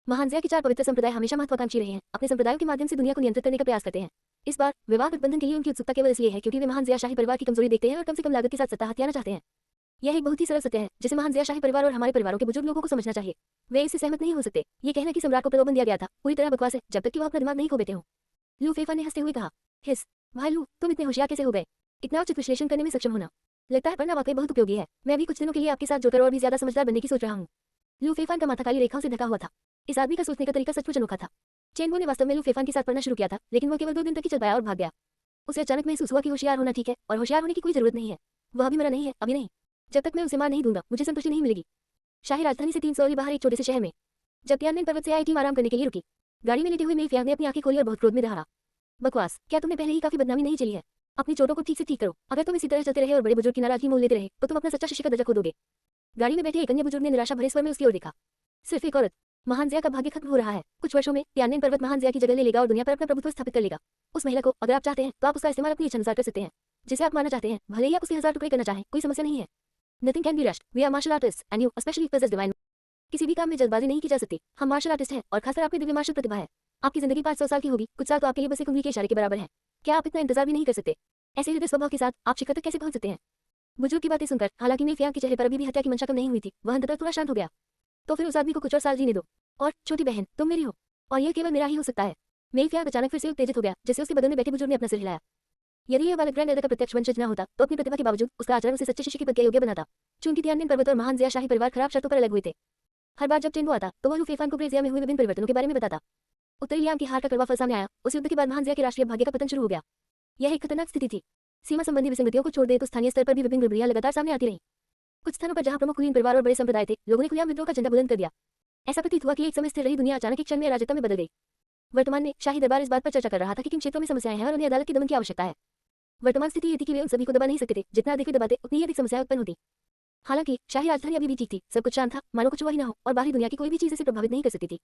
महानजिया के 4 पवित्र संप्रदाय हमेशा महत्वाकांक्षी रहे हैं, अपने संप्रदायों के माध्यम से दुनिया को नियंत्रित करने का प्रयास करते हैं। इस बार विवाह गठबंधन के लिए उनकी उत्सुकता केवल इसलिए है क्योंकि वे महानजिया शाही परिवार की कमजोरी देखते हैं और कम से कम लागत के साथ सत्ता हथियाना चाहते हैं। यह एक बहुत ही सरल सत्य है जिसे महानजिया शाही परिवार और हमारे परिवारों के बुजुर्ग लोगों को समझना चाहिए। वे इससे सहमत नहीं हो सकते। ये कहना कि सम्राट को प्रलोभन दिया गया था पूरी तरह बकवास है जब तक कि वह अपना दिमाग नहीं खो बैठे हो। लू फेफा ने हंसते हुए कहा, हिस भाई लू, तुम इतने होशियार कैसे हो गए? इतना उचित विश्लेषण करने में सक्षम होना लगता है पढ़ना वाकई बहुत उपयोगी है। मैं अभी कुछ दिनों के लिए आपके साथ जुड़कर और भी ज्यादा समझदार बनने की सोच रहा हूँ। लू फेफान का माथा काली रेखाओं से ढका हुआ था। इस आदमी का सोचने का तरीका सचमुच अनोखा था। चेंगो ने वास्तव में लू फेफान के साथ पढ़ना शुरू किया था, लेकिन वो केवल 2 दिन तक ही चल पाया और भाग गया। उसे अचानक महसूस हुआ कि होशियार होना ठीक है और होशियार होने की कोई जरूरत नहीं है। वह भी मरा नहीं है, अभी नहीं। जब तक मैं उसे मार नहीं दूंगा मुझे संतुष्टि नहीं मिलेगी। शाही राजधानी से 300 बाहर एक छोटे से शहर में जब तियानमेन पर्वत से आई टीम आराम करने के लिए रुकी, गाड़ी में लेटे हुए मेई फियांग ने अपनी आंखें खोली और बहुत क्रोध में दहाड़ा, बकवास, क्या तुमने पहले ही काफी बदनामी नहीं चली है? अपनी चोटों को ठीक से ठीक करो। अगर तुम इसी तरह चलते रहे और बड़े बुजुर्ग की नाराजगी मोल लेते रहे तो तुम अपना सच्चा शिष्य का दर्जा खो दोगे। गाड़ी में बैठे एक अन्य बुजुर्ग ने निराशा भरे स्वर में उसकी ओर देखा। सिर्फ एक औरत। महानजिया का भाग्य खत्म हो रहा है। कुछ वर्षों में तियानमेन पर्वत महानजिया की जगह ले लेगा और दुनिया पर अपना प्रभुत्व स्थापित कर लेगा। उस महिला को अगर आप चाहते हैं तो आप उसका इस्तेमाल अपनी इच्छानुसार कर सकते हैं। जिसे आप मारना चाहते हैं भले ही आप उसे 1000 टुकड़े करना चाहें, कोई समस्या नहीं है। Nothing can be rushed. We are martial artists and you especially possess divine. किसी भी काम में जल्दबाजी नहीं की जा सकती। हम मार्शल आर्टिस्ट हैं और खासकर आपकी दिव्य मार्शल प्रतिभा है। आपकी जिंदगी 500 साल की होगी, कुछ साल तो आपके लिए बस एक उंगली के इशारे के बराबर है। क्या आप इतना इंतजार भी नहीं कर सकते? ऐसे हृदय स्वभाव के साथ आप शिखर तक कैसे पहुंच सकते हैं? बुजुर्ग की बातें सुनकर हालांकि मेई फियांग के चेहरे पर अभी भी हत्या की मंशा कम नहीं हुई थी, वह अंततः थोड़ा शांत हो गया। तो फिर उस आदमी को कुछ और साल जीने दो। और छोटी बहन, तुम मेरी हो और यह केवल मेरा ही हो सकता है। मेई फियांग अचानक फिर से उत्तेजित हो गया जिससे उसके बगल में बैठे बुजुर्ग ने अपना सिर हिलाया। यदि यह बालक ग्रैंड का प्रत्यक्ष वंशज न होता तो अपनी प्रतिभा के बावजूद उसका आचरण उसे सच्चे शिष्य के पद के योग्य बनाता। चूंकि तियानमेन पर्वत और महानजिया शाही परिवार खराब शर्तों पर अलग हुए थे। हर बार जब चेंगो आता तो वह लू फेफान को ब्रेजिया में हुए विभिन्न परिवर्तनों के बारे में बताता। उत्तरी लियांग की हार का कड़वा फल सामने आया। उस युद्ध के बाद महानजिया के राष्ट्रीय भाग्य का पतन शुरू हो गया। यह एक खतरनाक स्थिति थी। सीमा संबंधी विसंगतियों को छोड़ दें तो स्थानीय स्तर पर भी विभिन्न गड़बड़ियां लगातार सामने आती रहीं। कुछ स्थानों पर जहां प्रमुख कुलीन परिवार और बड़े संप्रदाय थे, लोगों ने खुलेआम विद्रोह का झंडा बुलंद कर दिया। ऐसा प्रतीत हुआ कि एक समय स्थिर रही दुनिया अचानक एक क्षण में अराजकता में बदल गई। वर्तमान में शाही दरबार इस बात पर चर्चा कर रहा था कि किन क्षेत्रों में समस्याएं हैं और उन्हें अदालत के दमन की आवश्यकता है। वर्तमान स्थिति ये थी कि वे उन सभी को दबा नहीं सकते थे। जितना अधिक वे दबाते उतनी ही अधिक समस्याएं उत्पन्न होती। हालांकि शाही राजधानी अभी भी ठीक थी, सब कुछ शांत था, मानो कुछ हुआ ही न हो और बाहरी दुनिया की कोई भी चीज इसे प्रभावित नहीं कर सकती थी।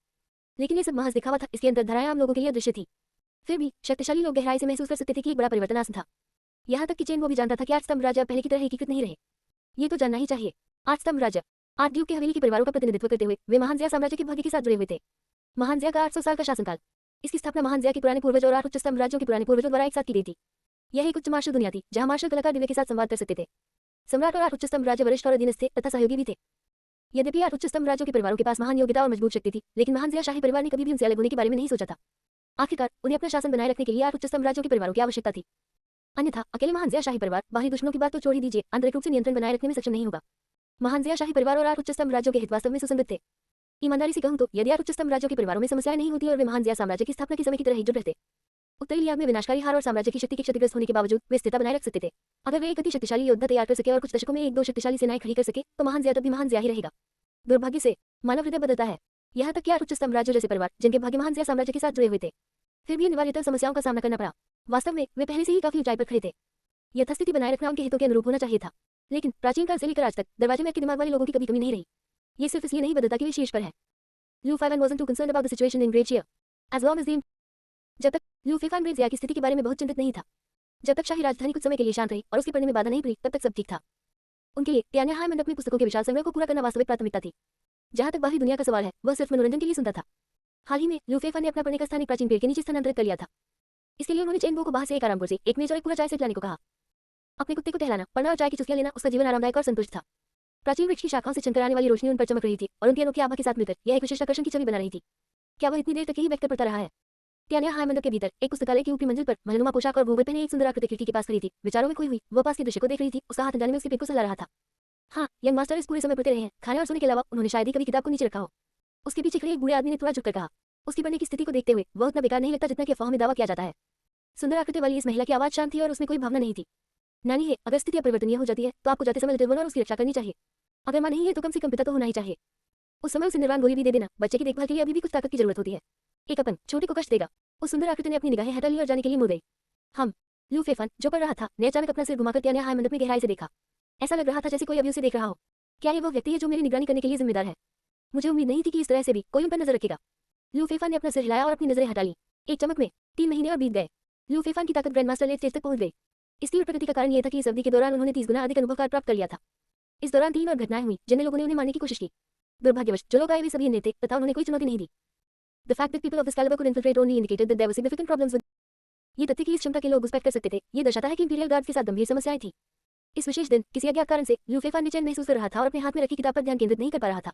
लेकिन ये सब महज दिखावा था, इसके अंदर धाराएं आम लोगों के लिए अदृश्य थी। फिर भी शक्तिशाली लोग गहराई से महसूस कर सकते थे कि एक बड़ा परिवर्तन आसन था। यहाँ तक कि चेन वो भी जानता था कि 8 स्तंभ राज्य पहले की तरह एकीकृत नहीं रहे। ये तो जानना ही चाहिए। 8 स्तंभ राज्य 8 ड्यूक के हवेली के परिवारों का प्रतिनिधित्व करते हुए वे महानजिया साम्राज्य के भाग्य के साथ जुड़े हुए थे। महानजिया का 800 साल का शासनकाल। इसकी स्थापना महानजिया के पुराने पूर्वज और 8 उच्च स्तंभ राज्यों के पुराने पूर्वजों द्वारा एक साथ की गई थी। यह एक उच्च मार्शल दुनिया थी जहां मार्शल कलाकार दिव्य के साथ संवाद कर सकते थे। सम्राट और 8 उच्च स्तंभ राज्य वरिष्ठ और अधीनस्थ थे तथा सहयोगी भी थे। यद्यपि 8 उच्च स्तंभ राज्यों के परिवारों के पास महान योग्यता और मजबूत शक्ति थी, लेकिन महानजिया शाही परिवार ने कभी भी उनसे अलग होने के बारे में नहीं सोचा था। आखिरकार उन्हें अपना शासन बनाए रखने के लिए 8 उच्च स्तंभ राज्यों के परिवारों की आवश्यकता थी। अन्यथा अकेले महानजिया शाही परिवार बाहरी दुश्मनों की बात तो छोड़ ही दीजिए, आंतरिक रूप से नियंत्रण बनाए रखने में सक्षम नहीं होगा। महानजिया शाही परिवार और 8 उच्च स्तंभ राज्यों के हित वास्तव में सुसंगत थे। ईमानदारी से कहूं तो यदि 8 उच्च स्तंभ राज्यों के परिवारों में समस्याएं नहीं होती और वे महानजिया साम्राज्य की स्थापना के समय की तरह एकजुट रहते, उत्तरी लियांग में विनाशकारी हार और साम्राज्य की शक्ति के क्षतिग्रस्त होने के बावजूद वे स्थिरता बनाए रख सकते थे। अगर वे एक अति शक्तिशाली योद्धा तैयार कर सके और कुछ दशकों में 1-2 शक्तिशाली सेनाएं खड़ी कर सके तो महानजिया तब भी महानजिया ही रहेगा। दुर्भाग्य से मानव हृदय बदलता है। यहाँ तक कि 8 उच्च स्तंभ राज्यों जैसे परिवार जिनके भाग्य महानजिया साम्राज्य के साथ जुड़े हुए थे, फिर भी अनिवार्यतः समस्याओं का सामना करना पड़ा। वास्तव में वे पहले से ही काफी ऊंचाई पर खड़े थे। यथास्थिति बनाए रखना उनके हितों के अनुरूप होना चाहिए था। लेकिन प्राचीन काल से लेकर आज तक दरवाजे में आपके दिमाग वाले लोगों की कभी कमी नहीं रही। ये सिर्फ इसलिए नहीं बदलता कि वे शीर्ष पर है। Liu Feifan wasn't too concerned about the situation in Great Xia. As long as the जब तक Liu Feifan ग्रेट ज़िया की स्थिति के बारे में बहुत चिंतित नहीं था। जब तक शाही राजधानी कुछ समय के लिए शांत रही और उसके पढ़ने में बाधा नहीं पड़ी तब तक सब ठीक था। उनके लिए तियान्या हाई मंडप में पुस्तकों के विशाल संग्रह को पूरा करना वास्तविक प्राथमिकता थी। जहां तक बाहरी दुनिया का सवाल है वह सिर्फ मनोरंजन के लिए सुनता था। हाल ही में Liu Feifan ने अपना पढ़ने का स्थान एक प्राचीन पेड़ के नीचे स्थानांतरित कर लिया था। इसके लिए उन्होंने चेन को बाहर से एक आराम कुर्सी, एक मेज और एक पूरा चाय सेट लाने को कहा। अपने कुत्ते को टहलाना, पढ़ना और चाय की चुस्कियां लेना उसका जीवन आरामदायक और संतुष्ट था। प्राचीन वृक्ष की शाखाओं से छनकर आने वाली रोशनी उन पर चमक रही थी और उनकी अनोखी आभा के साथ मिलकर यह एक विशेष आकर्षण की छवि बना रही थी। क्या वह इतनी देर तक यही बैठकर पढ़ता रहा है? तियान्या हाई मंडप के भीतर एक पुस्तकालय की ऊपरी मंजिल पर महलनुमा पोशाक और भूगोल पहने एक सुंदर आकृति खिड़की के पास खड़ी थी। विचारों में खोई हुई वह पास के दृश्य को देख रही थी। उसका हाथ अंजाने में उसके पेट को सहला रहा था। हाँ, यंग मास्टर इस पूरे समय पढ़ते रहे हैं। खाने और सोने के अलावा उन्होंने शायद ही कभी किताब को नीचे रखा हो। उसके पीछे खड़े एक बूढ़े आदमी ने थोड़ा झुककर कहा। उसकी पढ़ने की स्थिति को देखते हुए वह उतना बेकार नहीं लगता जितना कि अफवाह में दावा किया जाता है। सुंदर आकृति वाली इस महिला की आवाज शांत थी और उसमें कोई भावना नहीं थी। नानी है, अगर स्थिति अपरिवर्तनीय हो जाती है तो आपको जाते समय लिटिल वन और उसकी रक्षा करनी चाहिए। अगर मां नहीं है तो कम से कम पिता तो होना ही चाहिए। उस समय उसे निर्वाण गोली भी दे देना। बच्चे की देखभाल के लिए अभी भी कुछ ताकत की जरूरत होती है। एक अपन छोटे को कष्ट देगा। उस सुंदर आकृति ने अपनी निगाहें हटा ली और जाने के लिए मुड़ गई। हम Liu Feifan जो पढ़ रहा था ने अचानक अपना सिर घुमाकर तियान्या हाई मंडप में गहराई से देखा। ऐसा लग रहा था जैसे कोई अभी उसे देख रहा हो। क्या ये वो व्यक्ति है जो मेरी निगरानी करने के लिए जिम्मेदार है? मुझे उम्मीद नहीं थी कि इस तरह से भी कोई उन पर नजर रखेगा। Liu Feifan ने अपना सिर हिलाया और अपनी नजरें हटा ली। एक चमक में 3 महीने और बीत गए। Liu Feifan की ताकत ग्रैंड मास्टर लेट स्टेज तक पहुंच गई। इसकी उस प्रगति का कारण यह था कि इस अवधि के दौरान उन्होंने 30 गुना अधिक अनुभव प्राप्त कर लिया था। इस दौरान 3 और घटनाएं हुई जिन्हें लोगों ने उन्हें मारने की कोशिश की। दुर्भाग्यवश जो लोग आए वे सभी अन्य थे तथा उन्होंने कोई चुनौती नहीं दी। The fact that people of this caliber could infiltrate only indicated that there were significant problems with. ये तथ्य कि इस क्षमता के लोग घुसपैठ कर सकते थे, ये दर्शाता है कि इंपीरियल गार्ड्स के साथ गंभीर समस्याएं थी। इस विशेष दिन किसी अज्ञात कारण से लू फेफान बेचैन महसूस कर रहा था और अपने हाथ में रखी किताब पर ध्यान केंद्रित नहीं कर पा रहा था।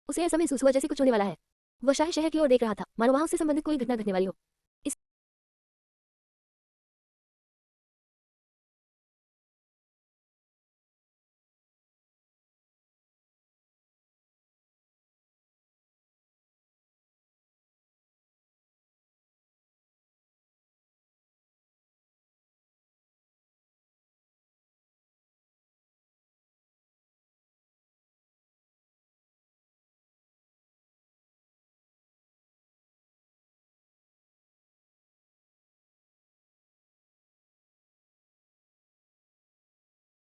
उसे ऐसा महसूस हुआ जैसे कुछ होने वाला है। वह शाही शहर की ओर देख रहा था, मानो वहां उससे संबंधित कोई घटना घटने वाली हो।